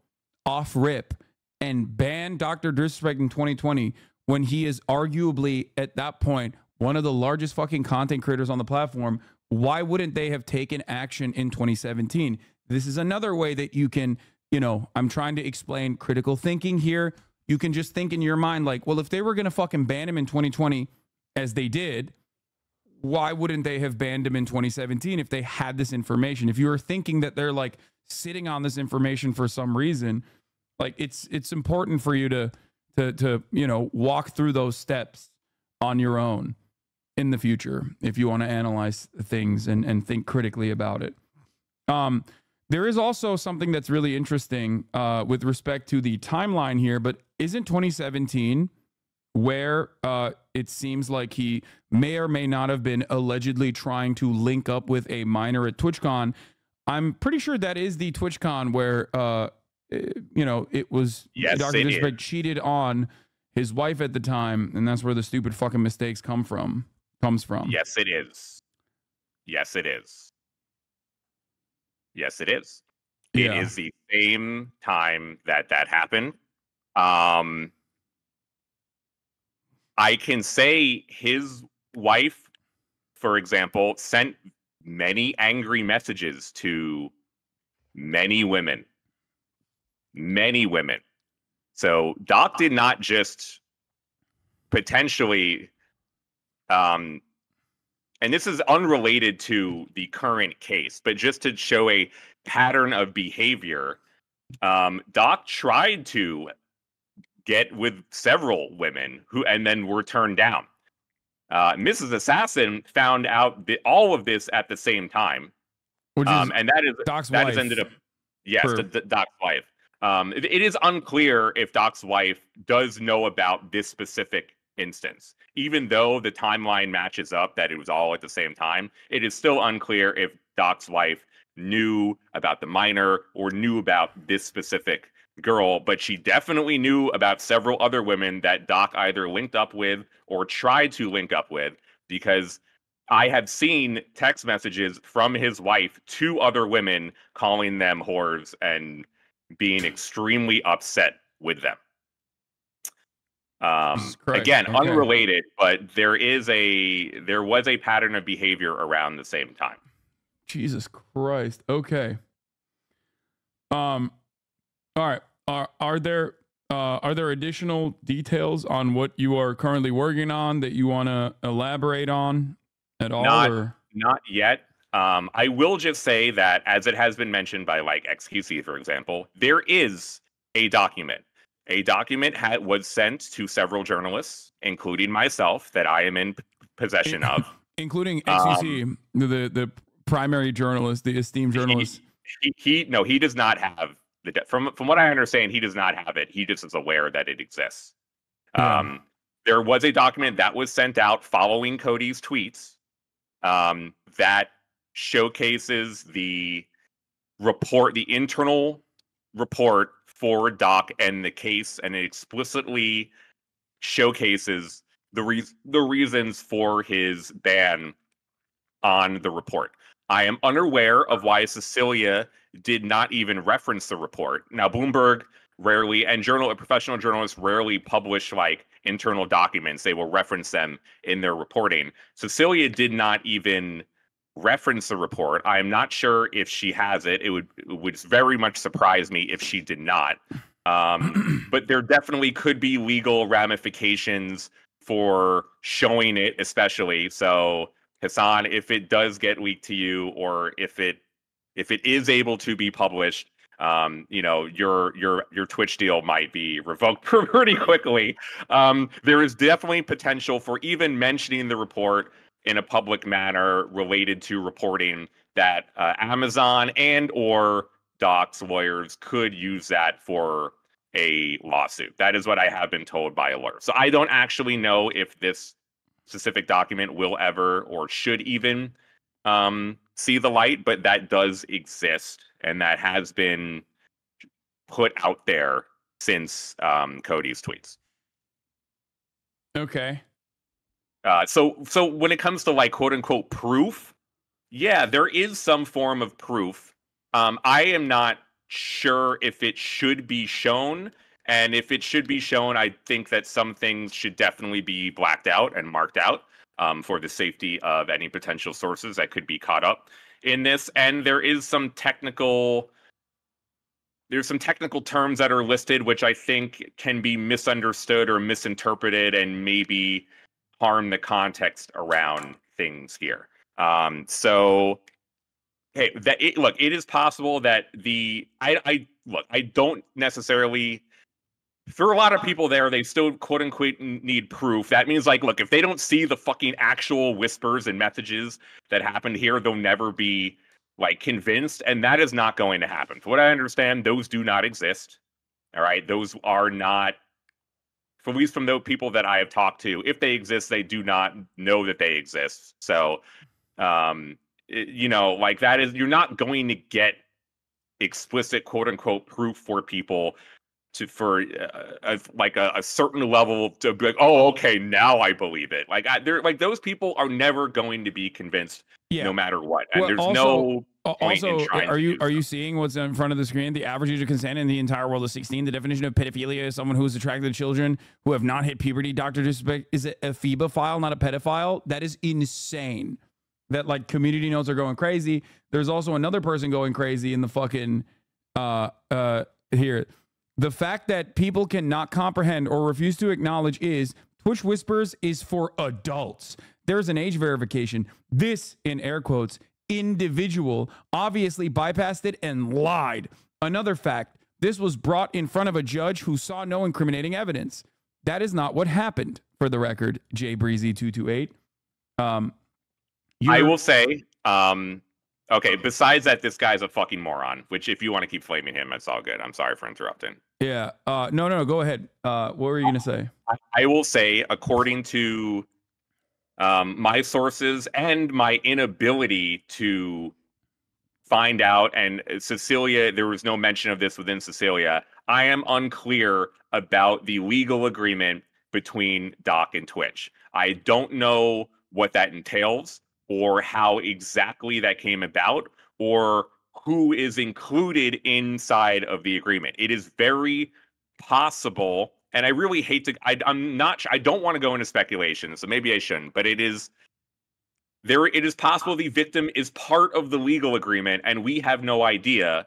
off rip and ban Dr. Disrespect in 2020, when he is arguably at that point one of the largest fucking content creators on the platform, why wouldn't they have taken action in 2017? This is another way that you can, I'm trying to explain critical thinking here. You can just think in your mind like, well, if they were going to fucking ban him in 2020 as they did, why wouldn't they have banned him in 2017 if they had this information? If you were thinking that they're like sitting on this information for some reason, like it's important for you to walk through those steps on your own in the future if you want to analyze things and think critically about it. There is also something that's really interesting with respect to the timeline here, but isn't 2017 where it seems like he may or may not have been allegedly trying to link up with a minor at TwitchCon? I'm pretty sure that is the TwitchCon where it was Dr. Disrespect cheated on his wife at the time, and that's where the stupid fucking mistakes comes from. Yes, it is. Yes, it is. Yes, it is. Yeah. It is the same time that happened. I can say his wife, for example, sent many angry messages to many women. Many women. So Doc did not just potentially, and this is unrelated to the current case, but just to show a pattern of behavior, Doc tried to get with several women and then were turned down. Mrs. Assassin found out all of this at the same time, which is and that is Doc's that wife. has ended up Doc's wife. It is unclear if Doc's wife does know about this specific instance, even though the timeline matches up that it was all at the same time. It is still unclear if Doc's wife knew about the minor or knew about this specific girl, but she definitely knew about several other women that Doc either linked up with or tried to link up with, because I have seen text messages from his wife to other women calling them whores and being extremely upset with them. Again, Okay. unrelated, but there was a pattern of behavior around the same time. Jesus Christ. Okay. All right. Are there additional details on what you are currently working on that you want to elaborate on at all? Not yet. I will just say that, as it has been mentioned by like XQC, for example, there is a document. A document was sent to several journalists, including myself, that I am in possession of. Including XQC, the primary journalist, the esteemed journalist. He does not have from what I understand, he does not have it. He just is aware that it exists. Yeah. There was a document that was sent out following Cody's tweets that showcases the report, the internal report for Doc and the case, and it explicitly showcases the reasons for his ban on the report. I am unaware of why Cecilia did not even reference the report. Now, Bloomberg rarely, and professional journalists rarely publish like internal documents. They will reference them in their reporting. Cecilia did not even reference the report. I am not sure if she has it. It would very much surprise me if she did not. But there definitely could be legal ramifications for showing it, especially. So, Hasan, if it does get leaked to you, or if it is able to be published, your Twitch deal might be revoked pretty quickly. There is definitely potential for even mentioning the report in a public manner related to reporting that Amazon and or Doc's lawyers could use that for a lawsuit. That is what I have been told by a lawyer. So I don't actually know if this specific document will ever or should even see the light, but that does exist, and that has been put out there since Cody's tweets. Okay. So when it comes to like quote unquote proof, yeah, there is some form of proof. I am not sure if it should be shown. And if it should be shown, I think that some things should definitely be blacked out and marked out for the safety of any potential sources that could be caught up in this. And there's some technical terms that are listed, which I think can be misunderstood or misinterpreted and maybe harm the context around things here. Hey, it is possible that I don't necessarily. For a lot of people there, they still quote unquote need proof. That means like, look, if they don't see the fucking actual whispers and messages that happened here, they'll never be like convinced, and that is not going to happen. From what I understand, those do not exist. All right, those are not, at least from the people that I have talked to. If they exist, they do not know that they exist. So, like that is, you're not going to get explicit quote unquote proof for people for a certain level to be like, oh, okay, now I believe it. Like they're like, those people are never going to be convinced, no matter what. And there's no point in trying. Are you seeing what's in front of the screen? The average age of consent in the entire world is 16. The definition of pedophilia is someone who is attracted to children who have not hit puberty. Dr. Disrespect is a phebophile, not a pedophile. That is insane. That like community notes are going crazy. There's also another person going crazy in the fucking here. The fact that people cannot comprehend or refuse to acknowledge is Twitch Whispers is for adults. There's an age verification. This, in air quotes, individual obviously bypassed it and lied. Another fact, this was brought in front of a judge who saw no incriminating evidence. That is not what happened, for the record, Jay Breezy 228. I will say, okay, besides that, this guy's a fucking moron, which if you want to keep flaming him, that's all good. I'm sorry for interrupting. Yeah. No, go ahead. What were you going to say? I will say, according to my sources and my inability to find out, and Cecilia, there was no mention of this within Cecilia, I am unclear about the legal agreement between Doc and Twitch. I don't know what that entails, or how exactly that came about, or who is included inside of the agreement. It is very possible, and I really hate to, I don't want to go into speculation, so maybe I shouldn't, but it is possible the victim is part of the legal agreement and we have no idea,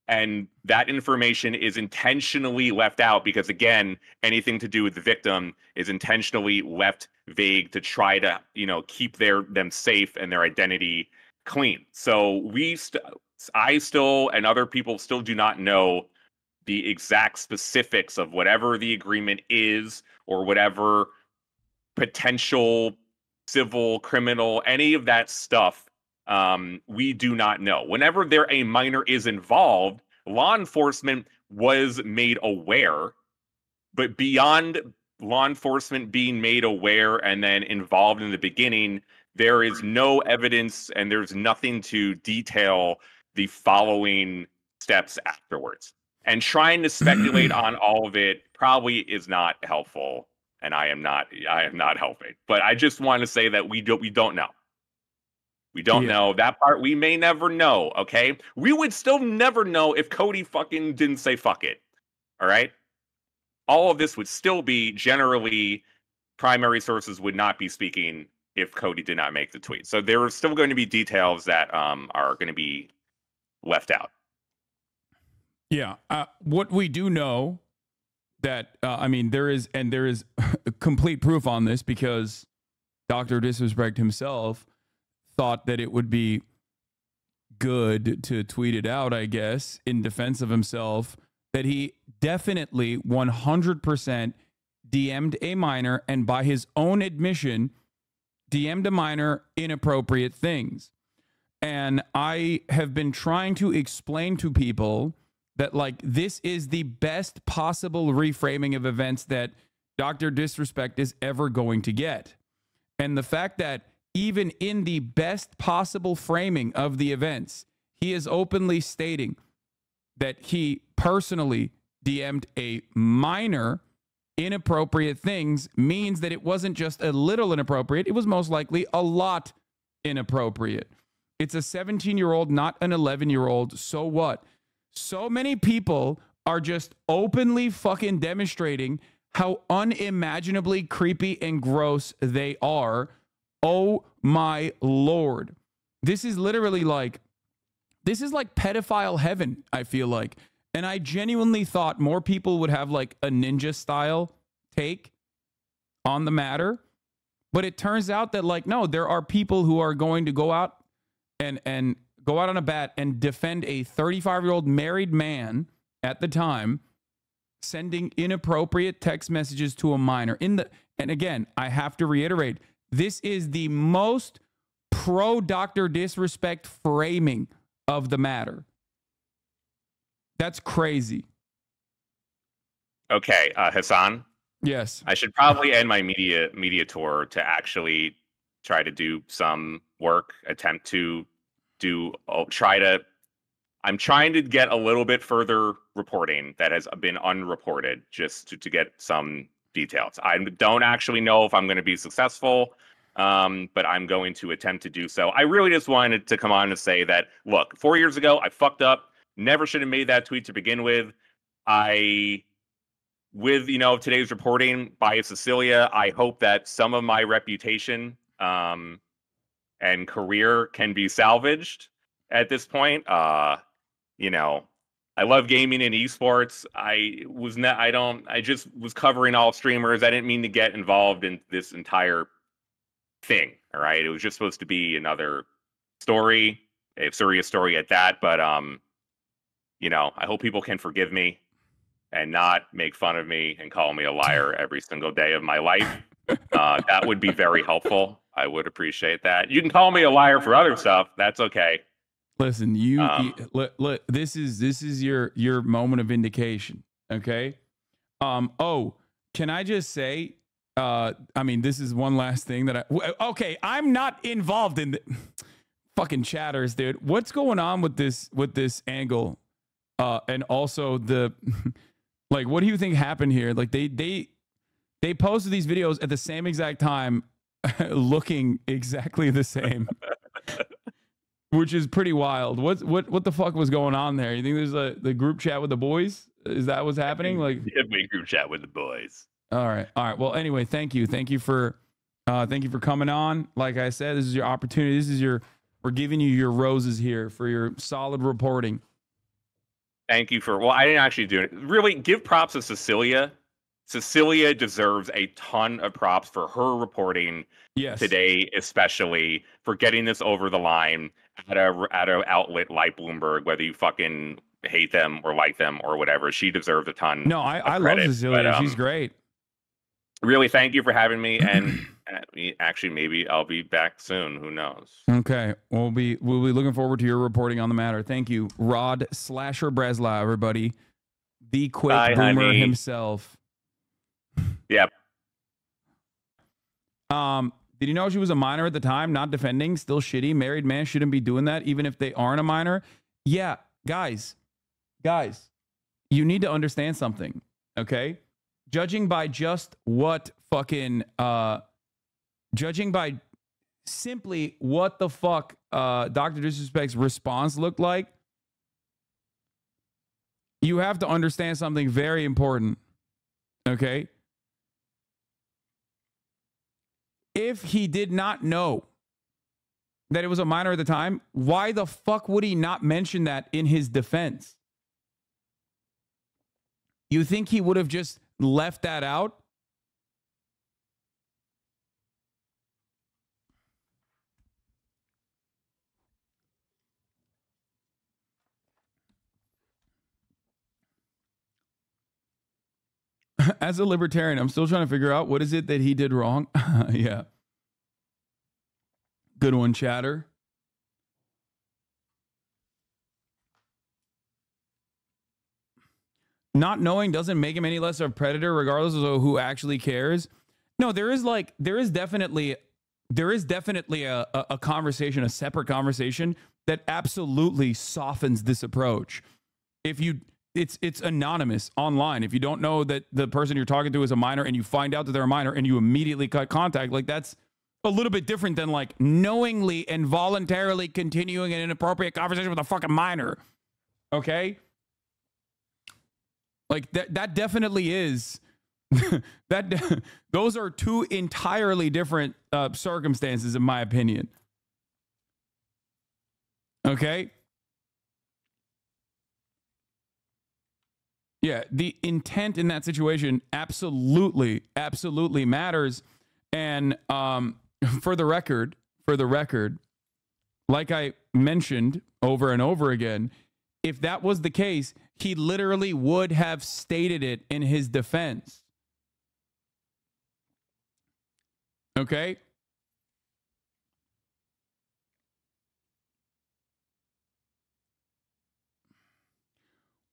and that information is intentionally left out because, again, anything to do with the victim is intentionally left vague to try to, keep them safe and their identity clean. So I still, and other people still do not know the exact specifics of whatever the agreement is, or whatever potential civil, criminal, any of that stuff. We do not know. Whenever a minor is involved, law enforcement was made aware, but beyond law enforcement being made aware and then involved in the beginning, there is no evidence and there's nothing to detail the following steps afterwards. And trying to speculate on all of it probably is not helpful, and I am not helping. But I just want to say that we don't know. We don't know that part. We may never know. Okay, we would still never know if Cody fucking didn't say fuck it. All right, all of this would still be generally primary sources would not be speaking if Cody did not make the tweet. So there are still going to be details that are going to be left out. Yeah, what we do know that I mean there is complete proof on this because Dr. Disrespect himself thought that it would be good to tweet it out, I guess, in defense of himself, that he definitely 100% DM'd a minor and by his own admission DM'd a minor inappropriate things. And I have been trying to explain to people that, like, this is the best possible reframing of events that Dr. Disrespect is ever going to get. And the fact that even in the best possible framing of the events, he is openly stating that he personally DM'd a minor inappropriate things means that it wasn't just a little inappropriate. It was most likely a lot inappropriate. It's a 17-year-old, not an 11-year-old. So what? So many people are just openly fucking demonstrating how unimaginably creepy and gross they are. Oh my Lord. This is literally like, this is like pedophile heaven, I feel like. And I genuinely thought more people would have like a ninja style take on the matter. But it turns out that, like, no, there are people who are going to go out and go out on a bat and defend a 35-year-old married man at the time sending inappropriate text messages to a minor. And again, I have to reiterate, this is the most pro Dr. Disrespect framing of the matter. That's crazy. Okay, Hasan. Yes. I should probably end my media tour to actually try to do some work, attempt to I'm trying to get a little bit further reporting that has been unreported just to get some details. I don't actually know if I'm going to be successful, but I'm going to attempt to do so. I really just wanted to come on and say that, look, 4 years ago, I fucked up. Never should have made that tweet to begin with. With today's reporting by Cecilia, I hope that some of my reputation and career can be salvaged at this point. I love gaming and esports. I just was covering all streamers. I didn't mean to get involved in this entire thing. All right. It was just supposed to be another story, a serious story at that. But, I hope people can forgive me and not make fun of me and call me a liar every single day of my life. That would be very helpful. I would appreciate that. You can call me a liar for other stuff. That's okay. Listen, this is your moment of vindication. Okay. Can I just say, this is one last thing that I'm not involved in the fucking chatters, dude. What's going on with this angle? And also like, what do you think happened here? Like they posted these videos at the same exact time, looking exactly the same, which is pretty wild. What the fuck was going on there? You think there's the group chat with the boys? Is that what's happening? Like, definitely group chat with the boys. All right. Well, anyway, thank you for coming on. Like I said, this is your opportunity. We're giving you your roses here for your solid reporting. Thank you I didn't actually do it. Really, give props to Cecilia. Cecilia deserves a ton of props for her reporting today, especially for getting this over the line at a outlet like Bloomberg, whether you fucking hate them or like them or whatever. She deserves a ton. No, I love Cecilia. She's great. Really, thank you for having me. And actually, maybe I'll be back soon. Who knows? Okay. We'll be looking forward to your reporting on the matter. Thank you. Rod Slasher Breslau, everybody. The quick boomer himself. Yep. Did he know she was a minor at the time? Not defending, still shitty. Married man shouldn't be doing that, even if they aren't a minor. Yeah, guys, you need to understand something, okay? Judging by just what fucking, judging by simply what the fuck Dr. Disrespect's response looked like, you have to understand something very important, okay? If he did not know that it was a minor at the time, why the fuck would he not mention that in his defense? You think he would have just left that out? As a libertarian, I'm still trying to figure out what is it that he did wrong. Yeah. Good one, Chatter. Not knowing doesn't make him any less of a predator, regardless of who actually cares. No, there is definitely a conversation, a separate conversation that absolutely softens this approach. It's anonymous online. If you don't know that the person you're talking to is a minor and you find out that they're a minor and you immediately cut contact, like that's a little bit different than like knowingly and voluntarily continuing an inappropriate conversation with a fucking minor. Okay? Like that definitely is those are two entirely different circumstances in my opinion. Okay? Yeah, the intent in that situation absolutely matters. And for the record, like I mentioned over and over again, if that was the case, he literally would have stated it in his defense. Okay?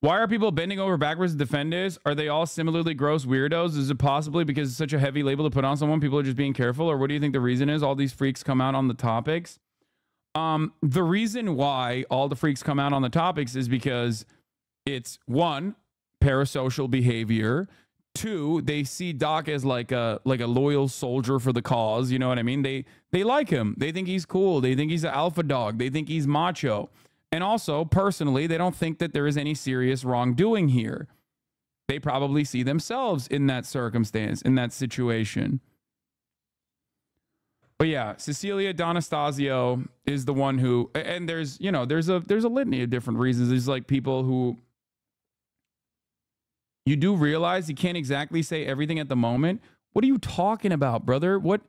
Why are people bending over backwards to defend this? Are they all similarly gross weirdos? Is it possibly because it's such a heavy label to put on someone? People are just being careful? Or what do you think the reason is? All these freaks come out on the topics. The reason why all the freaks come out on the topics is because it's, one, parasocial behavior. Two, they see Doc as like a loyal soldier for the cause. You know what I mean? They like him. They think he's cool. They think he's an alpha dog. They think he's macho. And also, personally, they don't think that there is any serious wrongdoing here. They probably see themselves in that circumstance, in that situation. But yeah, Cecilia D'Anastasio is the one who, and there's a litany of different reasons. There's like people who, you do realize you can't exactly say everything at the moment. What are you talking about, brother? What?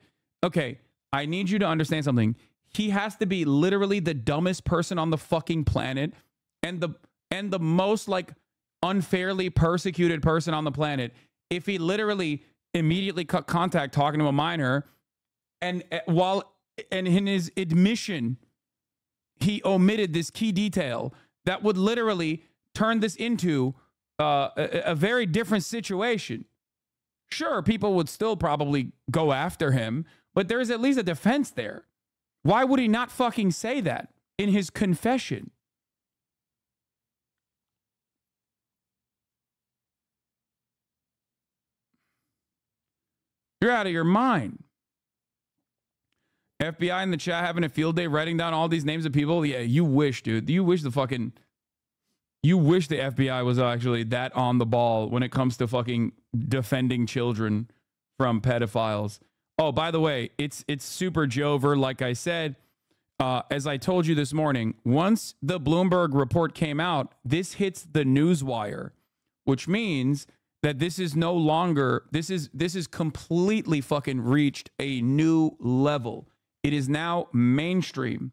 Okay, I need you to understand something. He has to be literally the dumbest person on the fucking planet and the most like unfairly persecuted person on the planet if he literally immediately cut contact talking to a minor and in his admission he omitted this key detail that would literally turn this into a very different situation. Sure, people would still probably go after him, but there's at least a defense there. Why would he not fucking say that in his confession? You're out of your mind. FBI in the chat having a field day writing down all these names of people. Yeah, you wish, dude. You wish the FBI was actually that on the ball when it comes to fucking defending children from pedophiles. Oh, by the way, it's super Jover. Like I said, as I told you this morning, once the Bloomberg report came out, this hits the newswire, which means that this is no longer, this is completely fucking reached a new level. It is now mainstream.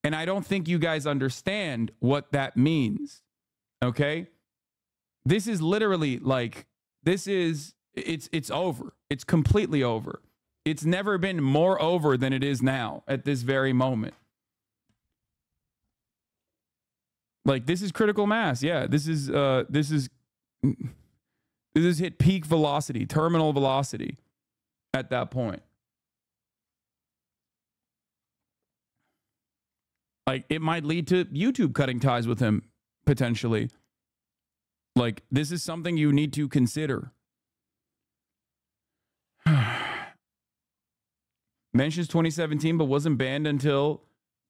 And I don't think you guys understand what that means. Okay? This is literally like, it's over. It's completely over. It's never been more over than it is now at this very moment. Like, this is critical mass. Yeah, this is hit peak velocity, terminal velocity at that point. Like, it might lead to YouTube cutting ties with him, potentially. Like, this is something you need to consider. Mentions 2017, but wasn't banned until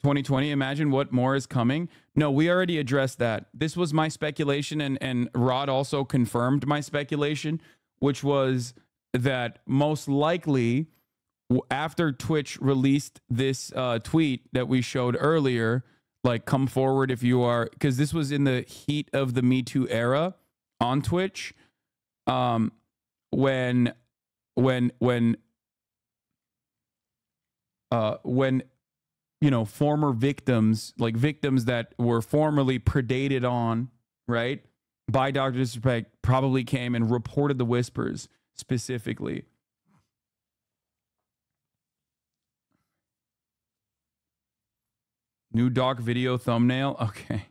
2020. Imagine what more is coming. No, we already addressed that. This was my speculation, and Rod also confirmed my speculation, which was that most likely after Twitch released this tweet that we showed earlier, like, come forward if you are, because this was in the heat of the Me Too era on Twitch, when you know, former victims, like victims that were formerly predated on, right, by Dr. Disrespect, probably came and reported the whispers specifically. New doc video thumbnail. Okay.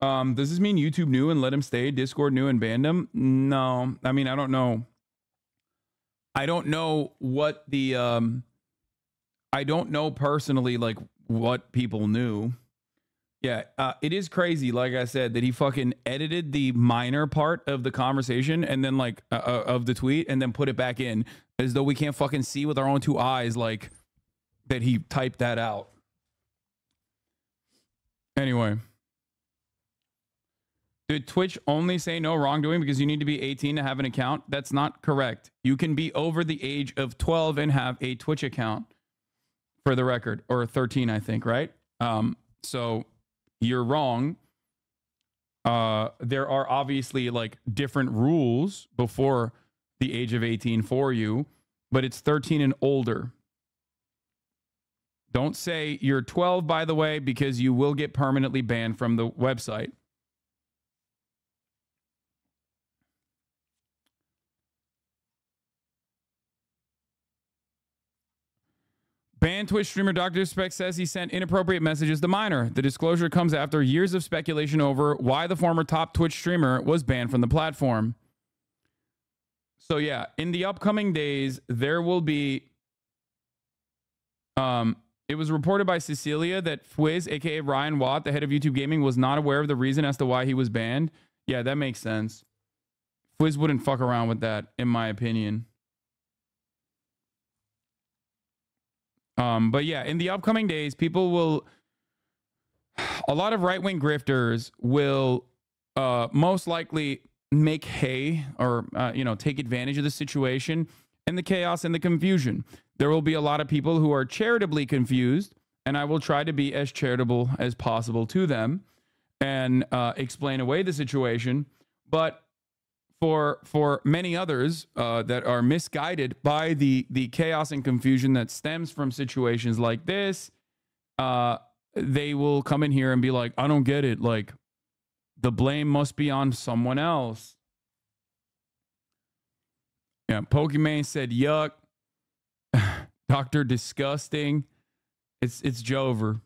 Does this mean YouTube knew and let him stay? Discord knew and banned him? No. I mean, I don't know. I don't know what the I don't know personally, like, what people knew. Yeah, it is crazy, like I said, that he fucking edited the minor part of the conversation and then, like, of the tweet, and then put it back in as though we can't fucking see with our own two eyes, like, that he typed that out. Anyway. Did Twitch only say no wrongdoing because you need to be 18 to have an account? That's not correct. You can be over the age of 12 and have a Twitch account, for the record, or 13, I think, right? So you're wrong. There are obviously, like, different rules before the age of 18 for you, but it's 13 and older. Don't say you're 12, by the way, because you will get permanently banned from the website. Banned Twitch streamer Dr. Disrespect says he sent inappropriate messages to minor. The disclosure comes after years of speculation over why the former top Twitch streamer was banned from the platform. So yeah, in the upcoming days, there will be... it was reported by Cecilia that Fwiz, aka Ryan Watt, the head of YouTube Gaming, was not aware of the reason as to why he was banned. Yeah, that makes sense. Fwiz wouldn't fuck around with that, in my opinion. But yeah, in the upcoming days, people will, a lot of right-wing grifters will most likely make hay or, you know, take advantage of the situation and the chaos and the confusion. There will be a lot of people who are charitably confused, and I will try to be as charitable as possible to them and explain away the situation. But for many others that are misguided by the chaos and confusion that stems from situations like this, they will come in here and be like, I don't get it. Like, the blame must be on someone else. Yeah, Pokemon said, yuck. Dr. Disgusting. It's Jover.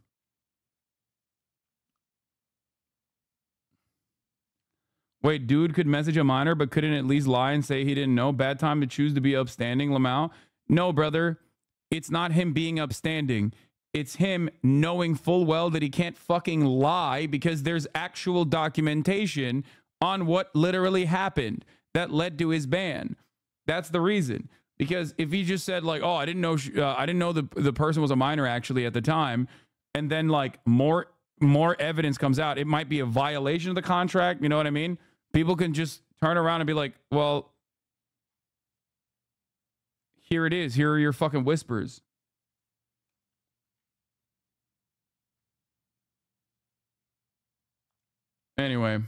Wait, dude could message a minor but couldn't at least lie and say he didn't know? Bad time to choose to be upstanding, Lamau? No, brother. It's not him being upstanding. It's him knowing full well that he can't fucking lie because there's actual documentation on what literally happened that led to his ban. That's the reason. Because if he just said, like, oh, I didn't know the person was a minor actually at the time, and then, like, more evidence comes out, it might be a violation of the contract. You know what I mean? People can just turn around and be like, well, here it is. Here are your fucking whispers. Anyway.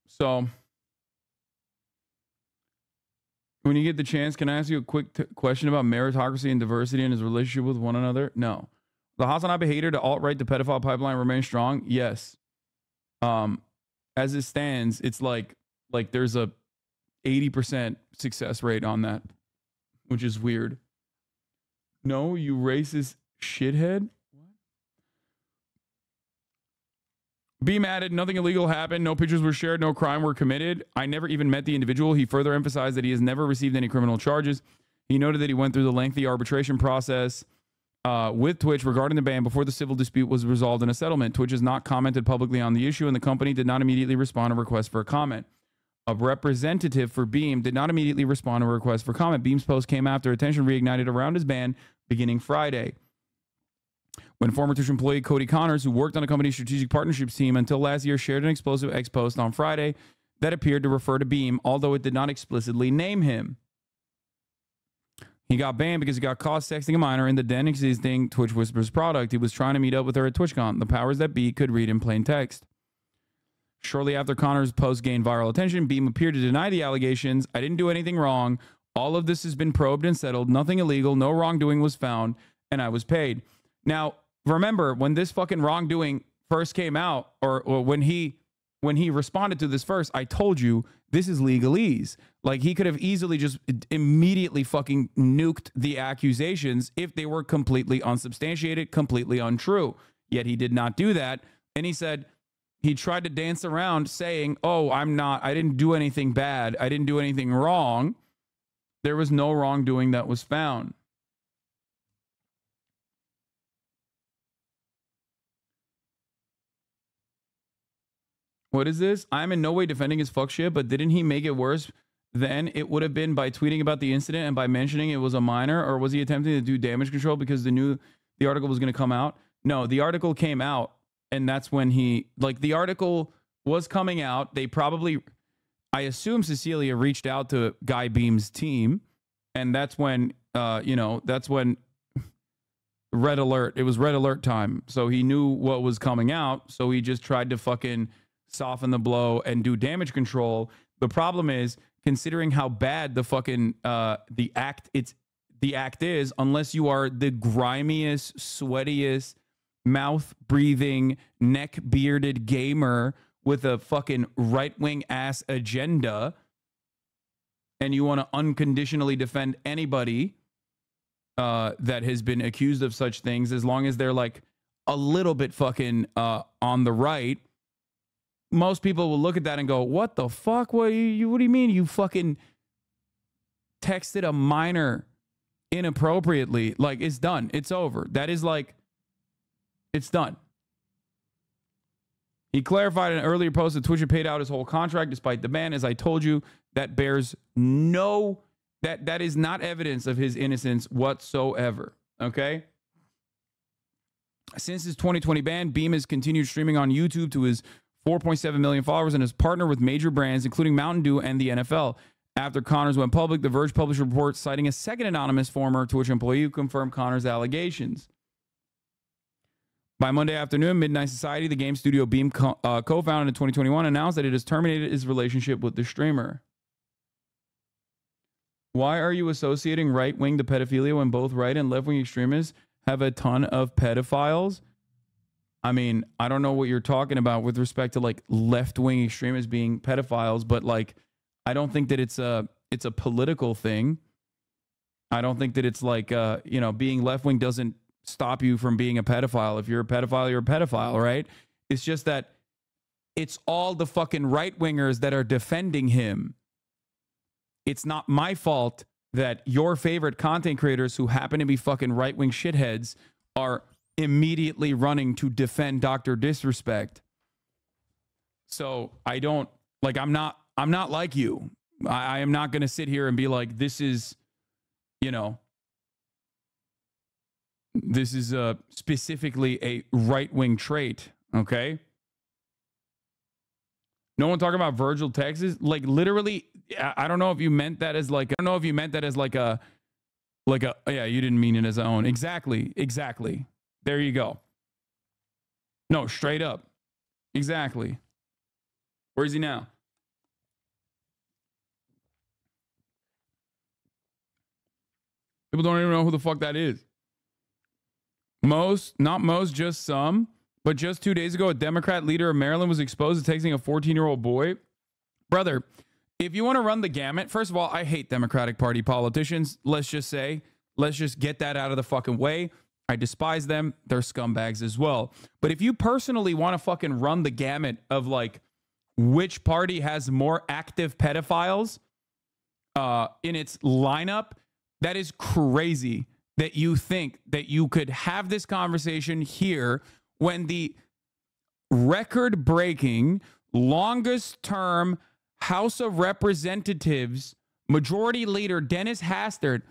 So, when you get the chance, can I ask you a quick question about meritocracy and diversity and his relationship with one another? No. The HasanAbi hater to alt-right to pedophile pipeline remains strong? Yes. As it stands, it's like there's a 80% success rate on that, which is weird. No, you racist shithead. Beam added, nothing illegal happened. No pictures were shared. No crime were committed. I never even met the individual. He further emphasized that he has never received any criminal charges. He noted that he went through the lengthy arbitration process with Twitch regarding the ban before the civil dispute was resolved in a settlement. Twitch has not commented publicly on the issue, and the company did not immediately respond to a request for a comment. A representative for Beam did not immediately respond to a request for comment. Beam's post came after attention reignited around his ban beginning Friday, when former Twitch employee Cody Connors, who worked on a company's strategic partnerships team until last year, shared an explosive X post on Friday that appeared to refer to Beam, although it did not explicitly name him. He got banned because he got caught sexting a minor in the then existing Twitch Whispers product. He was trying to meet up with her at TwitchCon. The powers that be could read in plain text. Shortly after Connor's post gained viral attention, Beam appeared to deny the allegations. I didn't do anything wrong. All of this has been probed and settled. Nothing illegal. No wrongdoing was found, and I was paid. Now, remember, when this fucking wrongdoing first came out, or when he responded to this first, I told you this is legalese. Like, he could have easily just immediately fucking nuked the accusations if they were completely unsubstantiated, completely untrue. Yet he did not do that. And he said, he tried to dance around saying, oh, I didn't do anything bad. I didn't do anything wrong. There was no wrongdoing that was found. What is this? I'm in no way defending his fuck shit, but didn't he make it worse than it would have been by tweeting about the incident and by mentioning it was a minor? Or was he attempting to do damage control because the article was going to come out? No, the article came out, and that's when the article was coming out. They probably, I assume Cecilia reached out to Guy Beam's team, and that's when, that's when red alert, it was red alert time. So he knew what was coming out, so he just tried to fucking soften the blow and do damage control. The problem is, considering how bad the fucking the act is, unless you are the grimiest, sweatiest, mouth breathing, neck bearded gamer with a fucking right-wing ass agenda, and you want to unconditionally defend anybody that has been accused of such things, as long as they're like a little bit fucking on the right, most people will look at that and go, what the fuck? What do you mean you fucking texted a minor inappropriately? Like, it's done. It's over. That is like, it's done. He clarified in an earlier post that Twitch had paid out his whole contract despite the ban. As I told you, that bears that is not evidence of his innocence whatsoever. Okay? Since his 2020 ban, Beam has continued streaming on YouTube to his 4.7 million followers and has partnered with major brands, including Mountain Dew and the NFL. After Connors went public, The Verge published a report citing a second anonymous former Twitch employee who confirmed Connors' allegations. By Monday afternoon, Midnight Society, the game studio Beam co-founded in 2021, announced that it has terminated his relationship with the streamer. Why are you associating right-wing to pedophilia when both right and left-wing extremists have a ton of pedophiles? I mean, I don't know what you're talking about with respect to like left-wing extremists being pedophiles, but like, I don't think that it's a political thing. I don't think that it's like, being left-wing doesn't stop you from being a pedophile. If you're a pedophile, you're a pedophile, right? It's just that it's all the fucking right-wingers that are defending him. It's not my fault that your favorite content creators who happen to be fucking right-wing shitheads are immediately running to defend Dr. Disrespect. So I don't, like, I'm not like you. I am not going to sit here and be like, this is, this is specifically a right-wing trait, okay? No one talking about Virgil, Texas? Like, literally, I don't know if you meant that as like, yeah, you didn't mean it as a own. Exactly. There you go. No, straight up. Exactly. Where is he now? People don't even know who the fuck that is. Not most, just some. But just 2 days ago, a Democrat leader of Maryland was exposed to texting a 14-year-old boy. Brother, if you want to run the gamut, first of all, I hate Democratic Party politicians. Let's just get that out of the fucking way. I despise them. They're scumbags as well. But if you personally want to fucking run the gamut of like which party has more active pedophiles in its lineup, that is crazy that you think that you could have this conversation here when the record-breaking, longest-term House of Representatives Majority Leader Dennis Hastert,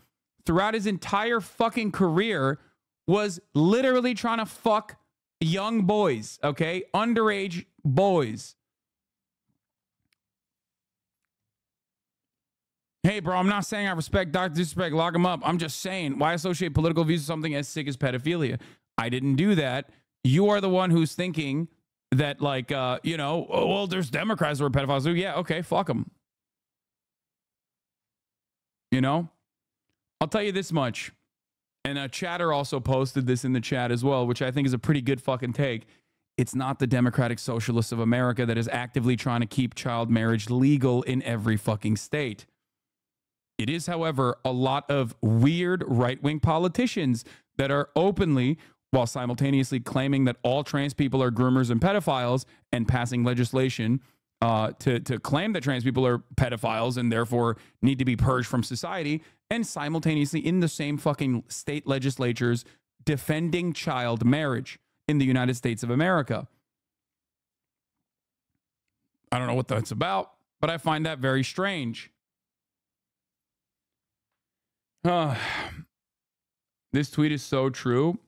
throughout his entire fucking career, was literally trying to fuck young boys, okay? Underage boys. Hey, bro, I'm not saying I respect Dr. Disrespect, lock him up. I'm just saying, why associate political views with something as sick as pedophilia? I didn't do that. You are the one who's thinking that, like, you know, oh, well, there's Democrats who are pedophiles. So, yeah, okay, fuck them. You know? I'll tell you this much. And a chatter also posted this in the chat as well, which I think is a pretty good fucking take. It's not the Democratic Socialists of America that is actively trying to keep child marriage legal in every fucking state. It is, however, a lot of weird right-wing politicians that are openly, while simultaneously claiming that all trans people are groomers and pedophiles and passing legislation to claim that trans people are pedophiles and therefore need to be purged from society, and simultaneously in the same fucking state legislatures defending child marriage in the United States of America. I don't know what that's about, but I find that very strange. This tweet is so true.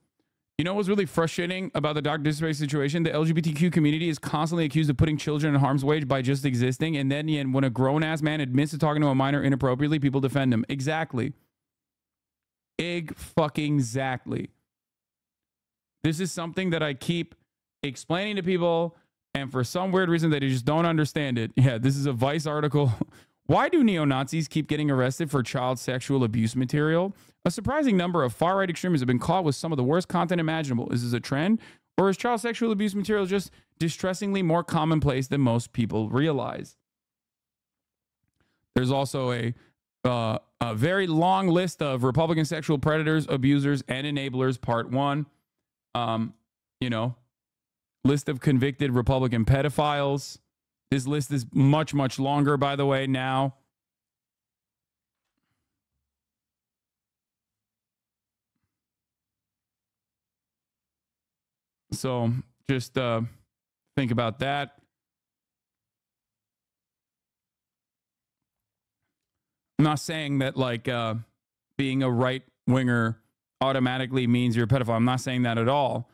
You know what's really frustrating about the Dr. Disrespect situation? The LGBTQ community is constantly accused of putting children in harm's way by just existing, and then when a grown-ass man admits to talking to a minor inappropriately, people defend him. Exactly. Exactly. This is something that I keep explaining to people, and for some weird reason they just don't understand it. Yeah, this is a Vice article. Why do neo-Nazis keep getting arrested for child sexual abuse material? A surprising number of far-right extremists have been caught with some of the worst content imaginable. Is this a trend? Or is child sexual abuse material just distressingly more commonplace than most people realize? There's also a very long list of Republican sexual predators, abusers, and enablers, part 1. You know, list of convicted Republican pedophiles. This list is much, much longer, by the way, now. So just think about that. I'm not saying that, like, being a right-winger automatically means you're a pedophile. I'm not saying that at all.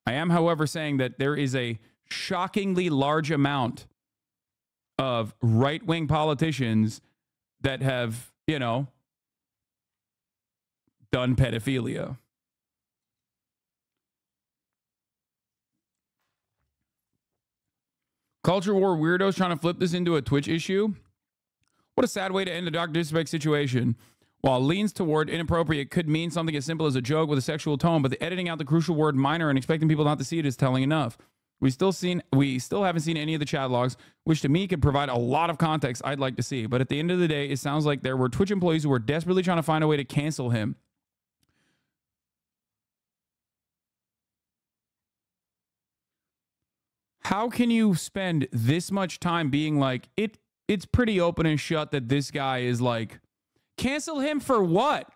I am, however, saying that there is a shockingly large amount of right-wing politicians that have, you know, done pedophilia. Culture war weirdos trying to flip this into a Twitch issue. What a sad way to end the Dr. Disrespect situation. While leans toward inappropriate could mean something as simple as a joke with a sexual tone, but the editing out the crucial word minor and expecting people not to see it is telling enough. We still haven't seen any of the chat logs, which to me could provide a lot of context I'd like to see. But at the end of the day, it sounds like there were Twitch employees who were desperately trying to find a way to cancel him. How can you spend this much time being like, it's pretty open and shut that this guy is like, cancel him for what?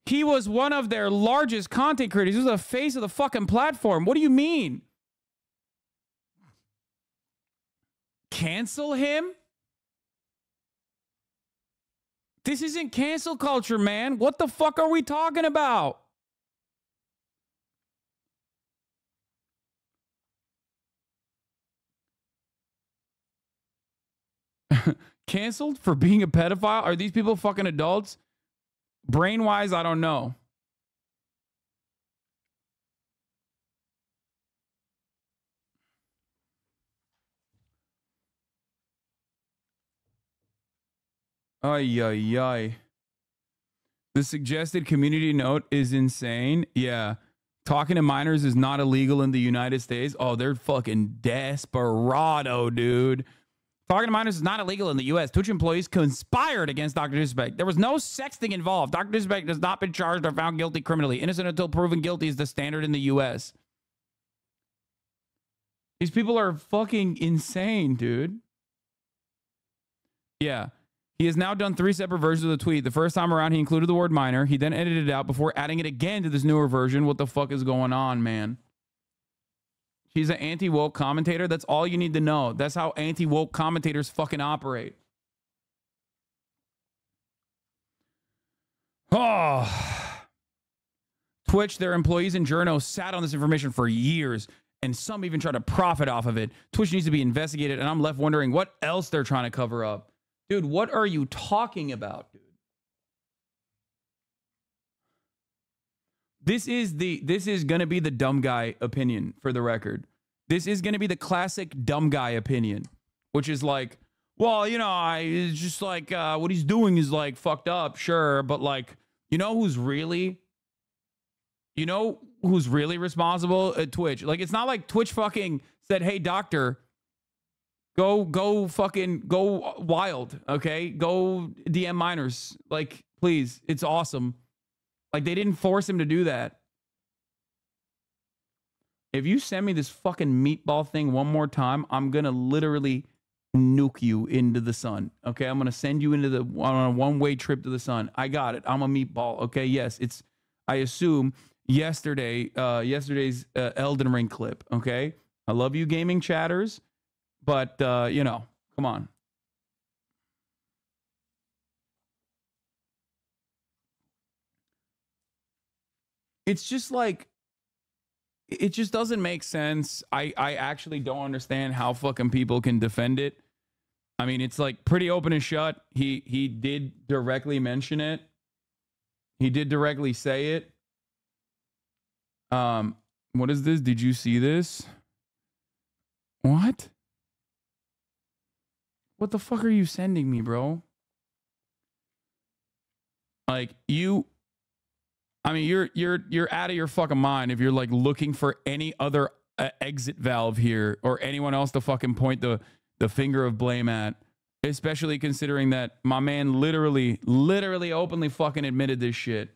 He was one of their largest content creators. He was the face of the fucking platform. What do you mean? Cancel him? This isn't cancel culture, man. What the fuck are we talking about? Canceled for being a pedophile? Are these people fucking adults? Brain-wise, I don't know. Ay, ay, ay. The suggested community note is insane. Yeah. Talking to minors is not illegal in the United States. Oh, they're fucking desperado, dude. Talking to minors is not illegal in the U.S. Twitch employees conspired against Dr. Disrespect. There was no sexting involved. Dr. Disrespect has not been charged or found guilty criminally. Innocent until proven guilty is the standard in the U.S. These people are fucking insane, dude. Yeah. He has now done 3 separate versions of the tweet. The first time around, he included the word minor. He then edited it out before adding it again to this newer version. What the fuck is going on, man? He's an anti-woke commentator. That's all you need to know. That's how anti-woke commentators fucking operate. Oh. Twitch, their employees and journos sat on this information for years, and some even try to profit off of it. Twitch needs to be investigated, and I'm left wondering what else they're trying to cover up. Dude, what are you talking about, dude? This is going to be the dumb guy opinion, for the record. This is going to be the classic dumb guy opinion, which is like, well, you know, it's just like what he's doing is like fucked up, sure, but like, you know who's really responsible at Twitch? Like, it's not like Twitch fucking said, hey, doctor, go fucking go wild, okay? Go DM minors. Like, please, it's awesome. Like, they didn't force him to do that. If you send me this fucking meatball thing one more time, I'm going to literally nuke you into the sun, okay? I'm going to send you into on a one-way trip to the sun. I got it. I'm a meatball, okay? Yes, it's, I assume, yesterday's Elden Ring clip, okay? I love you gaming chatters, but, you know, come on. It's just like, it just doesn't make sense. I actually don't understand how fucking people can defend it. I mean, it's like pretty open and shut. He did directly mention it. He did directly say it. What is this? Did you see this? What? What the fuck are you sending me, bro? Like, I mean, you're out of your fucking mind if you're like looking for any other exit valve here or anyone else to fucking point the finger of blame at, especially considering that my man literally openly fucking admitted this shit.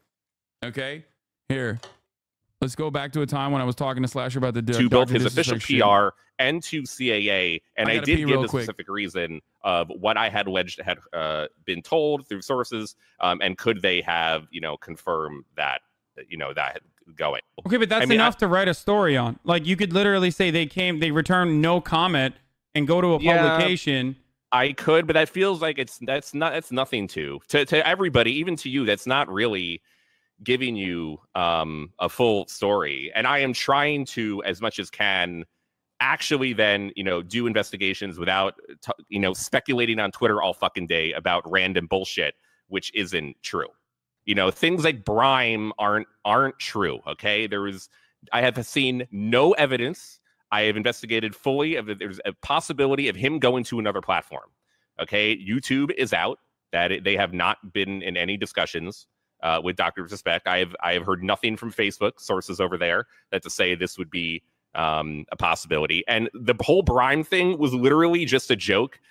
Okay, here, let's go back to a time when I was talking to Slasher about the to both his official PR and to CAA, and I did give the specific reason of what I had been told through sources, and could they have, you know, confirmed that, you know, that going. Okay, but that's enough to write a story on. Like, you could literally say they returned no comment and go to a publication. I could, but that feels like that's nothing to everybody, even to you. That's not really giving you a full story. And I am trying to, as much as can, actually then, you know, do investigations without, you know, speculating on Twitter all fucking day about random bullshit, which isn't true. You know, things like Brime aren't true. Okay, I have seen no evidence. I have investigated fully of that there's a possibility of him going to another platform. Okay, YouTube is out. That they have not been in any discussions with Dr. Disrespect. I have heard nothing from Facebook sources over there that to say this would be a possibility. And the whole Brime thing was literally just a joke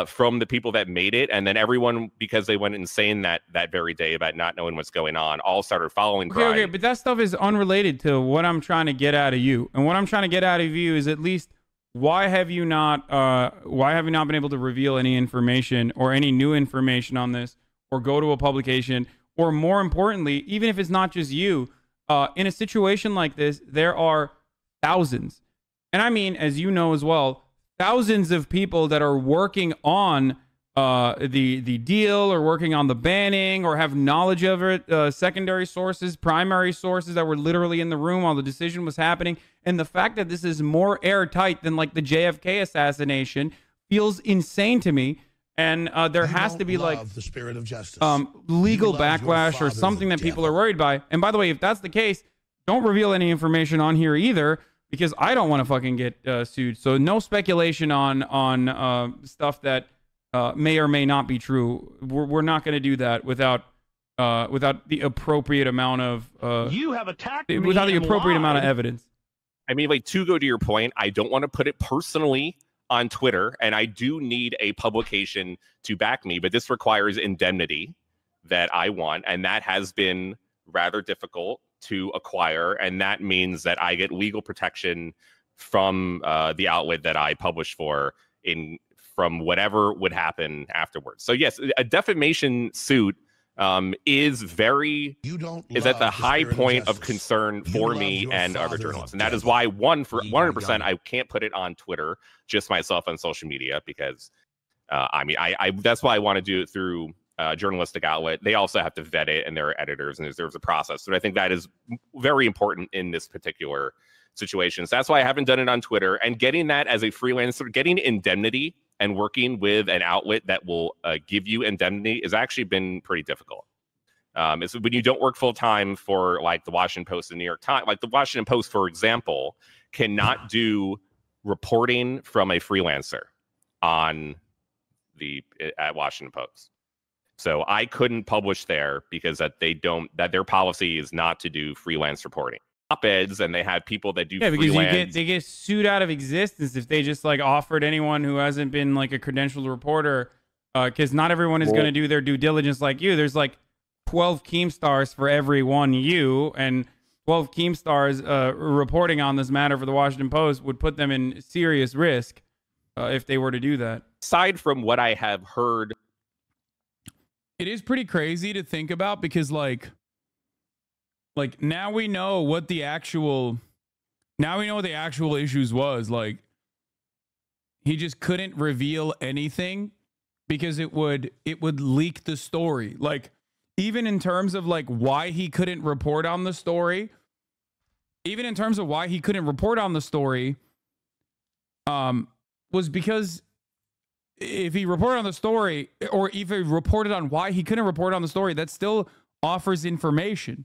from the people that made it, and then everyone, because they went insane that very day about not knowing what's going on, all started following Brime. Okay, but that stuff is unrelated to what I'm trying to get out of you. And what I'm trying to get out of you is at least why have you not been able to reveal any information or any new information on this, or go to a publication, or more importantly, even if it's not just you, in a situation like this, there are thousands, and I mean, as you know as well, thousands of people that are working on the deal, or working on the banning, or have knowledge of it, secondary sources, primary sources that were literally in the room while the decision was happening. And the fact that this is more airtight than like the JFK assassination feels insane to me. And there has to be like the spirit of justice, legal backlash or something that people are worried by. And by the way, if that's the case, don't reveal any information on here either, because I don't want to fucking get sued. So no speculation on stuff that may or may not be true. We're not going to do that without the appropriate amount of you have attacked me without the appropriate amount of evidence. I mean, like, to go to your point, I don't want to put it personally on Twitter, and I do need a publication to back me, but this requires indemnity that I want, and that has been rather difficult to acquire, and that means that I get legal protection from the outlet that I publish for from whatever would happen afterwards. So yes, a defamation suit is at the high point of concern for me and other journalists. And that is why 100% I can't put it on Twitter, just myself on social media, because I that's why I want to do it through a journalistic outlet. They also have to vet it, and there are editors, and there's a process. So I think that is very important in this particular situation. So that's why I haven't done it on Twitter. And getting that as a freelancer, getting indemnity and working with an outlet that will give you indemnity has actually been pretty difficult. It's when you don't work full time for like the Washington Post and New York Times. Like the Washington Post, for example, cannot do reporting from a freelancer at Washington Post. So I couldn't publish there because that their policy is not to do freelance reporting. Op-eds, and they have people that do because they get sued out of existence if they just like offered anyone who hasn't been like a credentialed reporter, because not everyone is going to do their due diligence like you. There's like 12 Keemstars for every one you, and 12 Keemstars reporting on this matter for the Washington Post would put them in serious risk if they were to do that. Aside from what I have heard, it is pretty crazy to think about, because like now we know what the actual issues was. Like, he just couldn't reveal anything because it would leak the story. Like, even in terms of like why he couldn't report on the story, was because if he reported on the story, or if he reported on why he couldn't report on the story, that still offers information.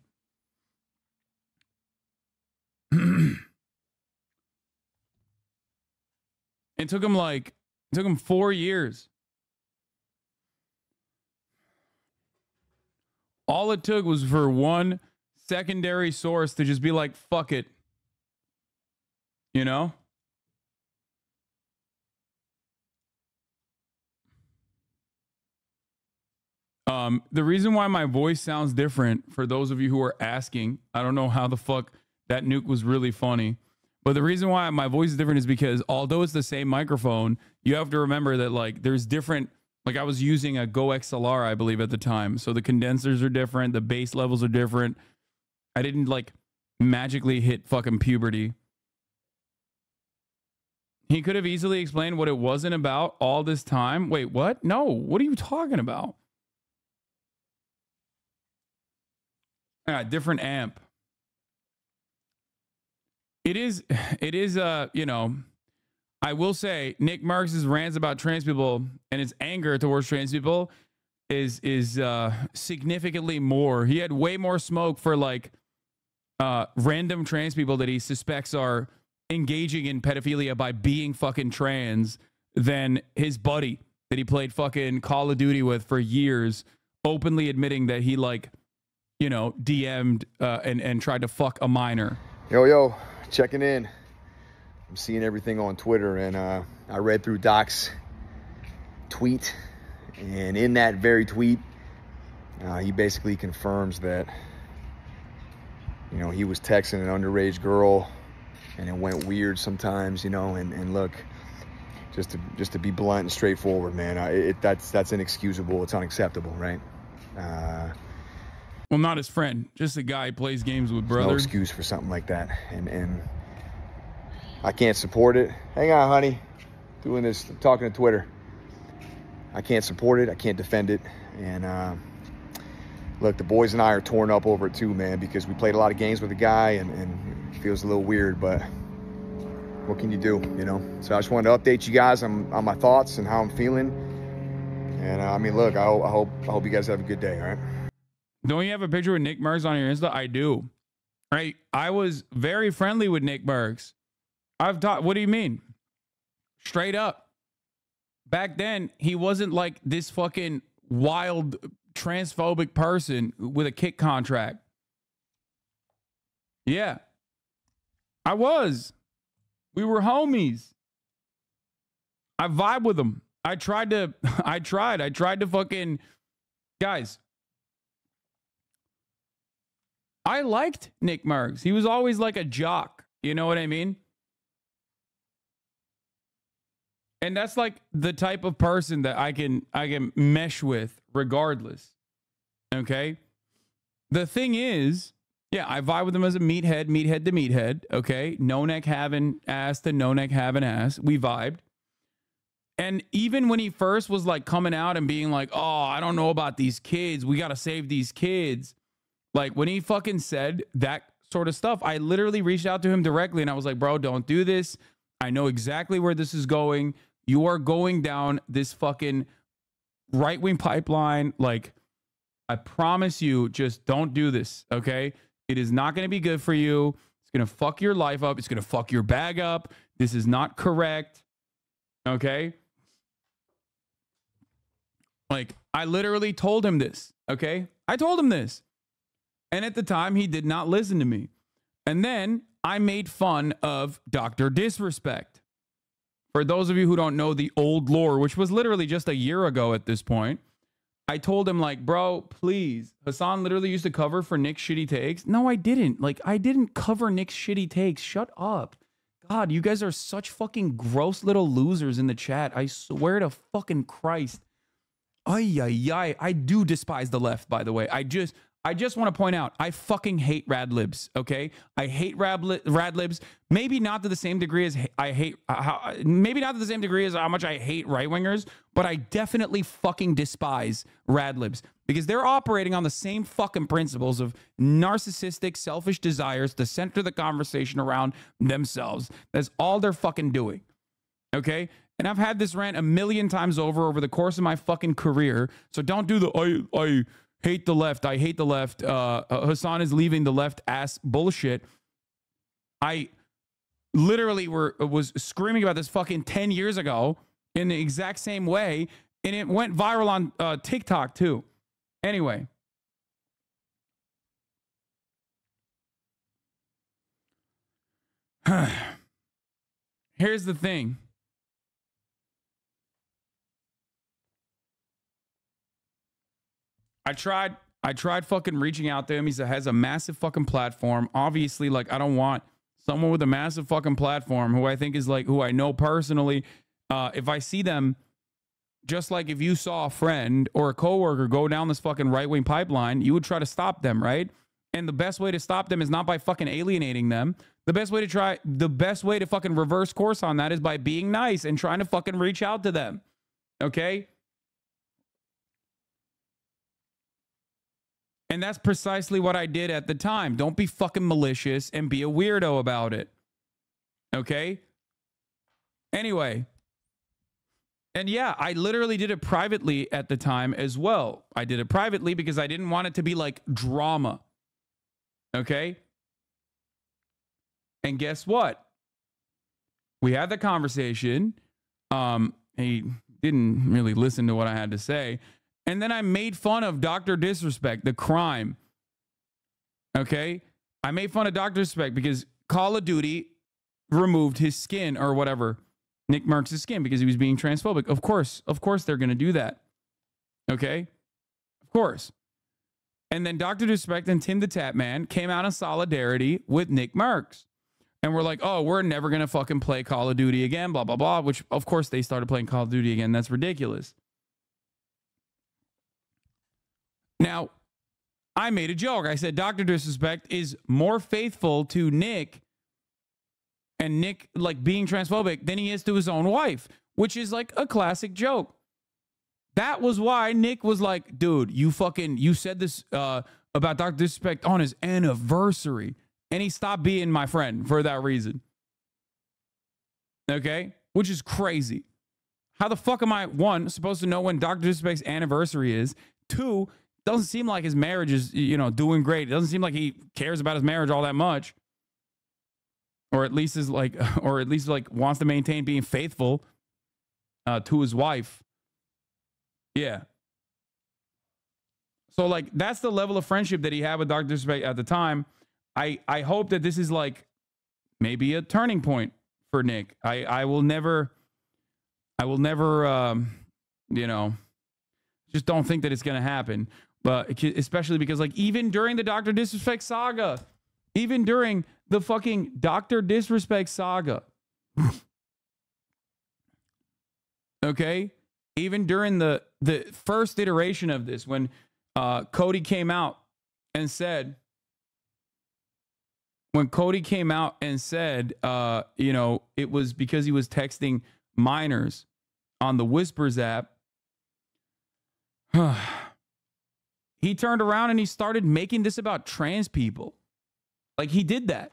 It took him 4 years. All it took was for one secondary source to just be like, fuck it. You know? The reason why my voice sounds different, for those of you who are asking, I don't know how the fuck that nuke was really funny. But the reason why my voice is different is because although it's the same microphone, you have to remember that like there's different, like I was using a Go XLR, I believe, at the time. So the condensers are different. The bass levels are different. I didn't like magically hit fucking puberty. He could have easily explained what it wasn't about all this time. Wait, what? No, what are you talking about? Different amp. It is, you know, I will say Nick Marks' rants about trans people and his anger towards trans people is significantly more. He had way more smoke for like random trans people that he suspects are engaging in pedophilia by being fucking trans than his buddy that he played fucking Call of Duty with for years, openly admitting that he like, you know, DM'd and tried to fuck a minor. Yo, checking in. I'm seeing everything on Twitter, and I read through Doc's tweet, and in that very tweet, he basically confirms that, you know, he was texting an underage girl, and it went weird sometimes, you know, and look, just to be blunt and straightforward, man, that's inexcusable. It's unacceptable, right? Well, not his friend, just a guy who plays games with brothers. No excuse for something like that, and I can't support it. Hang on, honey. Doing this, talking to Twitter. I can't support it. I can't defend it. And look, the boys and I are torn up over it too, man, because we played a lot of games with the guy, and it feels a little weird, but what can you do, you know? So I just wanted to update you guys on my thoughts and how I'm feeling. And I mean, look, I hope you guys have a good day, all right? Don't you have a picture with Nick Merckx on your Insta? I do. Right? I was very friendly with Nick Merckx. What do you mean? Straight up. Back then, he wasn't like this fucking wild transphobic person with a kick contract. Yeah. I was. We were homies. I vibe with him. I tried to fucking, guys. I liked Nick Marks. He was always like a jock. You know what I mean? And that's like the type of person that I can mesh with regardless. Okay? The thing is, yeah, I vibe with him as a meathead to meathead. Okay? No neck having ass to no neck having ass. We vibed. And even when he first was like coming out and being like, oh, I don't know about these kids. We got to save these kids. Like when he fucking said that sort of stuff, I literally reached out to him directly and I was like, bro, don't do this. I know exactly where this is going. You are going down this fucking right-wing pipeline. Like, I promise you, just don't do this, okay? It is not going to be good for you. It's going to fuck your life up. It's going to fuck your bag up. This is not correct, okay? Like, I literally told him this, okay? I told him this. And at the time, he did not listen to me. And then I made fun of Dr. Disrespect. For those of you who don't know the old lore, which was literally just a year ago at this point, I told him like, bro, please. Hasan literally used to cover for Nick's shitty takes. No, I didn't. Like, I didn't cover Nick's shitty takes. Shut up. God, you guys are such fucking gross little losers in the chat. I swear to fucking Christ. Ay, ay, ay. I do despise the left, by the way. I just want to point out, I fucking hate rad libs, okay? I hate rad libs. Maybe not to the same degree as maybe not to the same degree as how much I hate right-wingers, but I definitely fucking despise rad libs because they're operating on the same fucking principles of narcissistic, selfish desires to center the conversation around themselves. That's all they're fucking doing, okay? And I've had this rant a million times over the course of my fucking career, so don't do the, I hate the left. I hate the left. Hasan is leaving the left ass bullshit. I literally was screaming about this fucking 10 years ago in the exact same way. And it went viral on TikTok too. Anyway. Here's the thing. I tried fucking reaching out to him. He has a massive fucking platform. Obviously, like, I don't want someone with a massive fucking platform who I think is like, who I know personally. If I see them, just like if you saw a friend or a coworker go down this fucking right-wing pipeline, you would try to stop them, right? And the best way to stop them is not by fucking alienating them. The best way to fucking reverse course on that is by being nice and trying to fucking reach out to them. Okay? And that's precisely what I did at the time. Don't be fucking malicious and be a weirdo about it. Okay? Anyway. And yeah, I literally did it privately at the time as well. I did it privately because I didn't want it to be like drama. Okay? And guess what? We had the conversation. He didn't really listen to what I had to say. And then I made fun of Dr. Disrespect, the crime. Okay? I made fun of Dr. Disrespect because Call of Duty removed his skin or whatever. Nick Marks' skin because he was being transphobic. Of course they're going to do that. Okay? Of course. And then Dr. Disrespect and Tim the Tap Man came out in solidarity with Nick Marks. And we're like, oh, we're never going to fucking play Call of Duty again, blah, blah, blah. Which, of course, they started playing Call of Duty again. That's ridiculous. Now, I made a joke. I said Dr. Disrespect is more faithful to Nick and Nick, like, being transphobic than he is to his own wife, which is like a classic joke. That was why Nick was like, dude, you said this about Dr. Disrespect on his anniversary. And he stopped being my friend for that reason. Okay? Which is crazy. How the fuck am I, one, supposed to know when Dr. Disrespect's anniversary is? Two, doesn't seem like his marriage is, doing great. It doesn't seem like he cares about his marriage all that much. Or at least wants to maintain being faithful to his wife. Yeah. So like that's the level of friendship that he had with Dr. Disrespect at the time. I hope that this is like maybe a turning point for Nick. I will never I will never, you know, just don't think that it's going to happen. But especially because, like, even during the Dr. Disrespect saga, even during the fucking Dr. Disrespect saga, okay, even during the first iteration of this, when Cody came out and said, you know, it was because he was texting minors on the Whispers app, he turned around and he started making this about trans people. Like, he did that.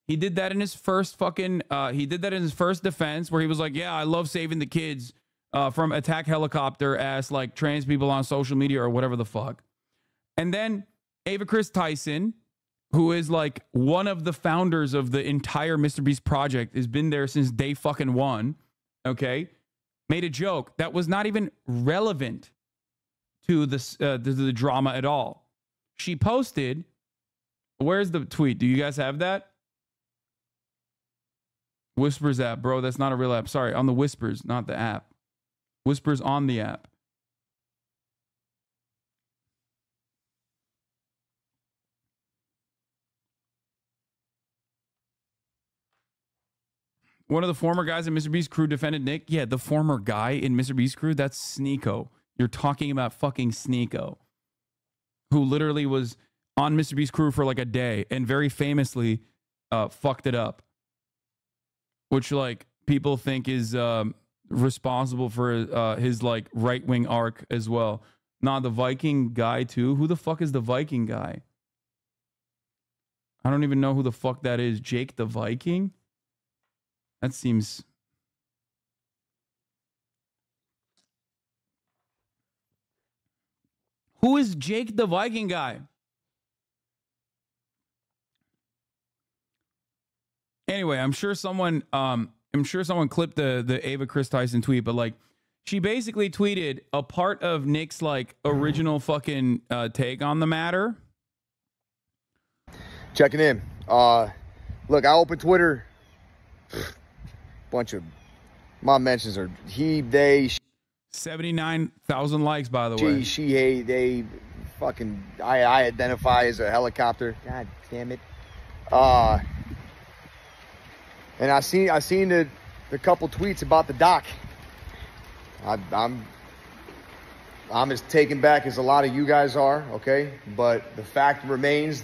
He did that in his first he did that in his first defense, where he was like, yeah, I love saving the kids from attack helicopter ass, like, trans people on social media or whatever the fuck. And then Ava Chris Tyson, who is like one of the founders of the entire Mr. Beast project, has been there since day fucking one, okay, made a joke that was not even relevant to the drama at all. She posted, where's the tweet? Do you guys have that? Whispers app, bro. That's not a real app. Sorry, on the Whispers, not the app. Whispers on the app. One of the former guys in Mr. Beast crew defended Nick. Yeah, the former guy in Mr. Beast crew, that's Sneeko. You're talking about fucking Sneeko, who literally was on Mr. Beast crew for like a day and very famously fucked it up, which, like, people think is responsible for his, like, right-wing arc as well. Nah, the Viking guy too. Who the fuck is the Viking guy? I don't even know who the fuck that is. Jake the Viking? That seems... Who is Jake the Viking guy? Anyway, I'm sure someone clipped the Ava Chris Tyson tweet, but, like, she basically tweeted a part of Nick's, like, original fucking take on the matter. Checking in. Look, I opened Twitter. Bunch of my mentions are he, they, 79,000 likes, by the way. She, hey, they, fucking, I identify as a helicopter. God damn it. And I seen the couple tweets about the doc. I'm as taken back as a lot of you guys are, okay? But the fact remains